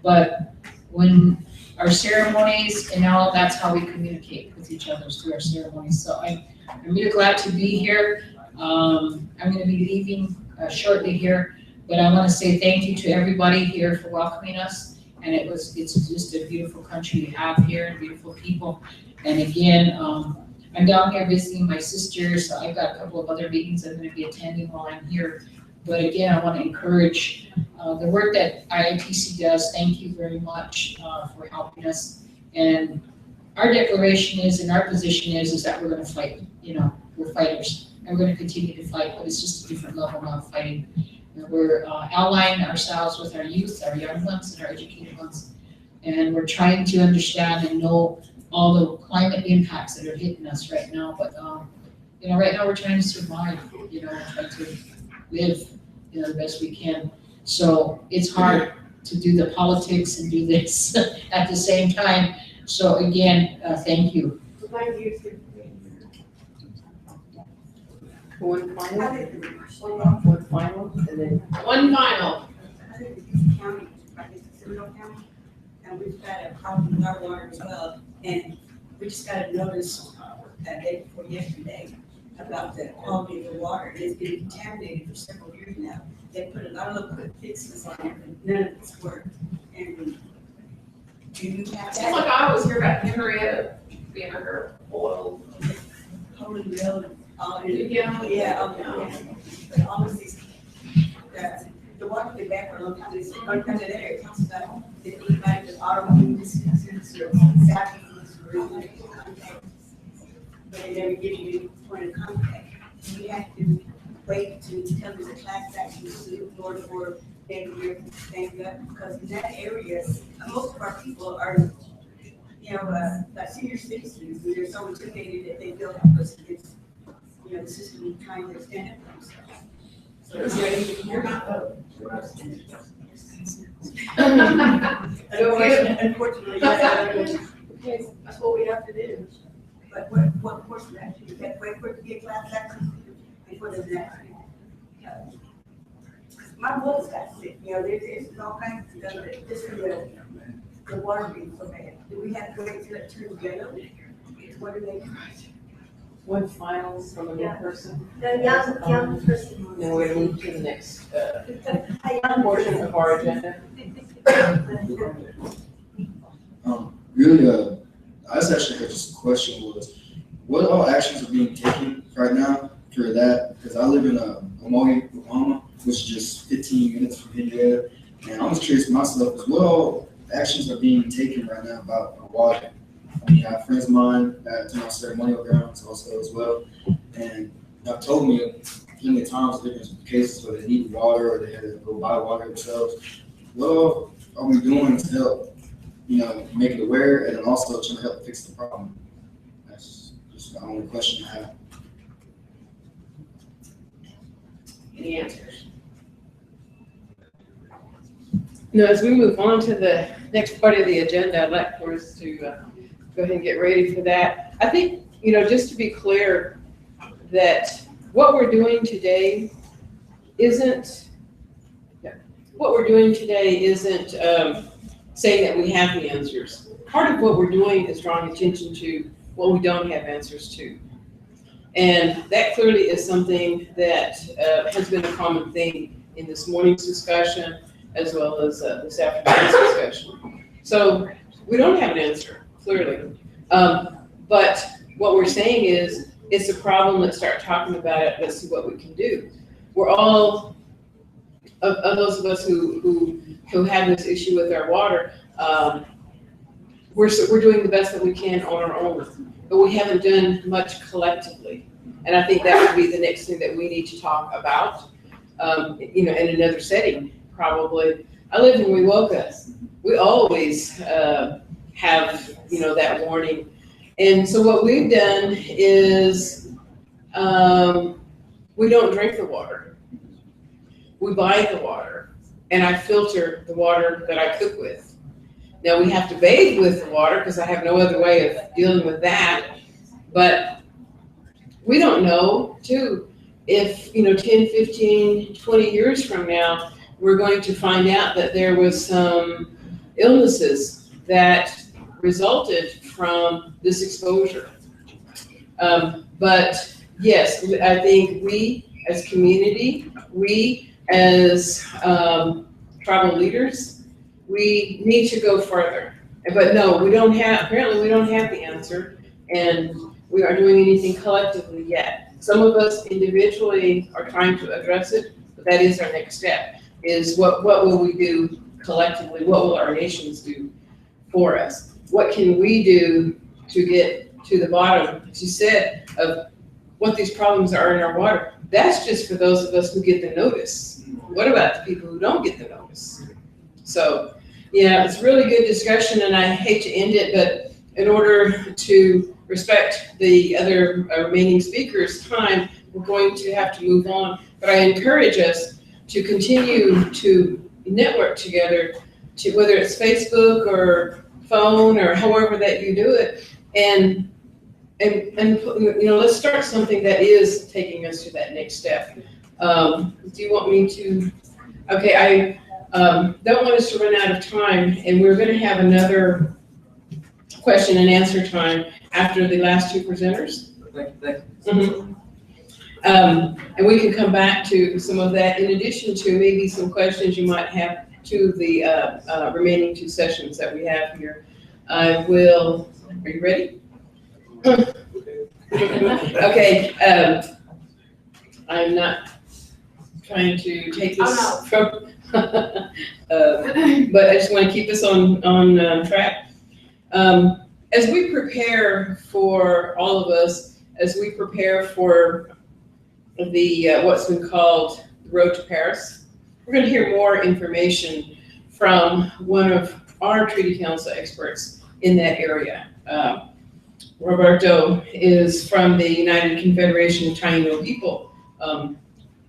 But when our ceremonies and all, that's how we communicate with each other, through our ceremonies. So I'm really glad to be here. I'm gonna be leaving shortly here, but I wanna say thank you to everybody here for welcoming us. And it's just a beautiful country we have here, and beautiful people. And again, I'm down here visiting my sister, so I've got a couple of other meetings I'm gonna be attending while I'm here. But again, I wanna encourage the work that IITC does. Thank you very much for helping us. And our declaration is, and our position is that we're gonna fight. We're fighters, and we're gonna continue to fight, but it's just a different level now of fighting. And we're allying ourselves with our youth, our young ones, and our educated ones. And we're trying to understand and know all the climate impacts that are hitting us right now. But right now we're trying to survive, trying to live, the best we can. So it's hard to do the politics and do this at the same time. So again, thank you. Thank you. One final, and then one final. I think it's county, I think it's Seminole County, and we've got a problem with our water as well. And we just got a notice that day before yesterday about the quality of the water. It's been contaminated for several years now. They put a lot of little quick fixes on it, but none of it's worked. And do you have It's like I always hear about Henrietta being under oil. Holy Mill, Yeah. But all of these, the water been back for a long time. This one kind of area talks about that anybody with autoimmune diseases or diabetes or but they never give you any point of contact. You have to wait to tell them the class action suit in order for them to stand up, because in that area, most of our people are, like senior citizens, and they're so intimidated that they feel helpless against, the system trying to stand up for themselves. So is there anything here about unfortunately, That's what we have to do. but what course of action? You have to wait for it to get class action before there's an action. My mother's got sick, there's all kinds of stuff that just the water being so bad. Do we have to wait till it turns yellow? What do they do? One final from a new person. The young person. Then we're gonna move to the next portion of our agenda. Really, I just actually had just a question was, what all actions are being taken right now for that? Because I live in Omaha, Oklahoma, which is just 15 minutes from Indiana, and I'm just curious myself, as what all actions are being taken right now about water? I mean, I have friends of mine at my ceremonial grounds also as well, and have told me plenty of times different cases where they need water or they had to go buy water themselves. What all are we doing to help, make it aware and then also trying to help fix the problem? That's just the only question I have. Any answers? No, as we move on to the next part of the agenda, I'd like for us to go ahead and get ready for that. I think, just to be clear, that what we're doing today isn't saying that we have the answers. Part of what we're doing is drawing attention to what we don't have answers to. And that clearly is something that has been a common theme in this morning's discussion, as well as this afternoon's discussion. So we don't have an answer, clearly. But what we're saying is, it's a problem, let's start talking about it, let's see what we can do. We're all, of those of us who have this issue with our water, we're doing the best that we can on our own, but we haven't done much collectively. And I think that would be the next thing that we need to talk about, in another setting, probably. I live in Wewoka. We always have, that warning. And so what we've done is we don't drink the water. We buy the water, and I filter the water that I cook with. Now we have to bathe with the water because I have no other way of dealing with that. But we don't know, too, if, 10, 15, 20 years from now, we're going to find out that there was some illnesses that resulted from this exposure. But yes, I think we as community, we as tribal leaders, we need to go further. But no, we don't have, apparently we don't have the answer, and we aren't doing anything collectively yet. Some of us individually are trying to address it, but that is our next step, is what will we do collectively? What will our nations do for us? What can we do to get to the bottom, as you said, of what these problems are in our water? That's just for those of us who get the notice. What about the people who don't get the notice? So, yeah, it's a really good discussion, and I hate to end it, but in order to respect the other remaining speakers' time, we're going to have to move on. But I encourage us to continue to network together, to whether it's Facebook or phone or however that you do it, and you know, let's start something that is taking us to that next step. Do you want me to? Okay, I don't want us to run out of time, and we're going to have another question and answer time after the last two presenters. And we can come back to some of that in addition to maybe some questions you might have to the remaining two sessions that we have here. I will, are you ready? Okay, I'm not trying to take this from, but I just want to keep us on track. As we prepare for all of us, as we prepare for the what's been called the Road to Paris, we're going to hear more information from one of our Treaty Council experts in that area. Roberto is from the United Confederation of Taino People.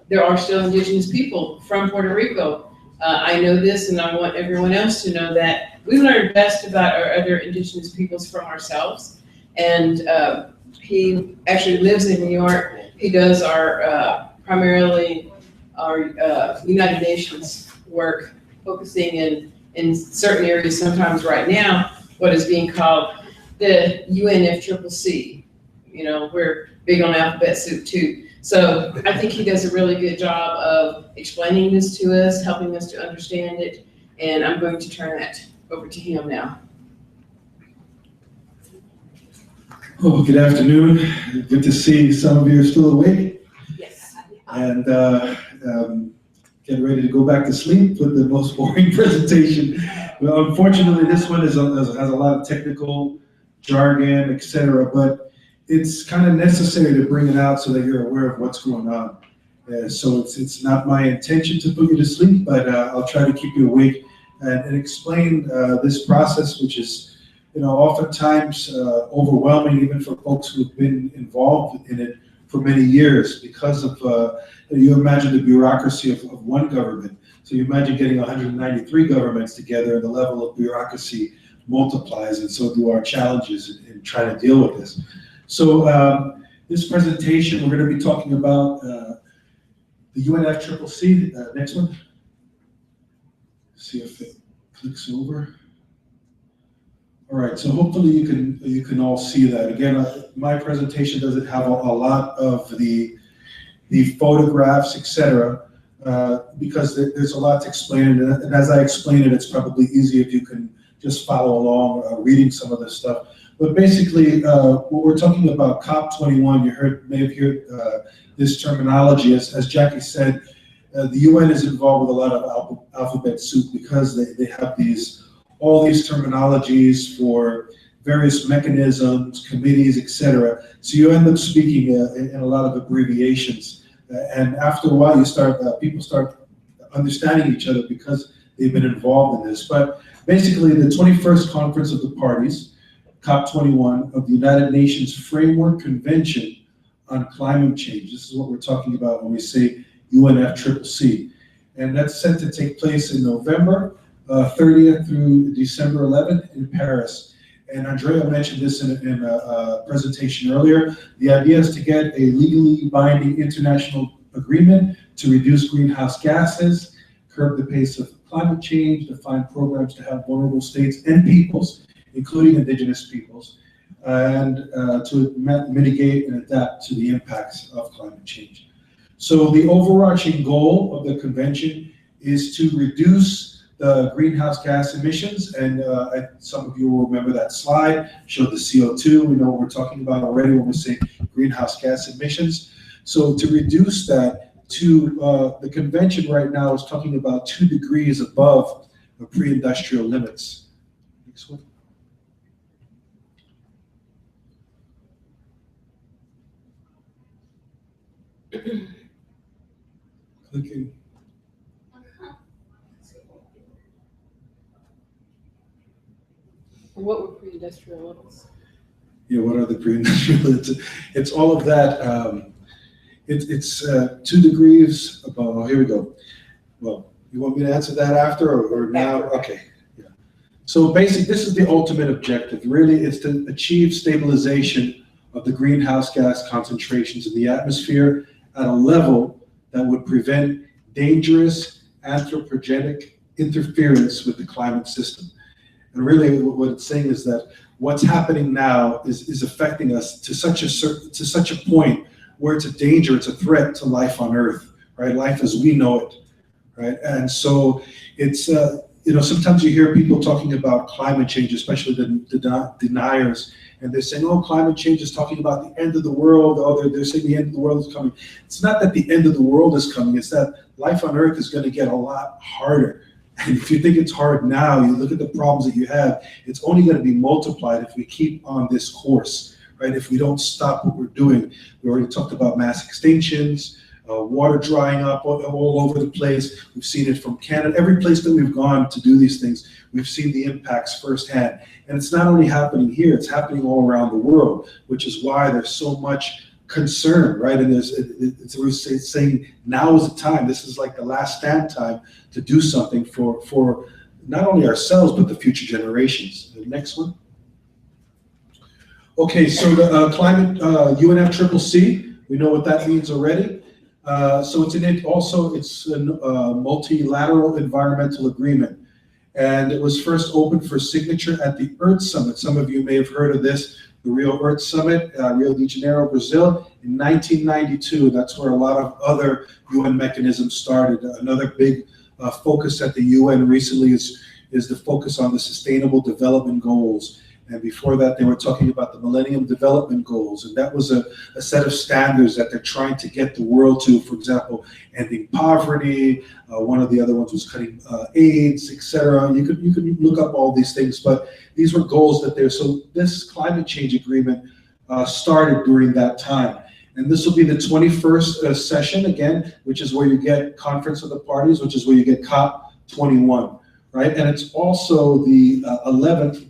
There are still indigenous people from Puerto Rico. I know this, and I want everyone else to know that we learn best about our other indigenous peoples from ourselves. And he actually lives in New York. He does our primarily our United Nations work, focusing in certain areas, sometimes right now, what is being called the UNFCCC. You know, we're big on alphabet soup too. So I think he does a really good job of explaining this to us, helping us to understand it, and I'm going to turn that over to him now. Oh, good afternoon. Good to see some of you are still awake. Yes. And getting ready to go back to sleep with the most boring presentation. Well, unfortunately, this one has a lot of technical jargon, etc. But it's kind of necessary to bring it out so that you're aware of what's going on. So it's not my intention to put you to sleep, but I'll try to keep you awake and explain this process, which is, you know, oftentimes overwhelming even for folks who've been involved in it for many years because of, you imagine the bureaucracy of one government. So you imagine getting 193 governments together and the level of bureaucracy multiplies, and so do our challenges in trying to deal with this. So this presentation, we're going to be talking about the UNFCCC. Next one. See if it clicks over. All right, so hopefully you can all see that. Again, my presentation doesn't have a lot of the photographs, etc., because there's a lot to explain. And as I explain it, it's probably easy if you can just follow along reading some of this stuff. But basically, what we're talking about, COP21, you may have heard this terminology. As Jackie said, the UN is involved with a lot of alphabet soup because they have all these terminologies for various mechanisms, committees, etc. So you end up speaking in a lot of abbreviations. And after a while, people start understanding each other because they've been involved in this. But basically, the 21st Conference of the Parties, COP21, of the United Nations Framework Convention on Climate Change. This is what we're talking about when we say UNFCCC. And that's set to take place in November 30th through December 11th in Paris. And Andrea mentioned this in a presentation earlier. The idea is to get a legally binding international agreement to reduce greenhouse gases, curb the pace of climate change, define programs to help vulnerable states and peoples, including indigenous peoples, and to mitigate and adapt to the impacts of climate change. So the overarching goal of the convention is to reduce the greenhouse gas emissions, and some of you will remember that slide, showed the CO2. We know what we're talking about already when we say greenhouse gas emissions. So to reduce that to, the convention right now is talking about 2 degrees above the pre-industrial limits. Next one. Clicking. What were pre-industrial levels? Yeah, what are the pre-industrial? It's all of that. It's 2 degrees above. Oh, here we go. Well, you want me to answer that after or now? Okay. Yeah. So basically, this is the ultimate objective. Really, it's to achieve stabilization of the greenhouse gas concentrations in the atmosphere at a level that would prevent dangerous anthropogenic interference with the climate system. And really, what it's saying is that what's happening now is affecting us to such a point where it's a danger, it's a threat to life on Earth, right? Life as we know it, right? And so it's, you know, sometimes you hear people talking about climate change, especially the deniers, and they're saying, oh, climate change is talking about the end of the world. Oh, they're saying the end of the world is coming. It's not that the end of the world is coming, it's that life on Earth is going to get a lot harder. And if you think it's hard now, you look at the problems that you have, it's only going to be multiplied if we keep on this course, right? If we don't stop what we're doing. We already talked about mass extinctions, water drying up all over the place. We've seen it from Canada. Every place that we've gone to do these things, we've seen the impacts firsthand. And it's not only happening here, it's happening all around the world, which is why there's so much concern, right? And it's saying now is the time. This is like the last stand time to do something for not only ourselves, but the future generations. The next one. Okay, so the climate, UNFCCC, we know what that means already. So it's a multilateral environmental agreement. And it was first opened for signature at the Earth Summit. Some of you may have heard of this, the Rio Earth Summit, Rio de Janeiro, Brazil, in 1992. That's where a lot of other UN mechanisms started. Another big focus at the UN recently is the focus on the Sustainable Development Goals. And before that, they were talking about the Millennium Development Goals. And that was a set of standards that they're trying to get the world to, for example, ending poverty. One of the other ones was cutting AIDS, etc. You could look up all these things, but these were goals that so this climate change agreement started during that time. And this will be the 21st session again, which is where you get Conference of the Parties, which is where you get COP21, right? And it's also the 11th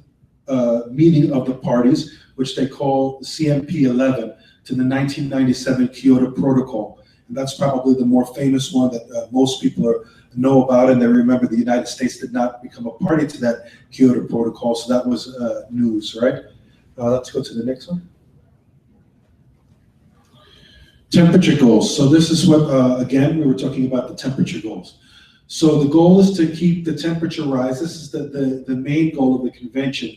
meeting of the parties, which they call CMP 11, to the 1997 Kyoto Protocol. And that's probably the more famous one that most people know about, and they remember the United States did not become a party to that Kyoto Protocol, so that was news, right? Let's go to the next one. Temperature goals. So this is what, again, we were talking about the temperature goals. So the goal is to keep the temperature rise. This is the main goal of the convention,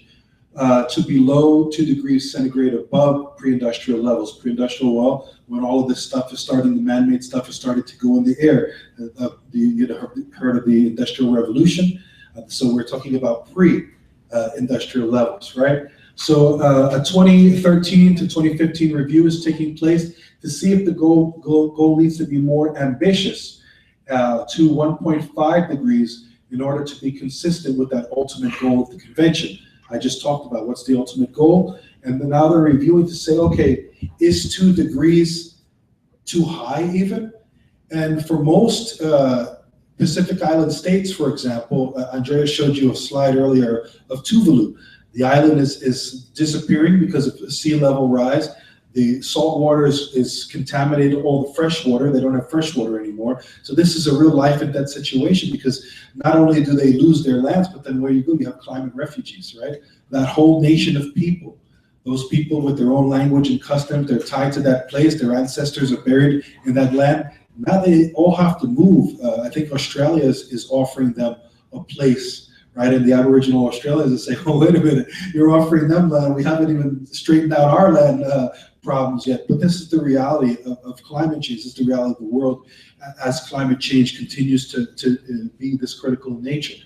to below 2 degrees centigrade above pre-industrial levels. Pre-industrial, well, when all of this stuff is starting, the man-made stuff is starting to go in the air. You heard of the Industrial Revolution. So we're talking about pre-industrial levels, right? So a 2013 to 2015 review is taking place to see if the goal needs to be more ambitious to 1.5 degrees in order to be consistent with that ultimate goal of the convention. I just talked about what's the ultimate goal, and then now they're reviewing to say, okay, is 2 degrees too high even? And for most Pacific Island states, for example, Andrea showed you a slide earlier of Tuvalu. The island is disappearing because of sea level rise. The salt water is contaminated all the fresh water. They don't have fresh water anymore. So this is a real life and death situation, because not only do they lose their lands, but then where you go, you have climate refugees, right? That whole nation of people, those people with their own language and customs, they're tied to that place. Their ancestors are buried in that land. Now they all have to move. I think Australia is offering them a place, right? And the Aboriginal Australians are saying, oh, wait a minute, you're offering them land. We haven't even straightened out our land problems yet. But this is the reality of climate change. This is the reality of the world as climate change continues to be this critical in nature.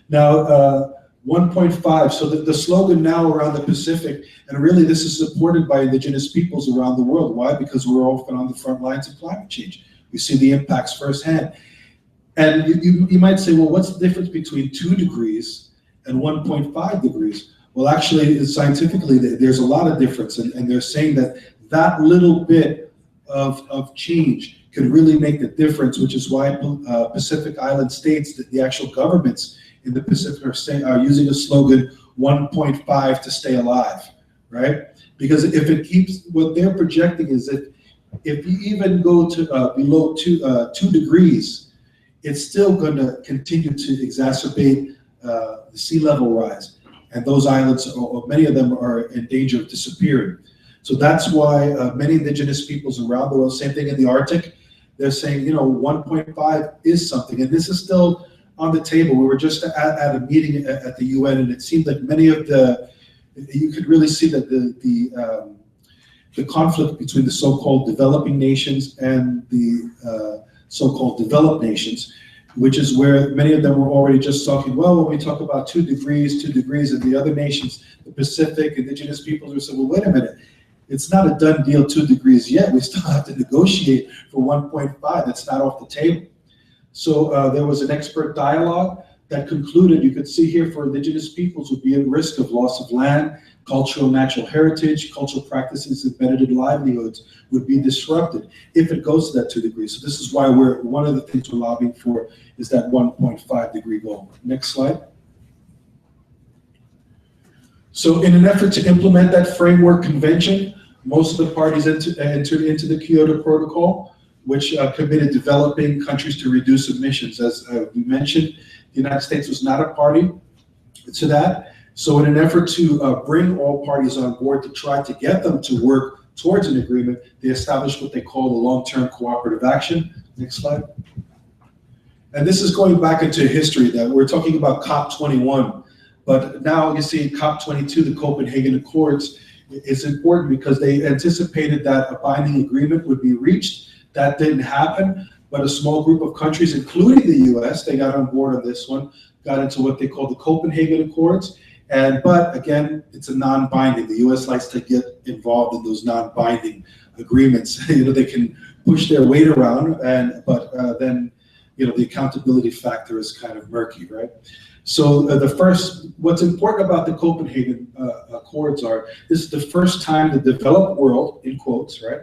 Now, 1.5, so the slogan now around the Pacific, and really this is supported by Indigenous peoples around the world. Why? Because we're often on the front lines of climate change. We see the impacts firsthand. And you might say, well, what's the difference between 2 degrees and 1.5 degrees? Well, actually, scientifically, there's a lot of difference. And they're saying that that little bit of change could really make the difference, which is why Pacific Island states, that the actual governments in the Pacific are using a slogan, 1.5 to stay alive, right? Because if it keeps, what they're projecting is that if you even go to below 2 degrees, it's still going to continue to exacerbate the sea level rise. And those islands, or many of them, are in danger of disappearing. So that's why many Indigenous peoples around the world, same thing in the Arctic, they're saying, 1.5 is something. And this is still on the table. We were just at a meeting at the UN, and it seemed like many of you could really see that the conflict between the so-called developing nations and the so-called developed nations, which is where many of them were already just talking, well, when we talk about 2 degrees, and the other nations, the Pacific, Indigenous peoples, were saying, well, wait a minute, it's not a done deal 2 degrees yet. We still have to negotiate for 1.5. That's not off the table. So there was an expert dialogue that concluded, you could see here, for Indigenous peoples would be at risk of loss of land, cultural and natural heritage, cultural practices, embedded in livelihoods would be disrupted if it goes to that 2 degrees. So this is why one of the things we're lobbying for is that 1.5 degree goal. Next slide. So in an effort to implement that framework convention, most of the parties entered into the Kyoto Protocol, which committed developing countries to reduce emissions. As we mentioned, the United States was not a party to that. So in an effort to bring all parties on board to try to get them to work towards an agreement, they established what they call the long-term cooperative action. Next slide. And this is going back into history, that we're talking about COP21, but now you see COP22, the Copenhagen Accords, is important because they anticipated that a binding agreement would be reached. That didn't happen, but a small group of countries, including the US, they got on board on this one, got into what they call the Copenhagen Accords. But again, it's a non-binding. The US likes to get involved in those non-binding agreements. They can push their weight around, but then the accountability factor is kind of murky, right? So what's important about the Copenhagen Accords this is the first time the developed world, in quotes, right,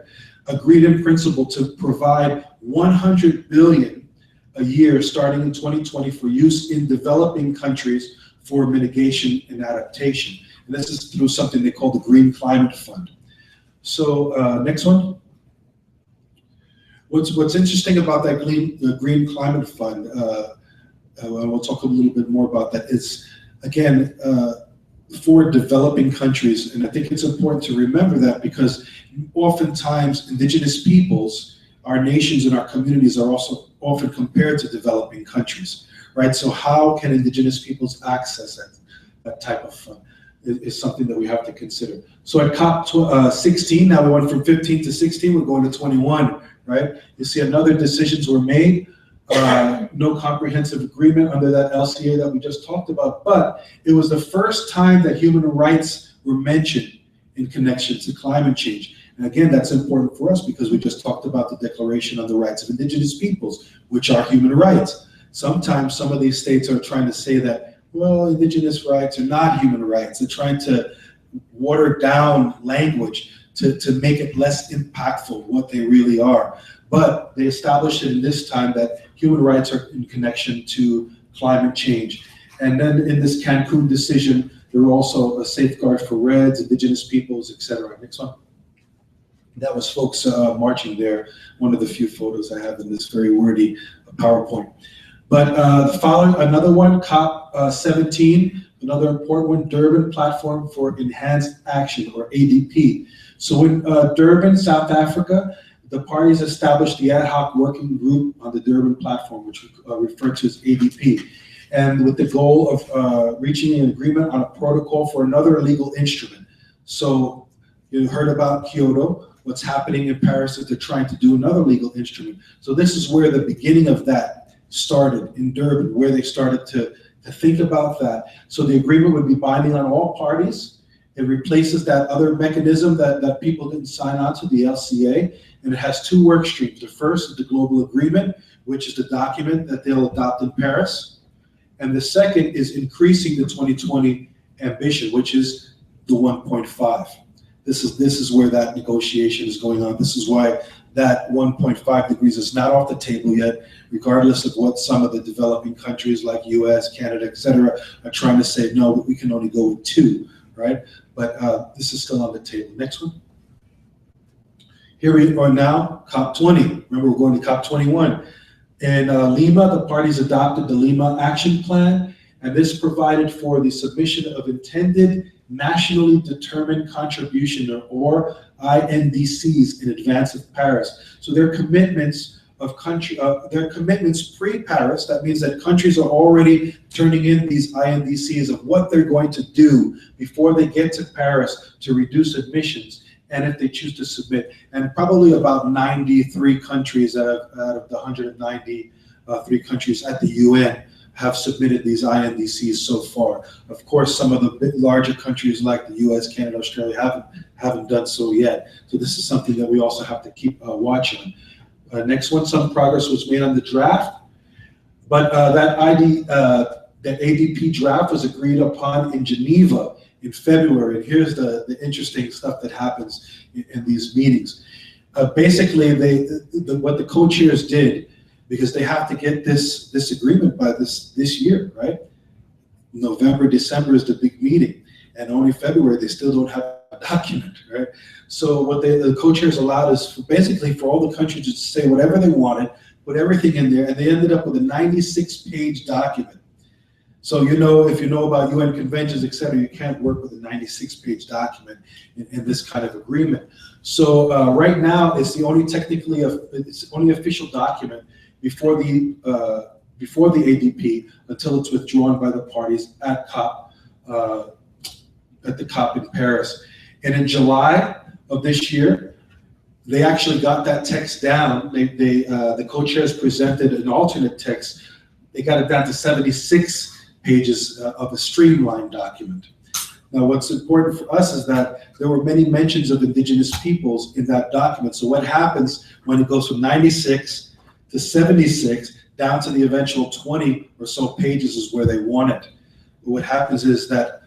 agreed in principle to provide 100 billion a year starting in 2020 for use in developing countries for mitigation and adaptation. And this is through something they call the Green Climate Fund. So next one. What's interesting about that Green Climate Fund, we'll talk a little bit more about that, is, again, for developing countries. And I think it's important to remember that because oftentimes Indigenous peoples, our nations and our communities, are also often compared to developing countries, right? So how can Indigenous peoples access that type of fund is something that we have to consider. So at COP 16, now we went from 15 to 16, we're going to 21, right? You see another decisions were made. No comprehensive agreement under that LCA that we just talked about, but it was the first time that human rights were mentioned in connection to climate change. And again, that's important for us because we just talked about the Declaration on the Rights of Indigenous Peoples, which are human rights. Sometimes some of these states are trying to say that, well, Indigenous rights are not human rights. They're trying to water down language to make it less impactful what they really are. But they established it in this time that human rights are in connection to climate change. And then in this Cancun decision, there were also a safeguard for Reds, Indigenous peoples, etc. Next one. That was folks marching there. One of the few photos I have in this very wordy PowerPoint. But the following, another one, COP 17, another important one, Durban Platform for Enhanced Action, or ADP. So in Durban, South Africa, the parties established the ad hoc working group on the Durban platform, which we refer to as ADP, and with the goal of reaching an agreement on a protocol for another legal instrument. So you heard about Kyoto. What's happening in Paris is they're trying to do another legal instrument. So this is where the beginning of that started in Durban, where they started to think about that. So the agreement would be binding on all parties. It replaces that other mechanism that people didn't sign on to, the LCA, and it has two work streams. The first is the global agreement, which is the document that they'll adopt in Paris. And the second is increasing the 2020 ambition, which is the 1.5. This is where that negotiation is going on. This is why that 1.5 degrees is not off the table yet, regardless of what some of the developing countries like US, Canada, et cetera, are trying to say, no, but we can only go with 2, right? But this is still on the table. Next one. Here we are now, COP20. Remember, we're going to COP21. In Lima, the parties adopted the Lima Action Plan, and this provided for the submission of intended nationally determined contribution, or INDCs, in advance of Paris. So their commitments pre-Paris. That means that countries are already turning in these INDCs of what they're going to do before they get to Paris to reduce emissions, and if they choose to submit. And probably about 93 countries out of the 193 countries at the UN have submitted these INDCs so far. Of course, some of the larger countries like the US, Canada, Australia haven't done so yet. So this is something that we also have to keep watching. Next one, some progress was made on the draft, but that ADP draft was agreed upon in Geneva in February. And here's the interesting stuff that happens in these meetings. Basically, what the co-chairs did, because they have to get this agreement by this year, right? November, December is the big meeting, and only February they still don't have a document, right? So what the co-chairs allowed is basically for all the countries to say whatever they wanted, put everything in there, and they ended up with a 96-page document. So if you know about UN conventions, et cetera, you can't work with a 96-page document in this kind of agreement. So right now, it's the only official document before the ADP until it's withdrawn by the parties at the COP in Paris. And in July of this year, they actually got that text down. The co-chairs presented an alternate text. They got it down to 76 pages of a streamlined document. Now, what's important for us is that there were many mentions of indigenous peoples in that document. So what happens when it goes from 96 to 76 down to the eventual 20 or so pages is where they want it. What happens is that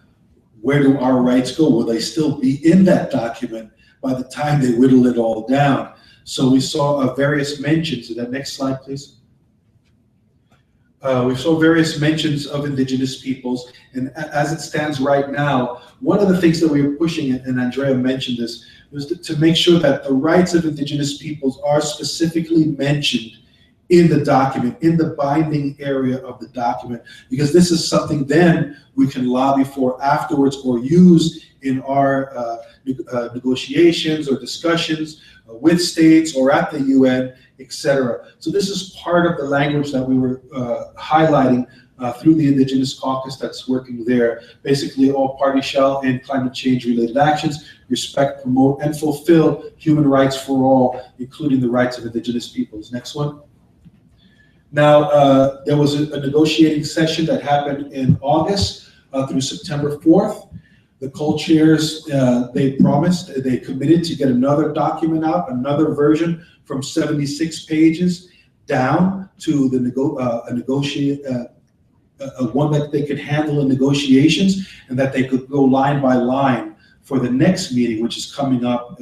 where do our rights go? Will they still be in that document by the time they whittle it all down? So we saw various mentions. That next slide, please. We saw various mentions of indigenous peoples, and as it stands right now, one of the things that we were pushing, and Andrea mentioned this, was to make sure that the rights of indigenous peoples are specifically mentioned in the document, in the binding area of the document, because this is something then we can lobby for afterwards or use in our negotiations or discussions with states or at the UN, etc. So this is part of the language that we were highlighting through the Indigenous Caucus that's working there. Basically, all parties shall, in climate change related actions, respect, promote, and fulfill human rights for all, including the rights of indigenous peoples. Next one. Now, there was a negotiating session that happened in August through September 4th. The co-chairs, they committed to get another document out, another version from 76 pages down to the one that they could handle in negotiations, and that they could go line by line for the next meeting, which is coming up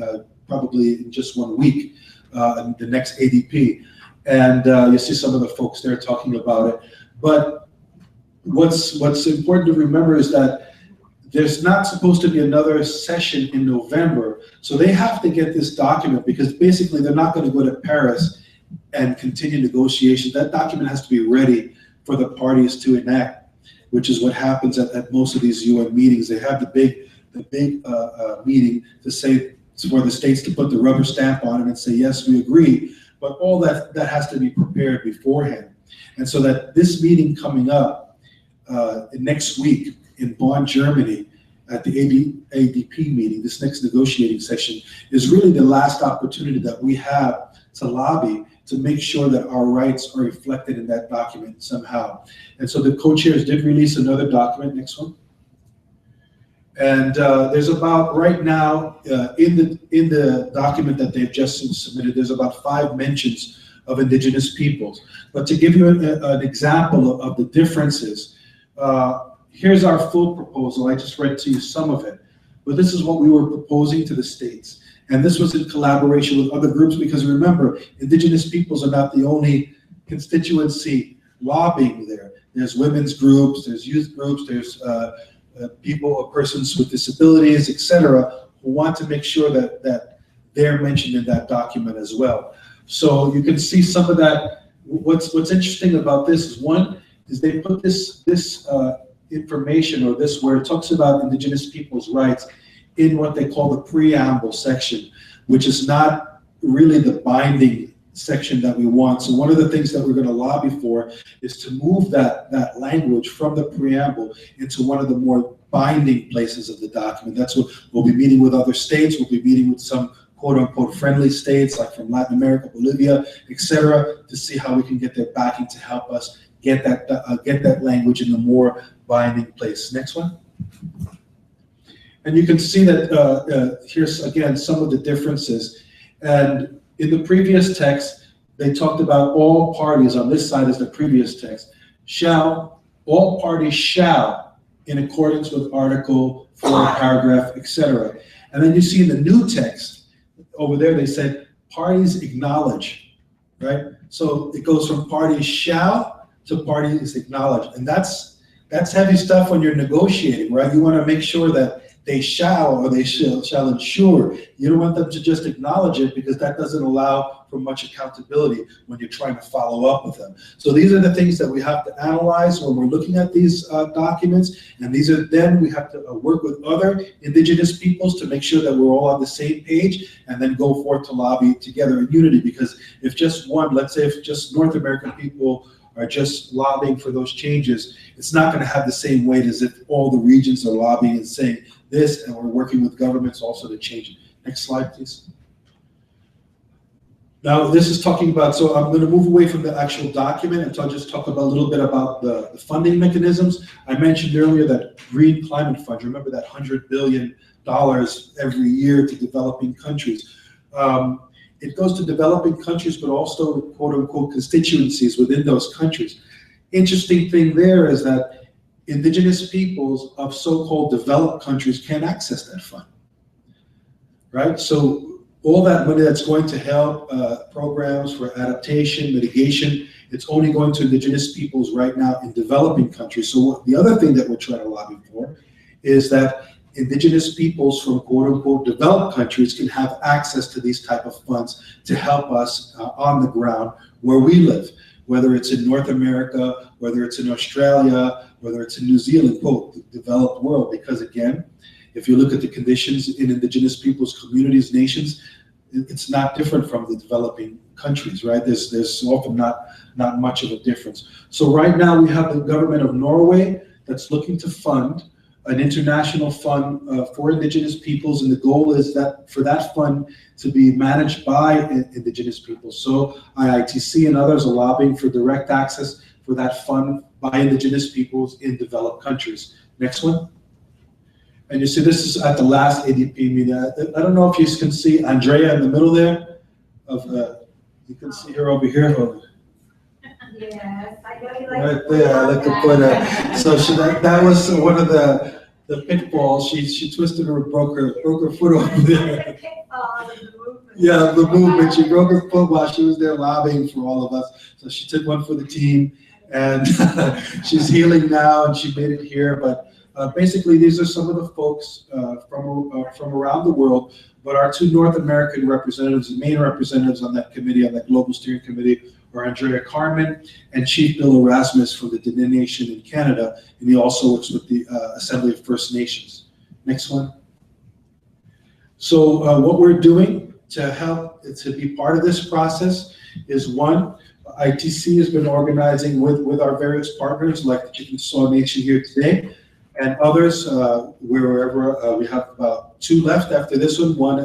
probably in just 1 week, the next ADP. And you see some of the folks there talking about it. But what's important to remember is that there's not supposed to be another session in November. So they have to get this document, because basically they're not going to go to Paris and continue negotiations. That document has to be ready for the parties to enact, which is what happens at most of these UN meetings. They have the big meeting to say It's for the states to put the rubber stamp on it and say, yes, we agree. But all that has to be prepared beforehand. And so that this meeting coming up next week in Bonn, Germany, at the ADP meeting, this next negotiating session, is really the last opportunity that we have to lobby to make sure that our rights are reflected in that document somehow. And so the co-chairs did release another document, next one. And there's about, right now, in the document that they've just submitted, there's about 5 mentions of Indigenous peoples. But to give you an example of the differences, here's our full proposal. I just read to you some of it. But this is what we were proposing to the states. And this was in collaboration with other groups, because remember, Indigenous peoples are not the only constituency lobbying there. There's women's groups, there's youth groups, there's people, persons with disabilities, etc., who want to make sure that they're mentioned in that document as well. So you can see some of that. What's interesting about this is, one, is they put this information, or this, where it talks about Indigenous peoples' rights, in what they call the preamble section, which is not really the binding section that we want. So one of the things that we're going to lobby for is to move that language from the preamble into one of the more binding places of the document. That's what we'll be meeting with other states. We'll be meeting with some quote-unquote friendly states, like from Latin America, Bolivia, etc., to see how we can get their backing to help us get that language in the more binding place. Next one. And you can see that here's, again, some of the differences. And in the previous text, they talked about all parties. On this side is the previous text. All parties shall, in accordance with Article 4, paragraph, etc. And then you see in the new text, over there, they said parties acknowledge, right? So it goes from parties shall to parties acknowledge. And that's heavy stuff when you're negotiating, right? You want to make sure that they shall, or they shall ensure. You don't want them to just acknowledge it, because that doesn't allow for much accountability when you're trying to follow up with them. So these are the things that we have to analyze when we're looking at these documents, and then we have to work with other Indigenous peoples to make sure that we're all on the same page, and then go forth to lobby together in unity. Because if just one, let's say if just North American people are just lobbying for those changes, it's not going to have the same weight as if all the regions are lobbying and saying this, and we're working with governments also to change it. Next slide, please. Now, this is talking about, so I'm going to move away from the actual document and just talk about a little bit about the funding mechanisms. I mentioned earlier that Green Climate Fund, remember that $100 billion every year to developing countries. It goes to developing countries, but also quote-unquote constituencies within those countries. Interesting thing there is that Indigenous peoples of so-called developed countries can't access that fund, right? So all that money that's going to help programs for adaptation, mitigation, it's only going to Indigenous peoples right now in developing countries. So the other thing that we're trying to lobby for is that Indigenous peoples from quote-unquote developed countries can have access to these type of funds to help us on the ground where we live, whether it's in North America, whether it's in Australia, whether it's in New Zealand, quote, the developed world. Because again, if you look at the conditions in Indigenous peoples, communities, nations, it's not different from the developing countries, right? There's often not much of a difference. So right now we have the government of Norway that's looking to fund an international fund for Indigenous peoples, and the goal is that for that fund to be managed by Indigenous peoples. So IITC and others are lobbying for direct access for that fund by Indigenous peoples in developed countries. Next one. And you see this is at the last ADP meeting. I don't know if you can see Andrea in the middle there. You can see her over here. Yes, I know you Right there, I like to put so that was one of the pitfalls. She twisted her, broke her foot over there. Yeah, the movement. She broke her foot while she was there lobbying for all of us. So she took one for the team, and she's healing now, and she made it here. But basically, these are some of the folks from around the world. But our two North American representatives, the main representatives on that committee, on that Global Steering Committee, are Andrea Carmen and Chief Bill Erasmus from the Diné Nation in Canada, and he also works with the Assembly of First Nations. Next one. So what we're doing to help to be part of this process is one, ITC has been organizing with our various partners like the Chickasaw Nation here today and others wherever we have about 2 left after this one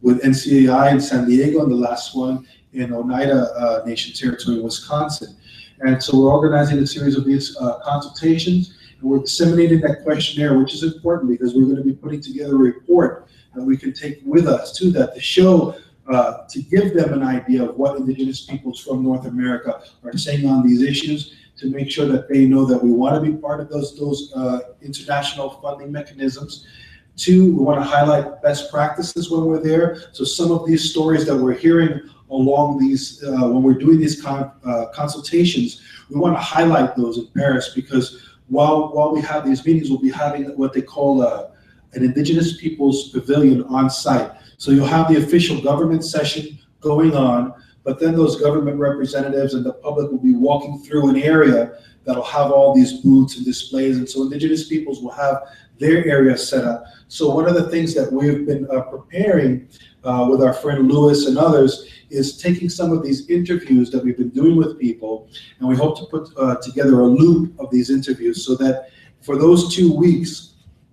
with NCAI in San Diego and the last one in Oneida Nation Territory, Wisconsin. And so we're organizing a series of these consultations, and we're disseminating that questionnaire, which is important because we're going to be putting together a report that we can take with us to that to show, to give them an idea of what Indigenous peoples from North America are saying on these issues, to make sure that they know that we want to be part of those international funding mechanisms. 2, we want to highlight best practices when we're there. So some of these stories that we're hearing along these, when we're doing these consultations, we want to highlight those in Paris because while we have these meetings, we'll be having what they call an Indigenous Peoples Pavilion on site. So you'll have the official government session going on, but then those government representatives and the public will be walking through an area that'll have all these booths and displays. And so Indigenous peoples will have their area set up. So one of the things that we've been preparing with our friend Lewis and others is taking some of these interviews that we've been doing with people, and we hope to put together a loop of these interviews so that for those 2 weeks,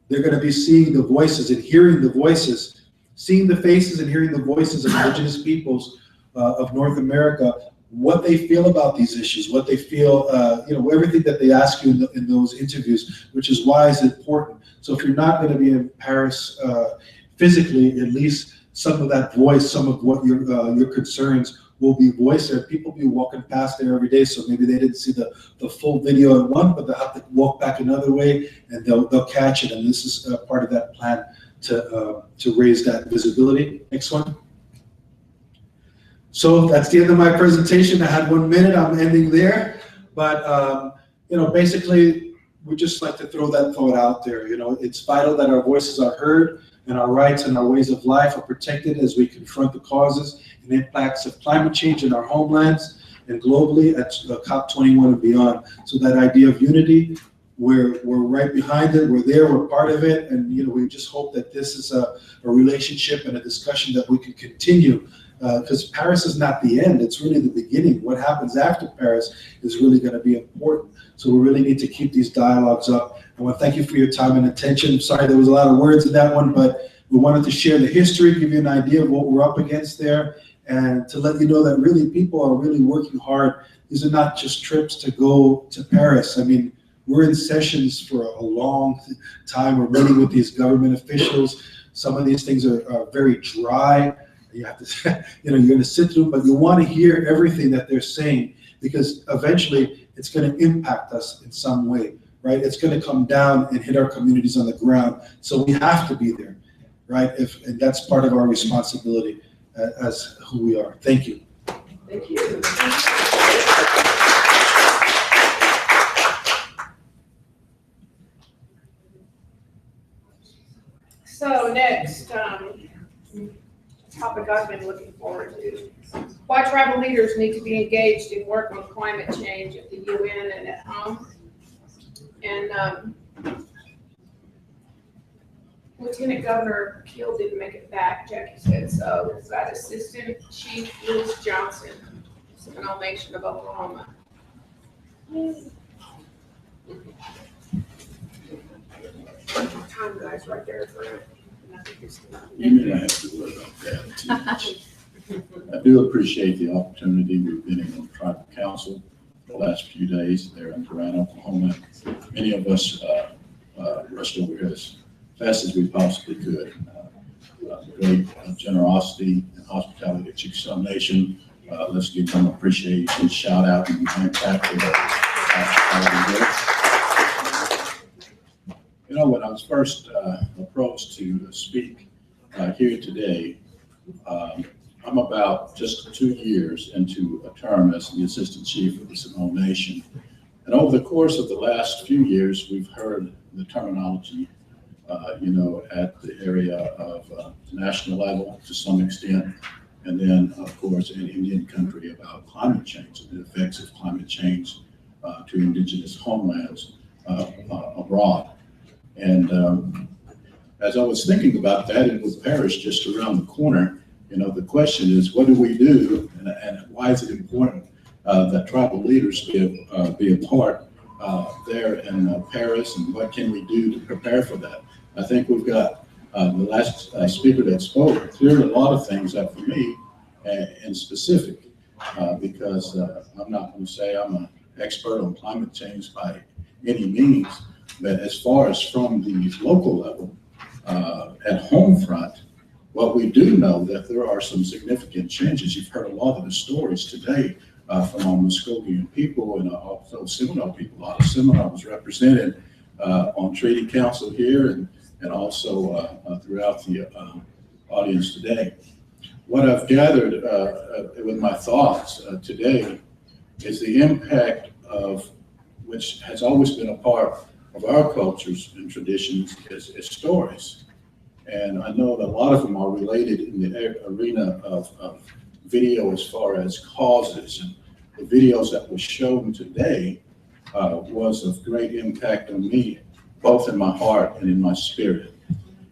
they're going to be seeing the voices and hearing the voices, seeing the faces and hearing the voices of Indigenous peoples of North America, what they feel about these issues, what they feel, everything that they ask you in those interviews, which is why it's important. So if you're not going to be in Paris physically, at least some of that voice, some of what your concerns will be voiced there. People be walking past there every day, so maybe they didn't see the full video at one, but they'll have to walk back another way, and they'll catch it. And this is part of that plan to raise that visibility. Next one. So that's the end of my presentation. I had 1 minute. I'm ending there, but basically, we just like to throw that thought out there. It's vital that our voices are heard and our rights and our ways of life are protected as we confront the causes and impacts of climate change in our homelands and globally at COP21 and beyond. So that idea of unity, we're right behind it. We're there. We're part of it, and we just hope that this is a relationship and a discussion that we can continue. Because Paris is not the end, it's really the beginning. What happens after Paris is really going to be important. So we really need to keep these dialogues up. I want to thank you for your time and attention. Sorry there was a lot of words in that one, but we wanted to share the history, give you an idea of what we're up against there, and to let you know that really people are really working hard. These are not just trips to go to Paris. I mean, we're in sessions for a long time. We're meeting with these government officials. Some of these things are very dry. You have to, you're going to sit through, but you want to hear everything that they're saying because eventually it's going to impact us in some way, right? It's going to come down and hit our communities on the ground. So we have to be there, right? And that's part of our responsibility as who we are. Thank you. Thank you. So next, topic I've been looking forward to. Why tribal leaders need to be engaged in work on climate change at the UN and at home. And Lieutenant Governor Keel didn't make it back, Jackie said so. We've got Assistant Chief Lewis Johnson, Seminole Nation of Oklahoma. Time guys right there for it. You may not have to worry about that too much. I do appreciate the opportunity. We've been in the tribal council the last few days there in Durant, Oklahoma. Many of us rushed over here as fast as we possibly could. Great generosity and hospitality at Chickasaw Nation. Let's give them appreciation, shout out, and thank back for the hospitality. When I was first approached to speak here today, I'm about just 2 years into a term as the Assistant Chief of the Seminole Nation. And over the course of the last few years, we've heard the terminology, at the area of national level to some extent, and then, of course, in Indian country about climate change and the effects of climate change to indigenous homelands abroad. And as I was thinking about that, in Wood Parish, just around the corner, the question is, what do we do, and why is it important that tribal leaders be a part there in Paris, and what can we do to prepare for that? I think we've got the last speaker that spoke cleared a lot of things up for me in specific, because I'm not going to say I'm an expert on climate change by any means, but as far as from the local level, at home front, what we do know that there are some significant changes. You've heard a lot of the stories today from our Muskogean people and also Seminole people. A lot of Seminoles represented on Treaty Council here and also throughout the audience today. What I've gathered with my thoughts today is the impact of, which has always been a part of our cultures and traditions, is stories. And I know that a lot of them are related in the arena of video as far as causes. And the videos that were shown today was of great impact on me, both in my heart and in my spirit.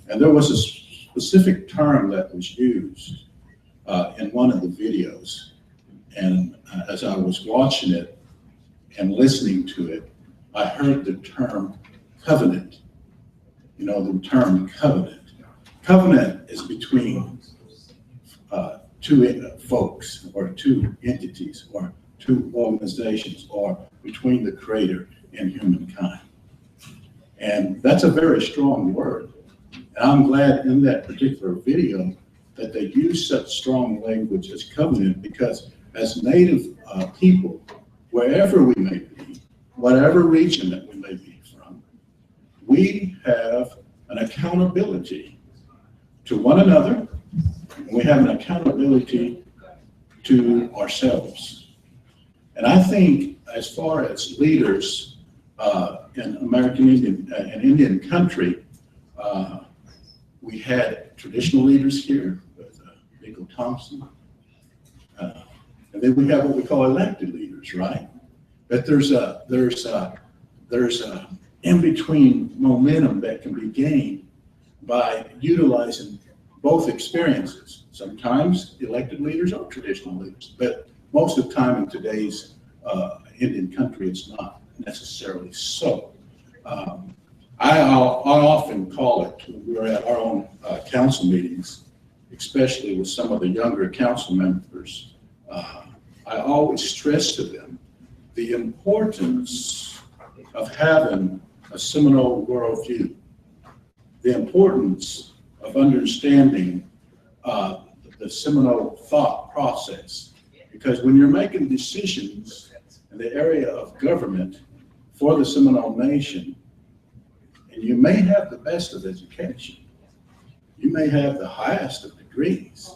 And there was a specific term that was used in one of the videos. And as I was watching it and listening to it, I heard the term covenant. The term covenant. Covenant is between two folks or two entities or two organizations or between the Creator and humankind. And that's a very strong word. And I'm glad in that particular video that they use such strong language as covenant, because as Native people, wherever we may be, whatever region that we may be from, we have an accountability to one another, and we have an accountability to ourselves. And I think as far as leaders in American Indian and Indian country, we had traditional leaders here with Nico Thompson, and then we have what we call elected leaders, right? But there's a in-between momentum that can be gained by utilizing both experiences. Sometimes elected leaders are traditional leaders, but most of the time in today's Indian country, it's not necessarily so. I often call it, when we're at our own council meetings, especially with some of the younger council members, I always stress to them the importance of having a Seminole worldview, the importance of understanding the Seminole thought process. Because when you're making decisions in the area of government for the Seminole Nation, and you may have the best of education, you may have the highest of degrees,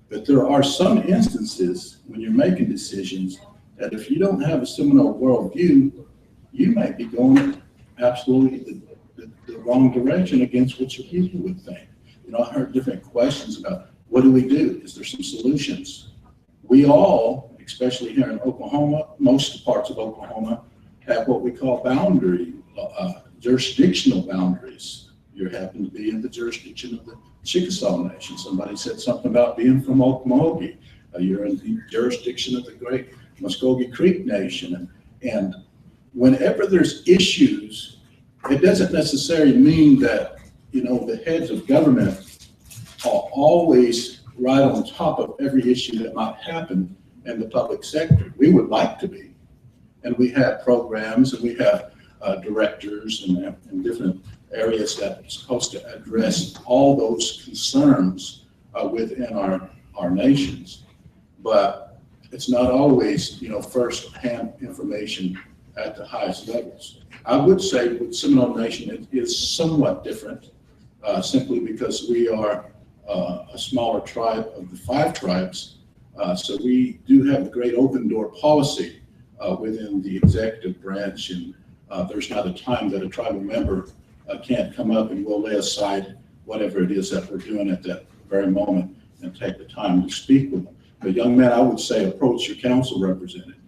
but there are some instances when you're making decisions that if you don't have a Seminole worldview, you might be going absolutely the wrong direction against what your people would think. I heard different questions about what do we do? Is there some solutions? We all, especially here in Oklahoma, most parts of Oklahoma, have what we call jurisdictional boundaries. You happen to be in the jurisdiction of the Chickasaw Nation. Somebody said something about being from Okmulgee. You're in the jurisdiction of the Great Muskogee Creek Nation. And whenever there's issues, it doesn't necessarily mean that, the heads of government are always right on top of every issue that might happen in the public sector. We would like to be. And we have programs and we have directors and different areas that are supposed to address all those concerns within our nations. But it's not always, first-hand information at the highest levels. I would say with Seminole Nation, it is somewhat different, simply because we are a smaller tribe of the 5 tribes. So we do have a great open door policy within the executive branch, and there's not a time that a tribal member can't come up and we'll lay aside whatever it is that we're doing at that very moment and take the time to speak with them. But young man, I would say approach your council representative.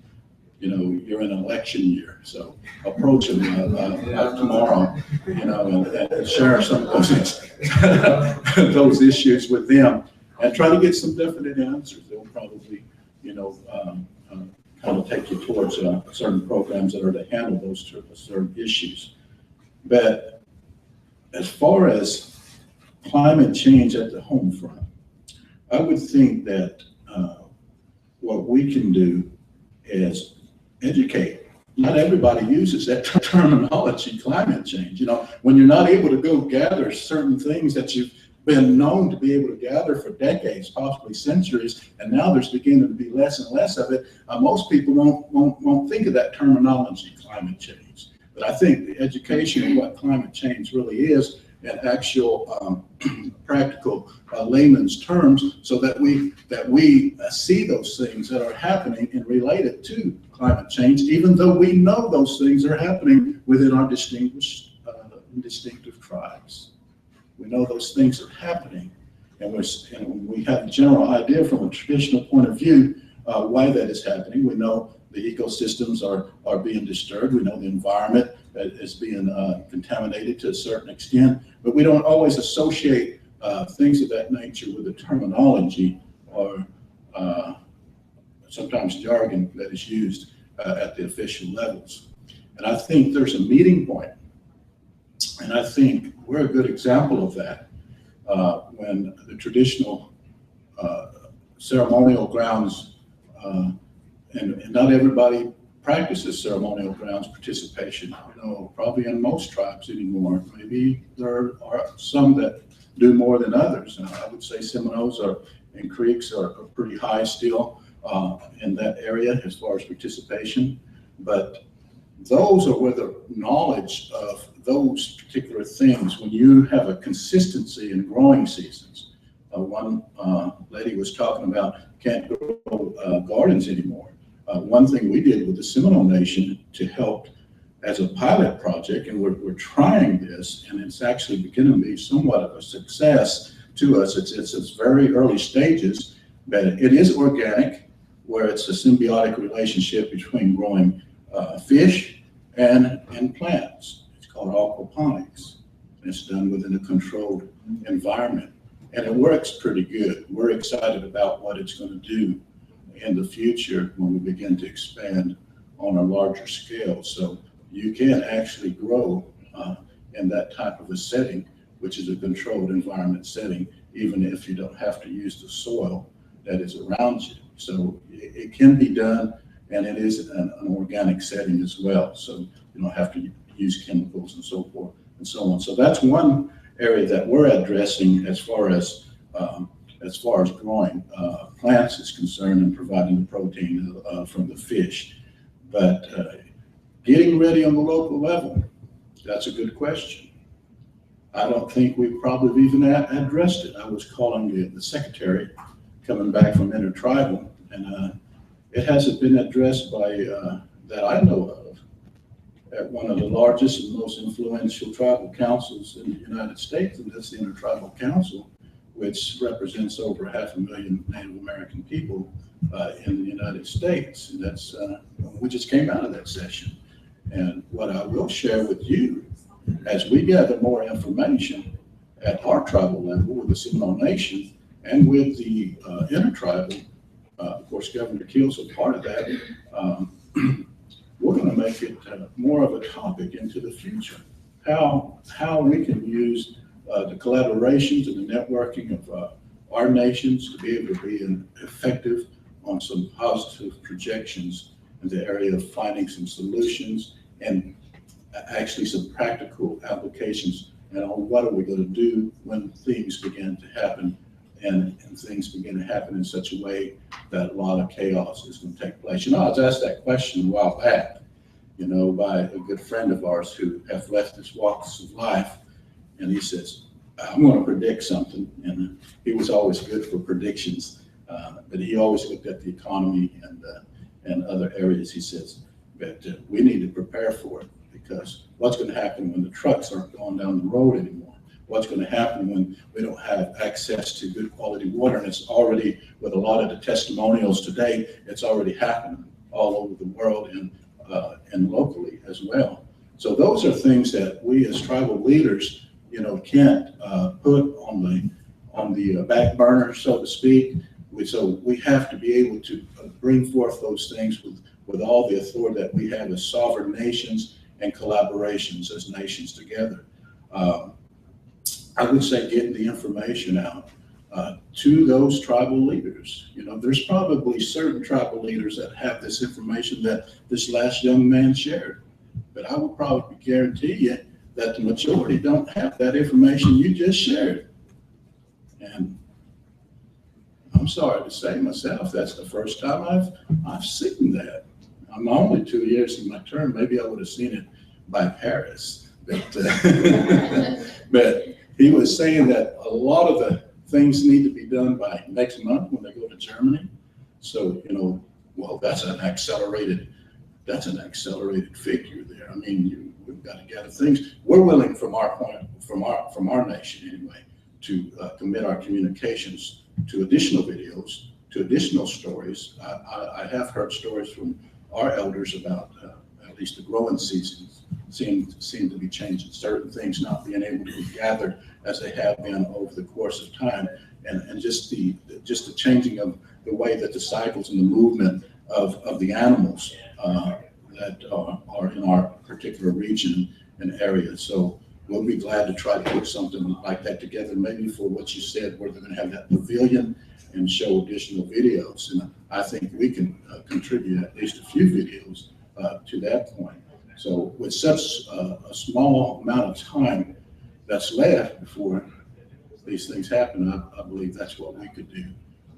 you're in an election year, so approach them like tomorrow, and share some of those issues with them, and try to get some definite answers. They'll probably, kind of take you towards certain programs that are to handle those certain issues. But as far as climate change at the home front, I would think that what we can do is educate. Not everybody uses that terminology, climate change. When you're not able to go gather certain things that you've been known to be able to gather for decades, possibly centuries, and now there's beginning to be less and less of it, most people won't think of that terminology, climate change. But I think the education of what climate change really is in actual practical layman's terms, so that we see those things that are happening and related to climate change, even though we know those things are happening within our distinctive tribes. We know those things are happening, and we have a general idea from a traditional point of view why that is happening. We know the ecosystems are being disturbed. We know the environment is being contaminated to a certain extent, but we don't always associate things of that nature with the terminology or sometimes jargon that is used at the official levels. And I think there's a meeting point, and I think we're a good example of that when the traditional ceremonial grounds, and not everybody practices ceremonial grounds participation, probably in most tribes anymore. Maybe there are some that do more than others. I would say Seminoles and Creeks are pretty high still in that area as far as participation. But those are where the knowledge of those particular things, when you have a consistency in growing seasons. One lady was talking about can't grow gardens anymore. One thing we did with the Seminole Nation to help as a pilot project, and we're trying this, and it's actually beginning to be somewhat of a success to us. It's very early stages, but it is organic, where it's a symbiotic relationship between growing fish and plants. It's called aquaponics. It's done within a controlled environment, and it works pretty good. We're excited about what it's going to do in the future when we begin to expand on a larger scale. So you can actually grow in that type of a setting, which is a controlled environment setting, even if you don't have to use the soil that is around you. So it can be done, and it is an organic setting as well. So you don't have to use chemicals and so forth and so on. So that's one area that we're addressing as far as growing plants is concerned and providing the protein from the fish. But getting ready on the local level, that's a good question. I don't think we probably even addressed it. I was calling the secretary coming back from Intertribal, and it hasn't been addressed by, that I know of, at one of the largest and most influential tribal councils in the United States, and that's the Intertribal Council, which represents over 500,000 Native American people in the United States. And that's, we just came out of that session. And what I will share with you, as we gather more information at our tribal level with the Seminole Nation and with the Intertribal, of course, Governor Keel's a part of that, we're going to make it more of a topic into the future. How we can use the collaborations and the networking of our nations to be able to be effective on some positive projections in the area of finding some solutions and actually some practical applications, and on what are we going to do when things begin to happen, and things begin to happen in such a way that a lot of chaos is going to take place. I was asked that question a while back, by a good friend of ours who have left his walks of life, and he says, I'm going to predict something. And he was always good for predictions, but he always looked at the economy and other areas. He says, but we need to prepare for it, because what's going to happen when the trucks aren't going down the road anymore? What's going to happen when we don't have access to good quality water? And it's already, with a lot of the testimonials today, it's already happening all over the world and locally as well. So those are things that we as tribal leaders, can't put on the back burner, so to speak. So we have to be able to bring forth those things with all the authority that we have as sovereign nations and collaborations as nations together. I would say getting the information out to those tribal leaders. There's probably certain tribal leaders that have this information that this last young man shared, but I would probably guarantee you that the majority don't have that information you just shared. And I'm sorry to say myself, that's the first time I've seen that. I'm only 2 years in my term. Maybe I would have seen it by Paris, but he was saying that a lot of the things need to be done by next month when they go to Germany. So, well, that's an accelerated figure there. I mean, we've got to gather things. We're willing from our point, from our nation anyway, to commit our communications to additional videos, to additional stories. I have heard stories from our elders about at least the growing seasons seem to be changing, certain things not being able to be gathered as they have been over the course of time, and just the changing of the way that the cycles and the movement of the animals that are in our particular region and area. So we'll be glad to try to put something like that together, maybe for what you said, where they're going to have that pavilion and show additional videos. And I think we can contribute at least a few videos to that point. So with such a small amount of time that's left before these things happen, I believe that's what we could do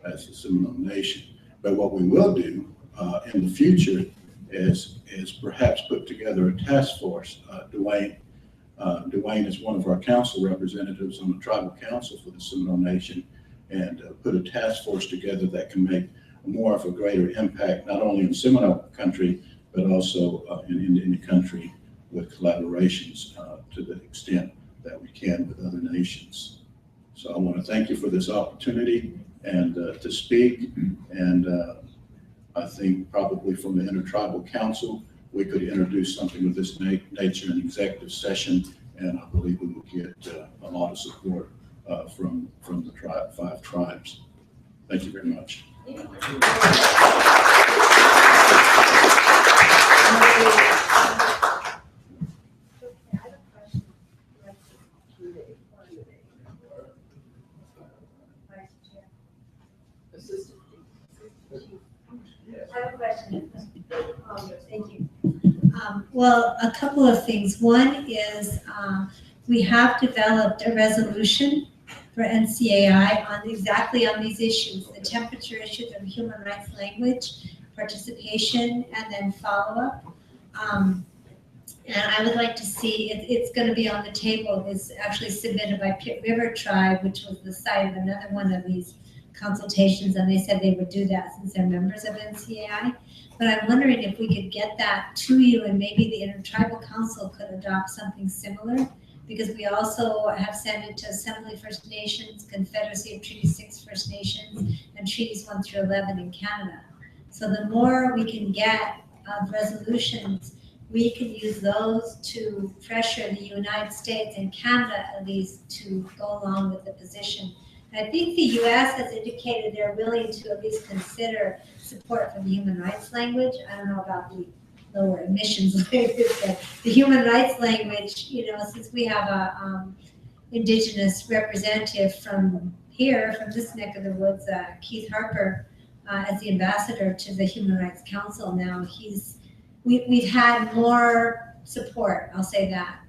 as a Seminole Nation. But what we will do in the future is perhaps put together a task force. Dwayne is one of our council representatives on the tribal council for the Seminole Nation, and put a task force together that can make more of a greater impact, not only in Seminole country, but also in Indian country, with collaborations to the extent that we can with other nations. So I want to thank you for this opportunity and to speak. And I think probably from the Intertribal Council, we could introduce something of this nature in executive session, and I believe we will get a lot of support from the 5 tribes. Thank you very much. I have a question. Thank you. Well, a couple of things. One is we have developed a resolution for NCAI exactly on these issues, the temperature issues of human rights language, participation, and then follow-up. And I would like to see, it's going to be on the table, it's actually submitted by Pitt River Tribe, which was the site of another one of these consultations, and they said they would do that since they're members of NCAI. But I'm wondering if we could get that to you, and maybe the Intertribal Council could adopt something similar, because we also have sent it to Assembly First Nations, Confederacy of Treaty 6 First Nations, and Treaties 1 through 11 in Canada. So the more we can get of resolutions, we can use those to pressure the United States and Canada at least to go along with the position. And I think the U.S. has indicated they're willing to at least consider support for the human rights language. I don't know about the lower emissions language, but the human rights language, since we have a Indigenous representative from here, from this neck of the woods, Keith Harper, as the ambassador to the Human Rights Council now, we've had more support, I'll say that,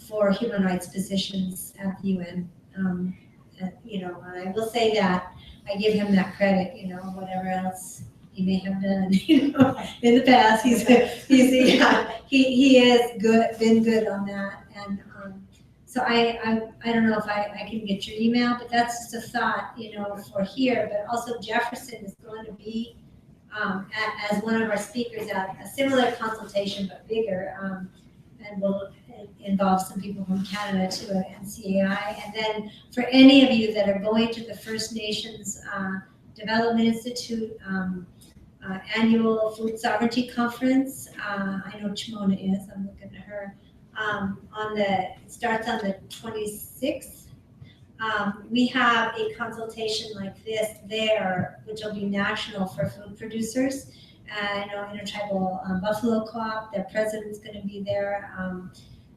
for human rights positions at the UN. And I will say that I give him that credit, whatever else he may have done, in the past, he is good, been good on that. And so I don't know if I can get your email, but that's just a thought, for here. But also Jefferson is going to be as one of our speakers at a similar consultation, but bigger, and will involve some people from Canada to an NCAI. And then for any of you that are going to the First Nations Development Institute annual food sovereignty conference. I know Chimona is, I'm looking at her. It starts on the 26th. We have a consultation like this there, which will be national for food producers. I know Intertribal Buffalo Co-op, their president's going to be there.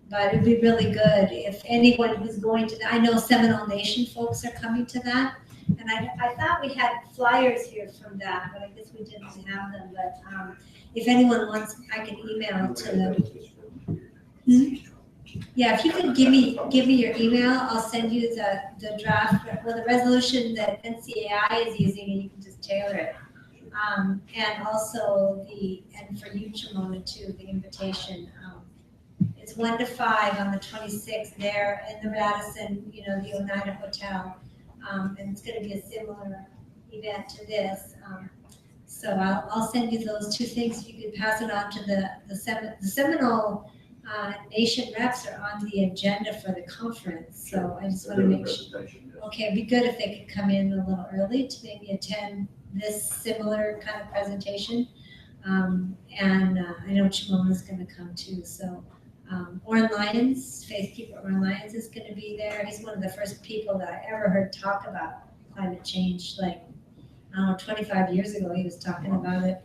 But it'd be really good if anyone who's going to, I know Seminole Nation folks are coming to that. And I thought we had flyers here from that, but I guess we didn't have them. But if anyone wants, I can email it to them. Yeah, if you could give me your email, I'll send you the draft, well, the resolution that NCAI is using, and you can just tailor it. And also and for you, Chimona, too, the invitation. It's 1 to 5 on the 26th there in the Radisson, the Oneida Hotel. And it's going to be a similar event to this. So I'll send you those two things. You could pass it on to the Seminole Nation reps are on the agenda for the conference. So I just want to make sure. Okay, it'd be good if they could come in a little early to maybe attend this similar kind of presentation. And I know Chimona's going to come too. So Orrin Lyons, Faithkeeper Orrin Lyons is going to be there. He's one of the first people that I ever heard talk about climate change. Like, I don't know, 25 years ago he was talking about it.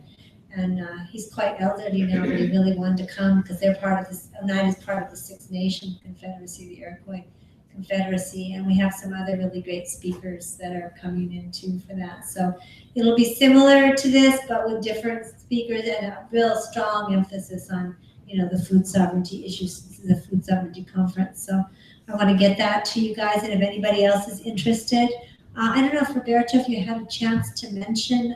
And he's quite elderly now, but he really wanted to come because they're part of this, Oneida's part of the Six Nation Confederacy, the Iroquois Confederacy. And we have some other really great speakers that are coming in too for that. So it'll be similar to this, but with different speakers and a real strong emphasis on the food sovereignty issues. This is a food sovereignty conference. So I want to get that to you guys. And if anybody else is interested, I don't know if Roberto, if you had a chance to mention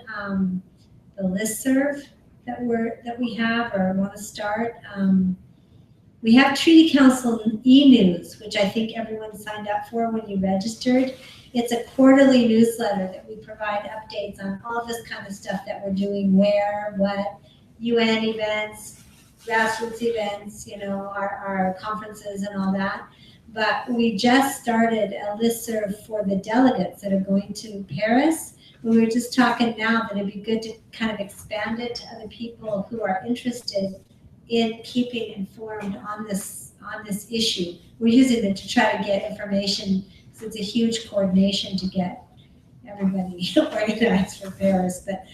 the listserv that we have or want to start. We have Treaty Council e-news, which I think everyone signed up for when you registered. It's a quarterly newsletter that we provide updates on all this kind of stuff that we're doing, where, what, UN events, grassroots events, our conferences and all that. But we just started a listserv for the delegates that are going to Paris. We were just talking now that it'd be good to kind of expand it to other people who are interested in keeping informed on this issue. We're using it to try to get information, because it's a huge coordination to get everybody organized for Paris. But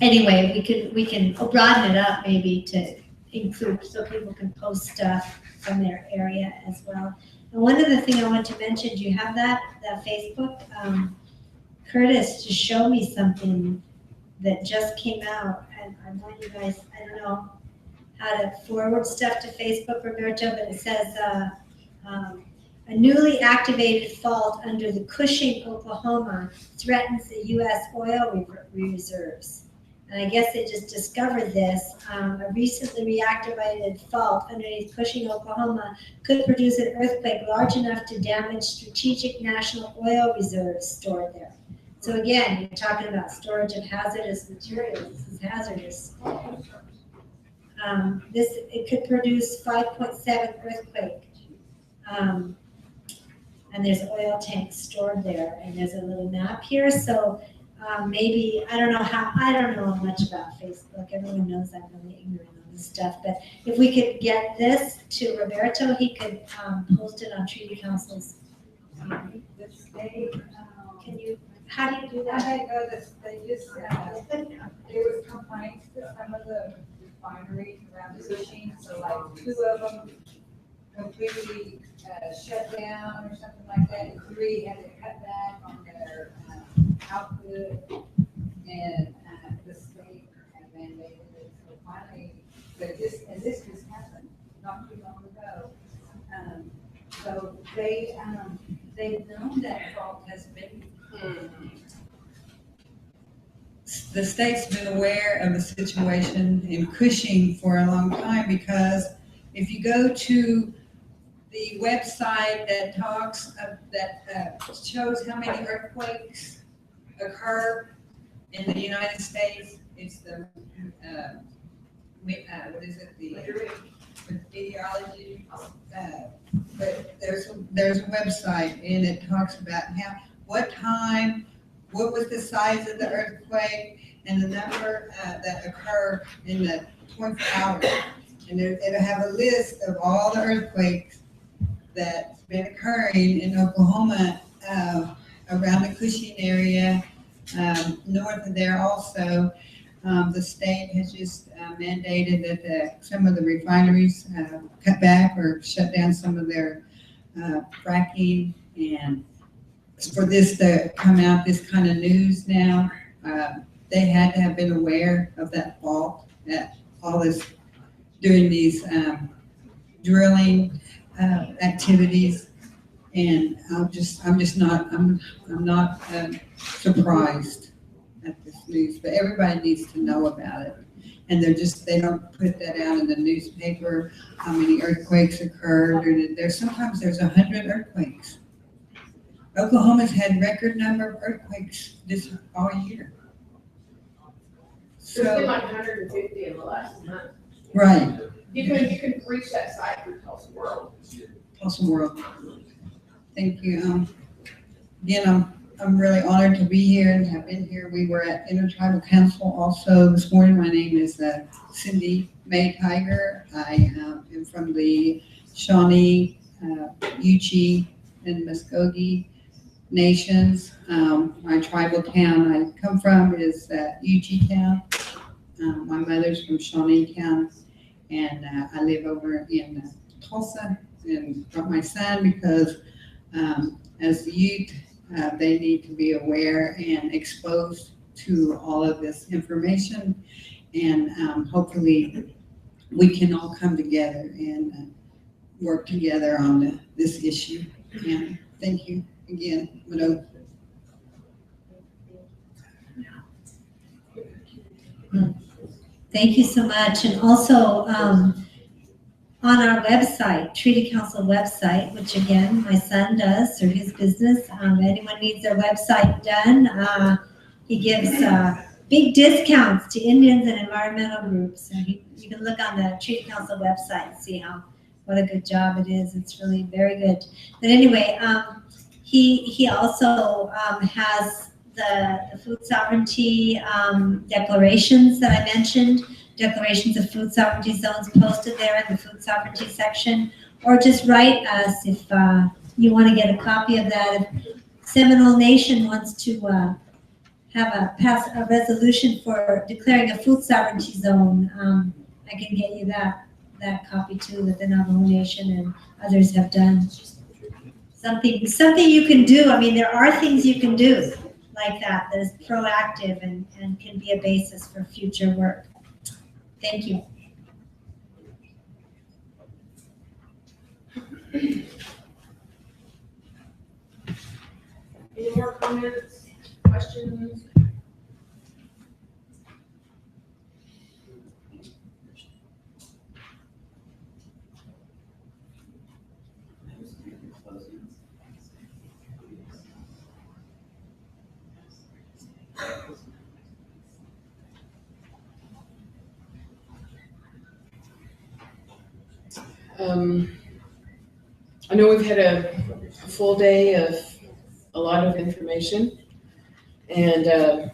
anyway, we can broaden it up maybe to include so people can post stuff from their area as well. And one other thing I want to mention, do you have that Facebook? Curtis just showed me something that just came out, and I want you guys, I don't know how to forward stuff to Facebook, Roberto, but it says a newly activated fault under the Cushing, Oklahoma threatens the U.S. oil reserves. And I guess they just discovered this. A recently reactivated fault underneath Cushing, Oklahoma could produce an earthquake large enough to damage strategic national oil reserves stored there. So again, you're talking about storage of hazardous materials. This is hazardous. It could produce 5.7 earthquake. And there's oil tanks stored there. And there's a little map here. So maybe, I don't know much about Facebook. Everyone knows I'm really ignorant on this stuff. But if we could get this to Roberto, he could post it on Treaty Council's. Can you? How do you do that? They just, there was complaints that some of the refineries around the Cushing, so like 2 of them completely shut down or something like that, and 3 had to cut back on their output, and the state had mandated it. So finally, this just happened not too long ago. So they've known that fault has been. The state's been aware of the situation in Cushing for a long time, because if you go to the website that talks that shows how many earthquakes occur in the United States, it's the what is it, the meteorology, but there's a website, and it talks about what time, what was the size of the earthquake, and the number that occur in the 24 hours. And it'll have a list of all the earthquakes that's been occurring in Oklahoma, around the Cushing area, north of there also. The state has just mandated that some of the refineries cut back or shut down some of their fracking. And for this to come out, this kind of news now, they had to have been aware of that fault, that all this, doing these drilling activities. And I'm not surprised at this news, but everybody needs to know about it. And they don't put that out in the newspaper, how many earthquakes occurred, or sometimes there's 100 earthquakes. Oklahoma's had record number of earthquakes this all year. There's been So, like 150 in the last month. right, You can reach that site through Tulsa World. awesome world. Thank you. Again, I'm really honored to be here and have been here. We were at Intertribal Council also this morning. My name is Cindy Mae Tiger. I am from the Shawnee, Yuchi, and Muskogee nations. My tribal town I come from is Yuchi town. My mother's from Shawnee town, and I live over in Tulsa and brought my son because as the youth, they need to be aware and exposed to all of this information, and hopefully we can all come together and work together on this issue. And thank you again, Mado. Thank you so much. And also, on our website, Treaty Council website, which again, my son does through his business. Anyone needs their website done, he gives big discounts to Indians and environmental groups. So you can look on the Treaty Council website and see what a good job it is. It's really very good. But anyway, he also has the food sovereignty declarations that I mentioned. Declarations of food sovereignty zones posted there in the food sovereignty section, or just write us if you want to get a copy of that. If Seminole Nation wants to pass a resolution for declaring a food sovereignty zone, I can get you that copy too, that the Navajo Nation and others have done. Something you can do. I mean, there are things you can do like that is proactive and can be a basis for future work. Thank you. Any more comments, questions? I know we've had a full day of a lot of information, and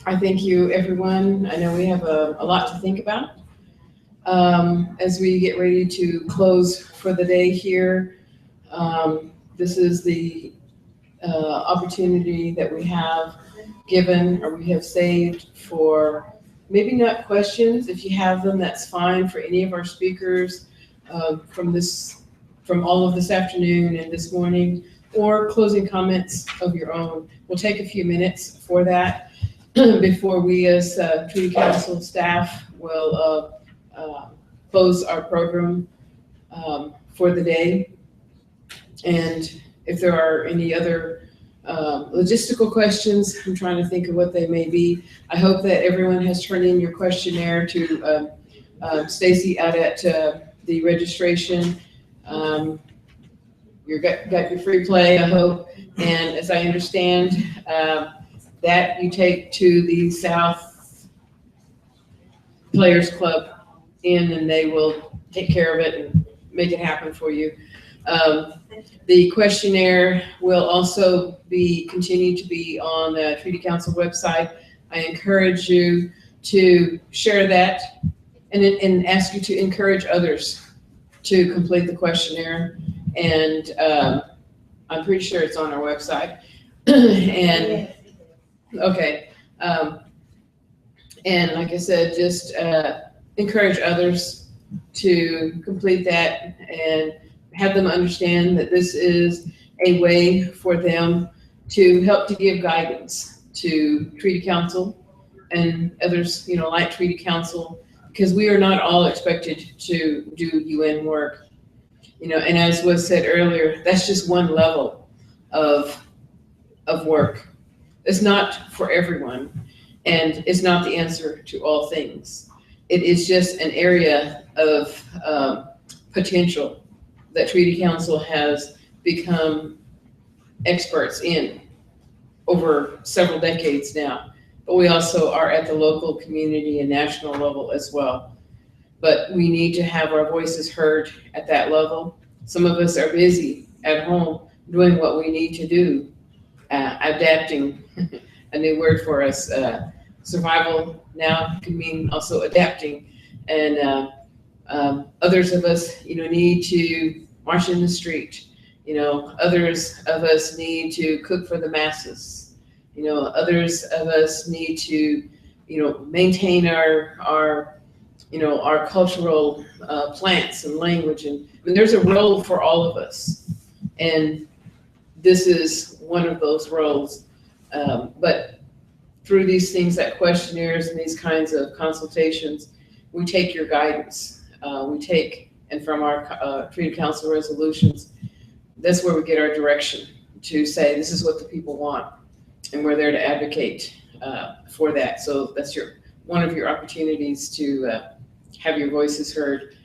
I thank you, everyone. I know we have a lot to think about as we get ready to close for the day here. This is the opportunity that we have given, or we have saved for maybe not questions. If you have them, that's fine, for any of our speakers from all of this afternoon and this morning, or closing comments of your own. We'll take a few minutes for that before we as Treaty Council staff will close our program for the day. And if there are any other logistical questions, I'm trying to think of what they may be. I hope that everyone has turned in your questionnaire to Stacy out at the registration. You got your free play, I hope. And as I understand, that you take to the South Players Club Inn, and they will take care of it and make it happen for you. The questionnaire will also continue to be on the Treaty Council website. I encourage you to share that and ask you to encourage others to complete the questionnaire. And I'm pretty sure it's on our website. And okay. And like I said, just encourage others to complete that and have them understand that this is a way for them to help to give guidance to Treaty Council and others, like Treaty Council, because we are not all expected to do UN work, and as was said earlier, that's just one level of work. It's not for everyone, and it's not the answer to all things. It is just an area of potential that Treaty Council has become experts in over several decades now. But we also are at the local, community, and national level as well. But we need to have our voices heard at that level. Some of us are busy at home doing what we need to do, adapting, a new word for us. Survival now can mean also adapting. And others of us, need to march in the street. Others of us need to cook for the masses. Others of us need to, maintain our cultural plants and language. And there's a role for all of us. And this is one of those roles. But through these things, that questionnaires and these kinds of consultations, we take your guidance. And from our Treaty Council resolutions, that's where we get our direction to say, this is what the people want. And we're there to advocate for that. So that's one of your opportunities to have your voices heard.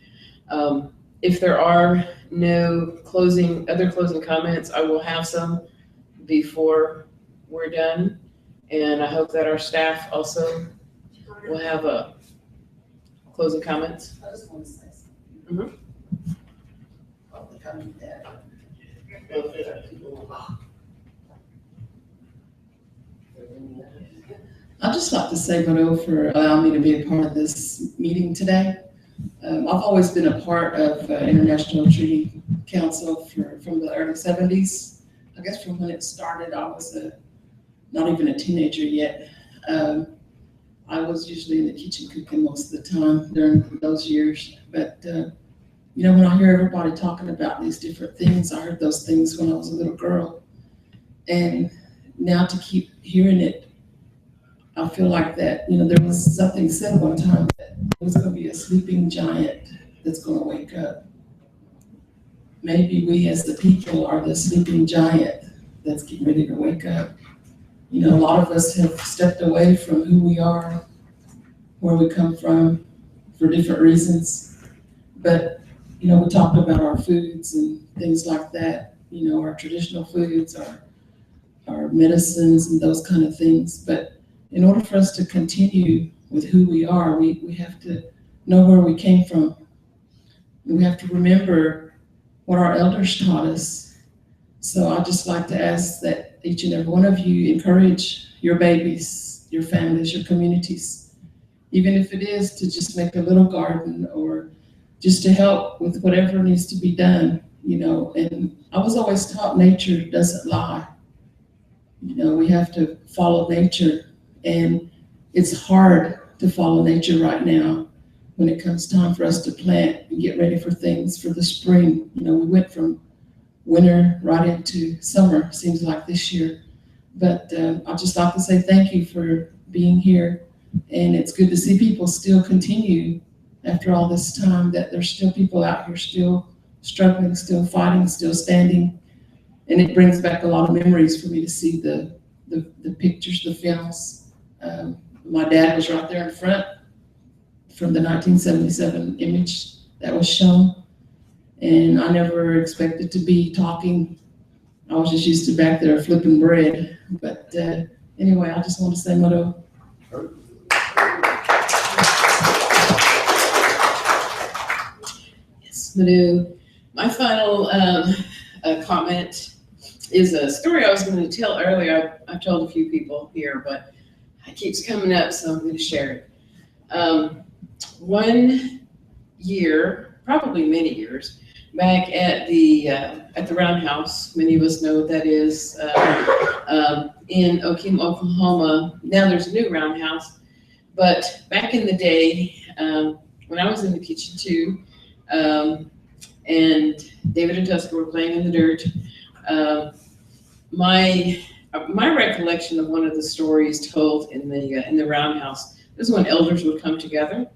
If there are no other closing comments, I will have some before we're done. And I hope that our staff also will have closing comments. I just want to say Mhm. something. Public comment that. I'd just like to say, Mado, for allowing me to be a part of this meeting today. I've always been a part of International Treaty Council from the early 70s. I guess from when it started, I was not even a teenager yet. I was usually in the kitchen cooking most of the time during those years. But, when I hear everybody talking about these different things, I heard those things when I was a little girl. And now to keep hearing it, I feel like that, there was something said one time that there was going to be a sleeping giant that's going to wake up. Maybe we as the people are the sleeping giant that's getting ready to wake up. A lot of us have stepped away from who we are, where we come from, for different reasons. But, we talked about our foods and things like that, our traditional foods, our medicines and those kind of things. But in order for us to continue with who we are, we have to know where we came from. We have to remember what our elders taught us. So I'd just like to ask that each and every one of you encourage your babies, your families, your communities, even if it is to just make a little garden or just to help with whatever needs to be done, And I was always taught nature doesn't lie. We have to follow nature, and it's hard to follow nature right now when it comes time for us to plant and get ready for things for the spring. We went from winter right into summer, seems like this year. But I'd just like to say thank you for being here. And it's good to see people still continue after all this time, that there's still people out here still struggling, still fighting, still standing. And it brings back a lot of memories for me to see the pictures, the films. My dad was right there in front from the 1977 image that was shown. And I never expected to be talking. I was just used to back there flipping bread. But anyway, I just want to say, Mado. Yes, Mado. My final comment is a story I was going to tell earlier. I've told a few people here, but it keeps coming up, so I'm going to share it. One year, probably many years, back at the Roundhouse, many of us know what that is, in Okemo, Oklahoma. Now there's a new Roundhouse, but back in the day, when I was in the kitchen too, and David and Tusker were playing in the dirt, my recollection of one of the stories told in the Roundhouse, this is when elders would come together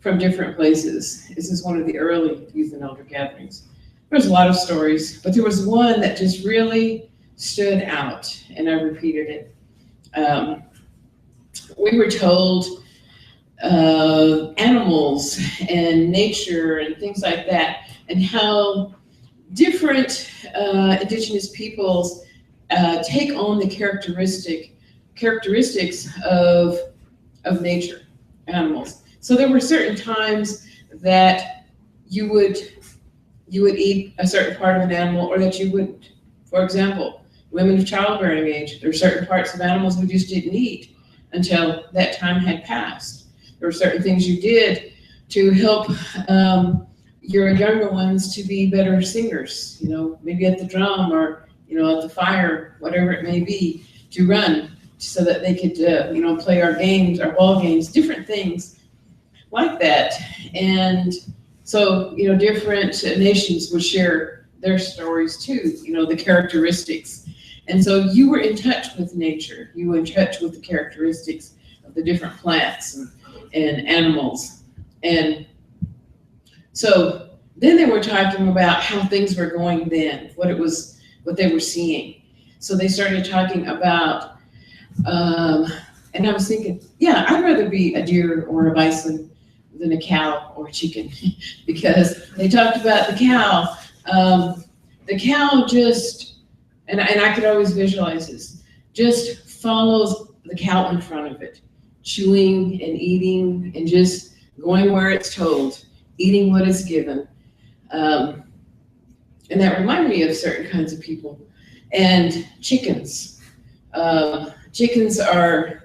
from different places. This is one of the early youth and elder gatherings. There's a lot of stories, but there was one that just really stood out, and I repeated it. We were told animals and nature and things like that, and how different indigenous peoples take on the characteristics of nature, animals. So there were certain times that you would eat a certain part of an animal, or that you wouldn't. For example, women of childbearing age, there are certain parts of animals we just didn't eat until that time had passed. There were certain things you did to help your younger ones to be better singers, maybe at the drum, or, at the fire, whatever it may be, to run so that they could, play our games, our ball games, different things like that. And so, different nations would share their stories too, the characteristics. And so you were in touch with nature. You were in touch with the characteristics of the different plants and animals. And so then they were talking about how things were going then, what they were seeing. So they started talking about, and I was thinking, yeah, I'd rather be a deer or a bison than a cow or a chicken, because they talked about the cow. The cow just, and I could always visualize this, just follows the cow in front of it, chewing and eating and just going where it's told, eating what is given. And that reminded me of certain kinds of people. And chickens. Chickens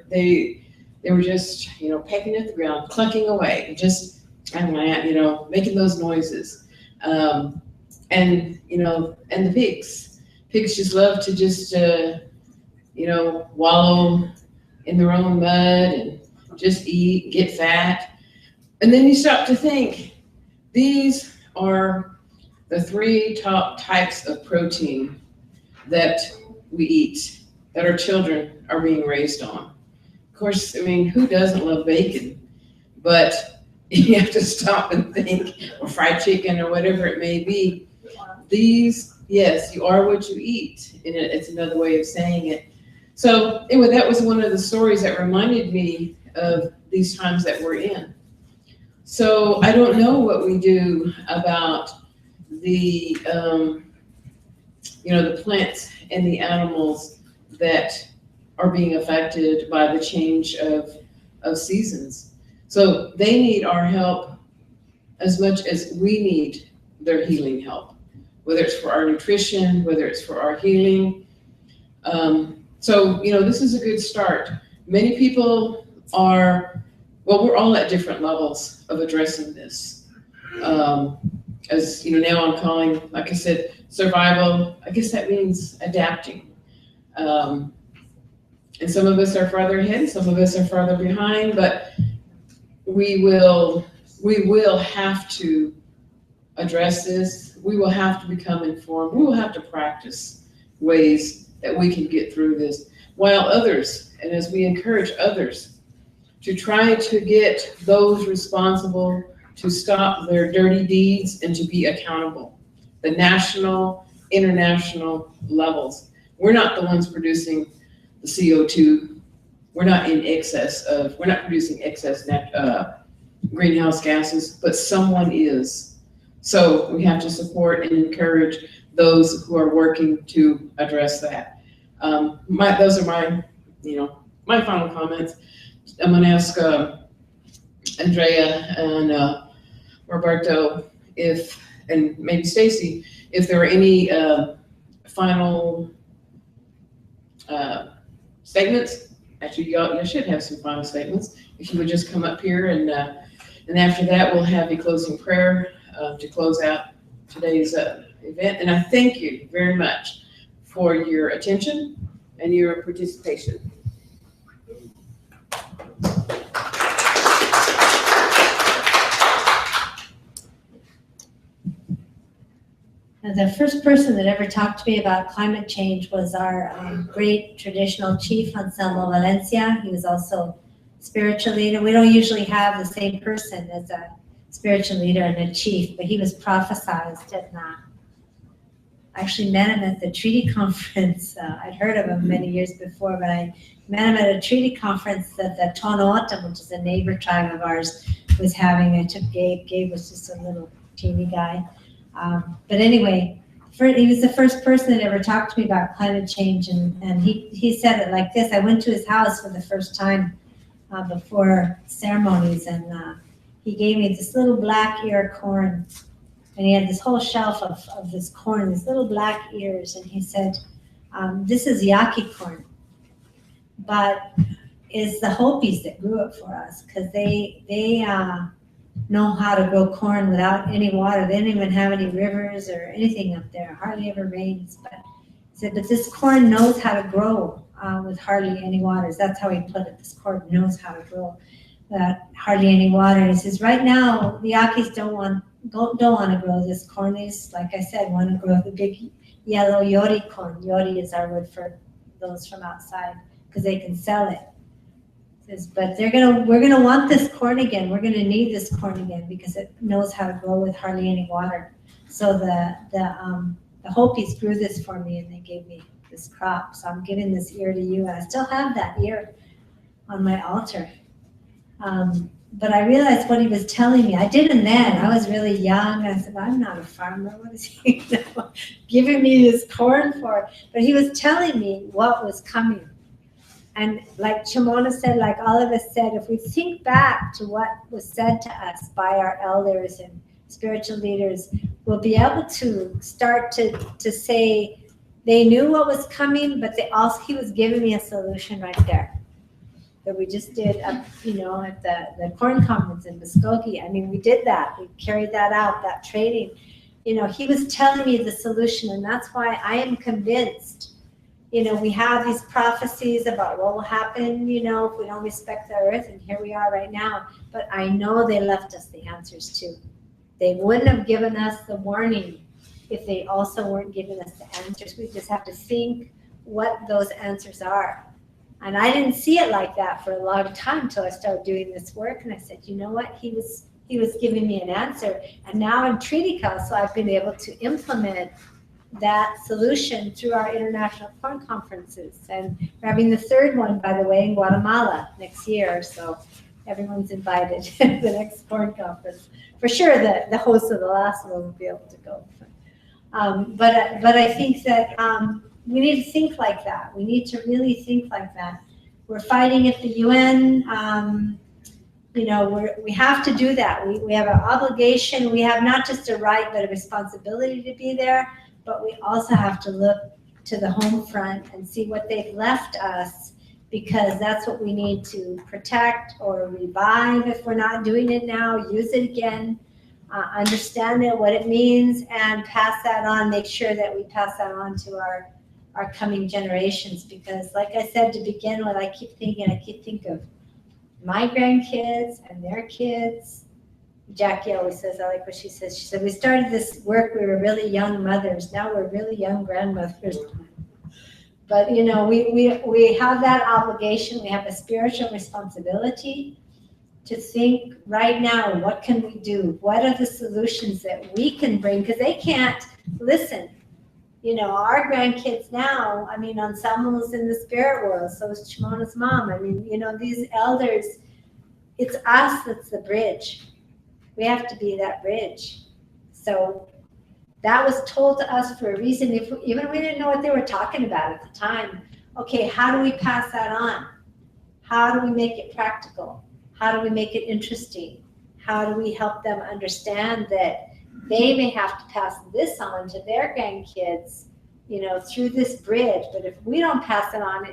they were just, pecking at the ground, clucking away, just, making those noises. And the pigs. Pigs just love to just, wallow in their own mud and just eat, get fat. And then you stop to think, these are the 3 top types of protein that we eat, that our children are being raised on. Of course, who doesn't love bacon? But you have to stop and think, or fried chicken or whatever it may be. These, yes, you are what you eat. And it's another way of saying it. So anyway, that was one of the stories that reminded me of these times that we're in. So I don't know what we do about the, the plants and the animals that are being affected by the change of seasons. So they need our help as much as we need their healing help, whether it's for our nutrition, whether it's for our healing. So this is a good start. Many people we're all at different levels of addressing this. As now I'm calling, like I said, survival. I guess that means adapting. And some of us are farther ahead, some of us are farther behind, but we will have to address this. We will have to become informed. We will have to practice ways that we can get through this, while others, and as we encourage others to try to get those responsible to stop their dirty deeds and to be accountable. The national, international levels. We're not the ones producing the CO2. We're not producing excess greenhouse gases, but someone is. So we have to support and encourage those who are working to address that. Those are my final comments. I'm going to ask Andrea and Roberto and maybe Stacy, if there are any final statements actually, you should have some final statements. If you would just come up here and after that, we'll have a closing prayer to close out today's event. And I thank you very much for your attention and your participation. And the first person that ever talked to me about climate change was our great traditional chief, Anselmo Valencia. He was also spiritual leader. We don't usually have the same person as a spiritual leader and a chief, but he was prophesized, and I actually met him at the treaty conference. I'd heard of him many years before, but I met him at a treaty conference that the Tono O'odham, which is a neighbor tribe of ours, was having. I took Gabe. Gabe was just a little teeny guy. But anyway, he was the first person that ever talked to me about climate change, and he said it like this. I went to his house for the first time before ceremonies, and he gave me this little black ear corn, and he had this whole shelf of this corn, these little black ears, and he said, this is yaqui corn, but it's the Hopis that grew it for us, because they know how to grow corn without any water. They didn't even have any rivers or anything up there. Hardly ever rains. But he said, but this corn knows how to grow with hardly any waters. That's how he put it. This corn knows how to grow without hardly any water. And he says, right now, the Yaquis don't want to grow this corn. They just, like I said, want to grow the big yellow yori corn. Yori is our word for those from outside, because they can sell it. But we're gonna want this corn again. We're gonna need this corn again because it knows how to grow with hardly any water. So the Hopis grew this for me, and they gave me this crop. So I'm giving this ear to you, and I still have that ear on my altar. But I realized what he was telling me. I didn't then. I was really young. I said, I'm not a farmer. What is he giving me this corn for? But he was telling me what was coming. And like Shimona said, like all of us said, if we think back to what was said to us by our elders and spiritual leaders, we'll be able to start to say they knew what was coming, but he was giving me a solution right there that we just did at the corn conference in Muskogee. I mean, we did that. We carried that out, that training. He was telling me the solution, and that's why I am convinced. We have these prophecies about what will happen, if we don't respect the earth, and here we are right now. But I know they left us the answers too. They wouldn't have given us the warning if they also weren't giving us the answers. We just have to think what those answers are. And I didn't see it like that for a long time until I started doing this work. And I said, you know what? He was giving me an answer. And now in Treaty Council, I've been able to implement that solution through our international corn conferences. And we're having the third one, by the way, in Guatemala next year. So everyone's invited to the next corn conference. For sure, the host of the last one will be able to go. But I think that we need to think like that. We need to really think like that. We're fighting at the UN. We have to do that. We have an obligation. We have not just a right, but a responsibility to be there. But we also have to look to the home front and see what they've left us, because that's what we need to protect or revive if we're not doing it now. Use it again, understand what it means, and pass that on. Make sure that we pass that on to our coming generations, because like I said to begin with, I keep thinking of my grandkids and their kids. Jackie always says, I like what she says. She said, we started this work, we were really young mothers. Now we're really young grandmothers. But, we have that obligation. We have a spiritual responsibility to think right now, what can we do? What are the solutions that we can bring? Because they can't listen. Our grandkids now, Anselmo's in the spirit world, so is Shimona's mom. These elders, it's us that's the bridge. We have to be that bridge. So that was told to us for a reason. Even we didn't know what they were talking about at the time. Okay, how do we pass that on? How do we make it practical? How do we make it interesting? How do we help them understand that they may have to pass this on to their grandkids, through this bridge? But if we don't pass it on,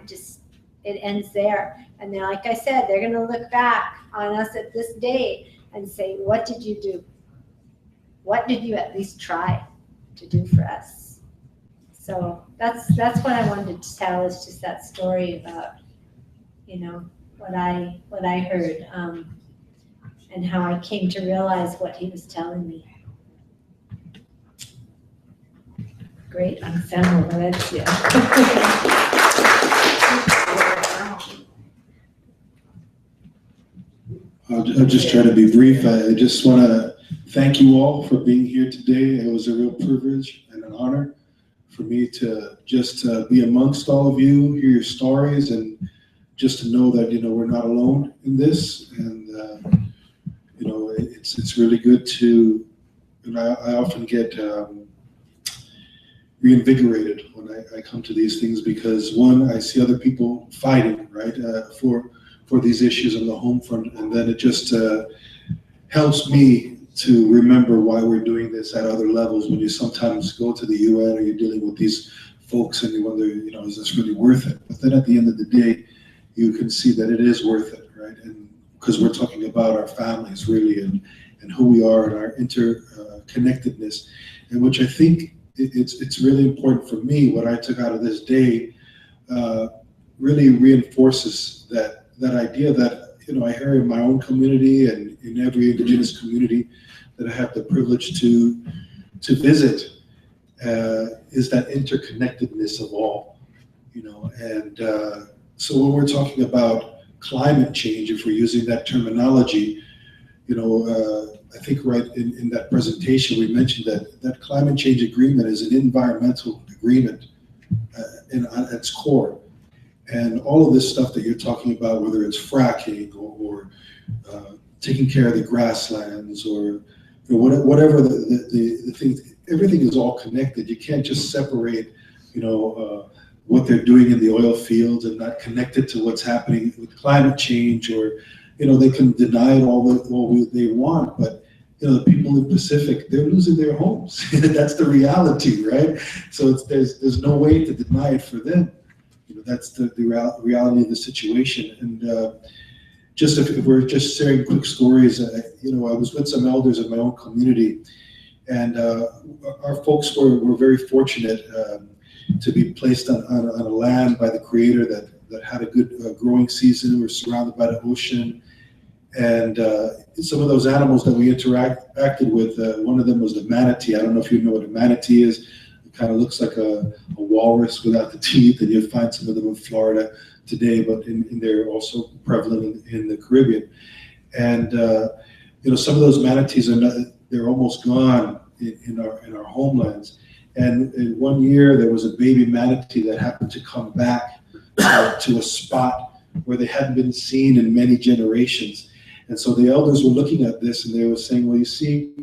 It ends there. And then, like I said, they're going to look back on us at this day and say, what did you do? What did you at least try to do for us? So that's what I wanted to tell, is just that story about, you know, what I heard, and how I came to realize what he was telling me. Great ensemble, Valencia. I'll just try to be brief. I just want to thank you all for being here today. It was a real privilege and an honor for me to just be amongst all of you, hear your stories, and just to know that, you know, we're not alone in this. And, you know, it's really good to, and I often get reinvigorated when I come to these things, because one, I see other people fighting, right, for these issues on the home front, and then it just helps me to remember why we're doing this at other levels. When you sometimes go to the UN or you're dealing with these folks and you wonder, you know, is this really worth it? But then at the end of the day, you can see that it is worth it, right? And because we're talking about our families really, and who we are and our interconnectedness, and which I think it's really important for me. What I took out of this day really reinforces that idea that, you know, I hear in my own community and in every Indigenous community that I have the privilege to visit, is that interconnectedness of all, you know. And so when we're talking about climate change, if we're using that terminology, you know, I think right in that presentation we mentioned that climate change agreement is an environmental agreement at its core. And all of this stuff that you're talking about, whether it's fracking or taking care of the grasslands or, you know, whatever the things, everything is all connected. You can't just separate, you know, what they're doing in the oil fields and not connect it to what's happening with climate change. Or, you know, they can deny it all they want, but, you know, the people in the Pacific, they're losing their homes. That's the reality, right? So there's no way to deny it for them. You know, that's the reality of the situation. And just if we're just sharing quick stories, you know, I was with some elders in my own community, and our folks were very fortunate to be placed on a land by the Creator that had a good growing season. We're surrounded by the ocean. And some of those animals that we interacted with, one of them was the manatee. I don't know if you know what a manatee is. It kind of looks like a walrus without the teeth, and you'll find some of them in Florida today, but they're also prevalent in the Caribbean. And you know, some of those manatees they're almost gone in our homelands. And in one year, there was a baby manatee that happened to come back to a spot where they hadn't been seen in many generations. And so the elders were looking at this, and they were saying, well, you see,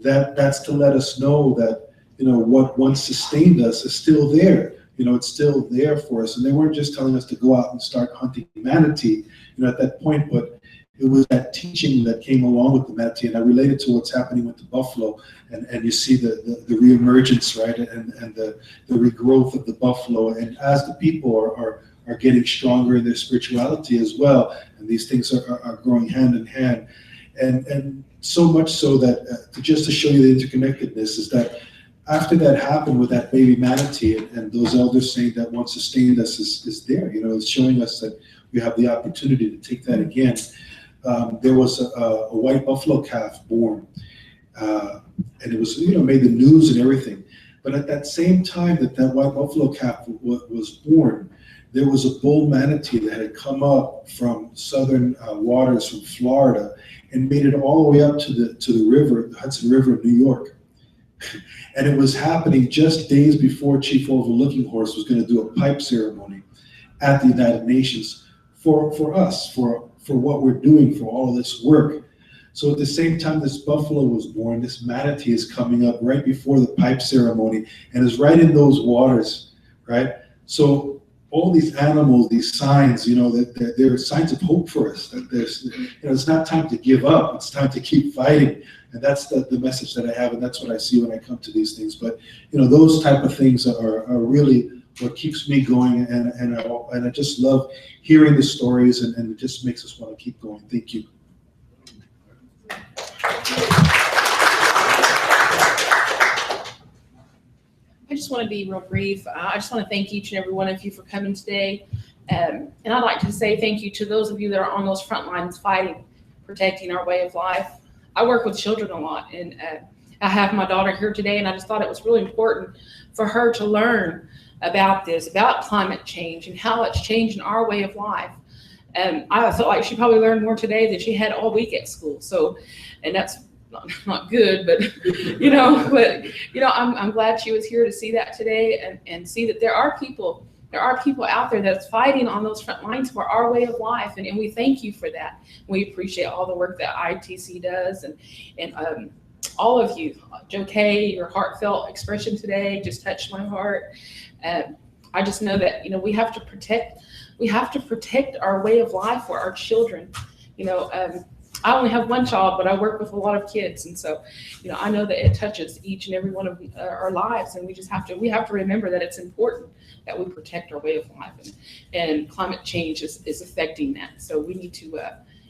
that's to let us know that, you know, what once sustained us is still there. You know, it's still there for us. And they weren't just telling us to go out and start hunting manatee, you know, at that point, but it was that teaching that came along with the manatee. And I related to what's happening with the buffalo, and you see the reemergence, right, and the regrowth of the buffalo. And as the people are getting stronger in their spirituality as well, and these things are growing hand in hand, and so much so that just to show you the interconnectedness is that after that happened with that baby manatee, and those elders saying that what sustained us is there, you know, it's showing us that we have the opportunity to take that again. There was a white buffalo calf born, and it was, you know, made the news and everything. But at that same time that white buffalo calf was born, there was a bull manatee that had come up from southern waters from Florida and made it all the way up to the river, the Hudson River of New York. And it was happening just days before Chief Overlooking Horse was going to do a pipe ceremony at the United Nations for us, for what we're doing, for all of this work. So at the same time this buffalo was born, this manatee is coming up right before the pipe ceremony and is right in those waters, right? So all these animals, these signs, you know, that they're signs of hope for us. That there's, you know, it's not time to give up. It's time to keep fighting. And that's the message that I have, and that's what I see when I come to these things. But, you know, those type of things are really what keeps me going, and I just love hearing the stories, and it just makes us want to keep going. Thank you. I just want to be real brief. I just want to thank each and every one of you for coming today. And I'd like to say thank you to those of you that are on those front lines fighting, protecting our way of life. I work with children a lot, and I have my daughter here today, and I just thought it was really important for her to learn about this, about climate change and how it's changing our way of life. And I felt like she probably learned more today than she had all week at school. So, and that's not good, but I'm glad she was here to see that today and see that there are people out there that's fighting on those front lines for our way of life, and we thank you for that. We appreciate all the work that IITC does, and all of you. Joe Kay, your heartfelt expression today just touched my heart. I just know that we have to protect our way of life for our children. I only have one child, but I work with a lot of kids, and so I know that it touches each and every one of our lives, and we have to remember that it's important that we protect our way of life, and climate change is affecting that. So we need to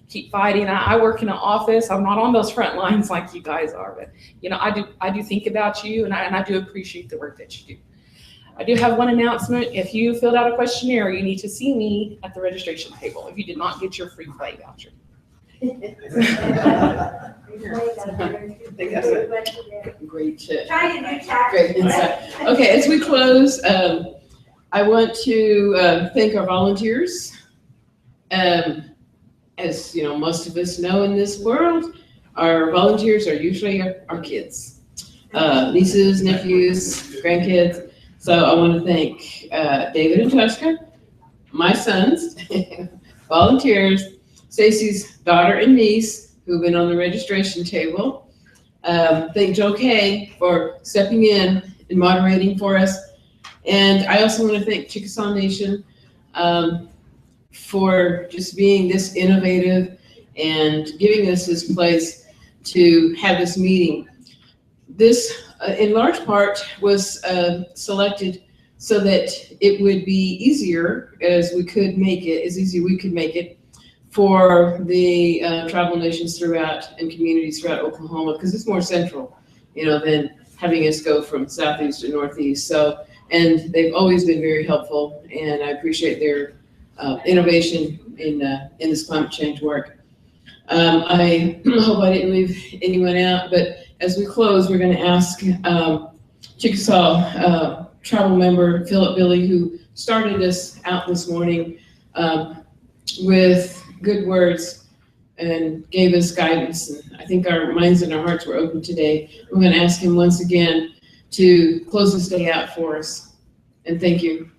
keep fighting. I work in an office. I'm not on those front lines like you guys are, but I do think about you, and I do appreciate the work that you do. I do have one announcement. If you filled out a questionnaire, you need to see me at the registration table if you did not get your free play voucher. Great tip. Trying to do tax. Great insight. Okay, as we close, I want to thank our volunteers. As most of us know in this world, our volunteers are usually our kids, nieces, nephews, grandkids. So I want to thank David and Tushka, my sons, volunteers, Stacy's daughter and niece who've been on the registration table. Thank Joe Kay for stepping in and moderating for us. And I also want to thank Chickasaw Nation for just being this innovative and giving us this place to have this meeting. This, in large part, was selected so that it would be easier as we could make it for the tribal nations throughout and communities throughout Oklahoma, because it's more central, than having us go from southeast to northeast. So, and they've always been very helpful, and I appreciate their innovation in this climate change work. I hope I didn't leave anyone out, but as we close, we're going to ask Chickasaw tribal member Philip Billy, who started us out this morning with good words and gave us guidance. And I think our minds and our hearts were open today. I'm going to ask him once again to close this day out for us. And thank you.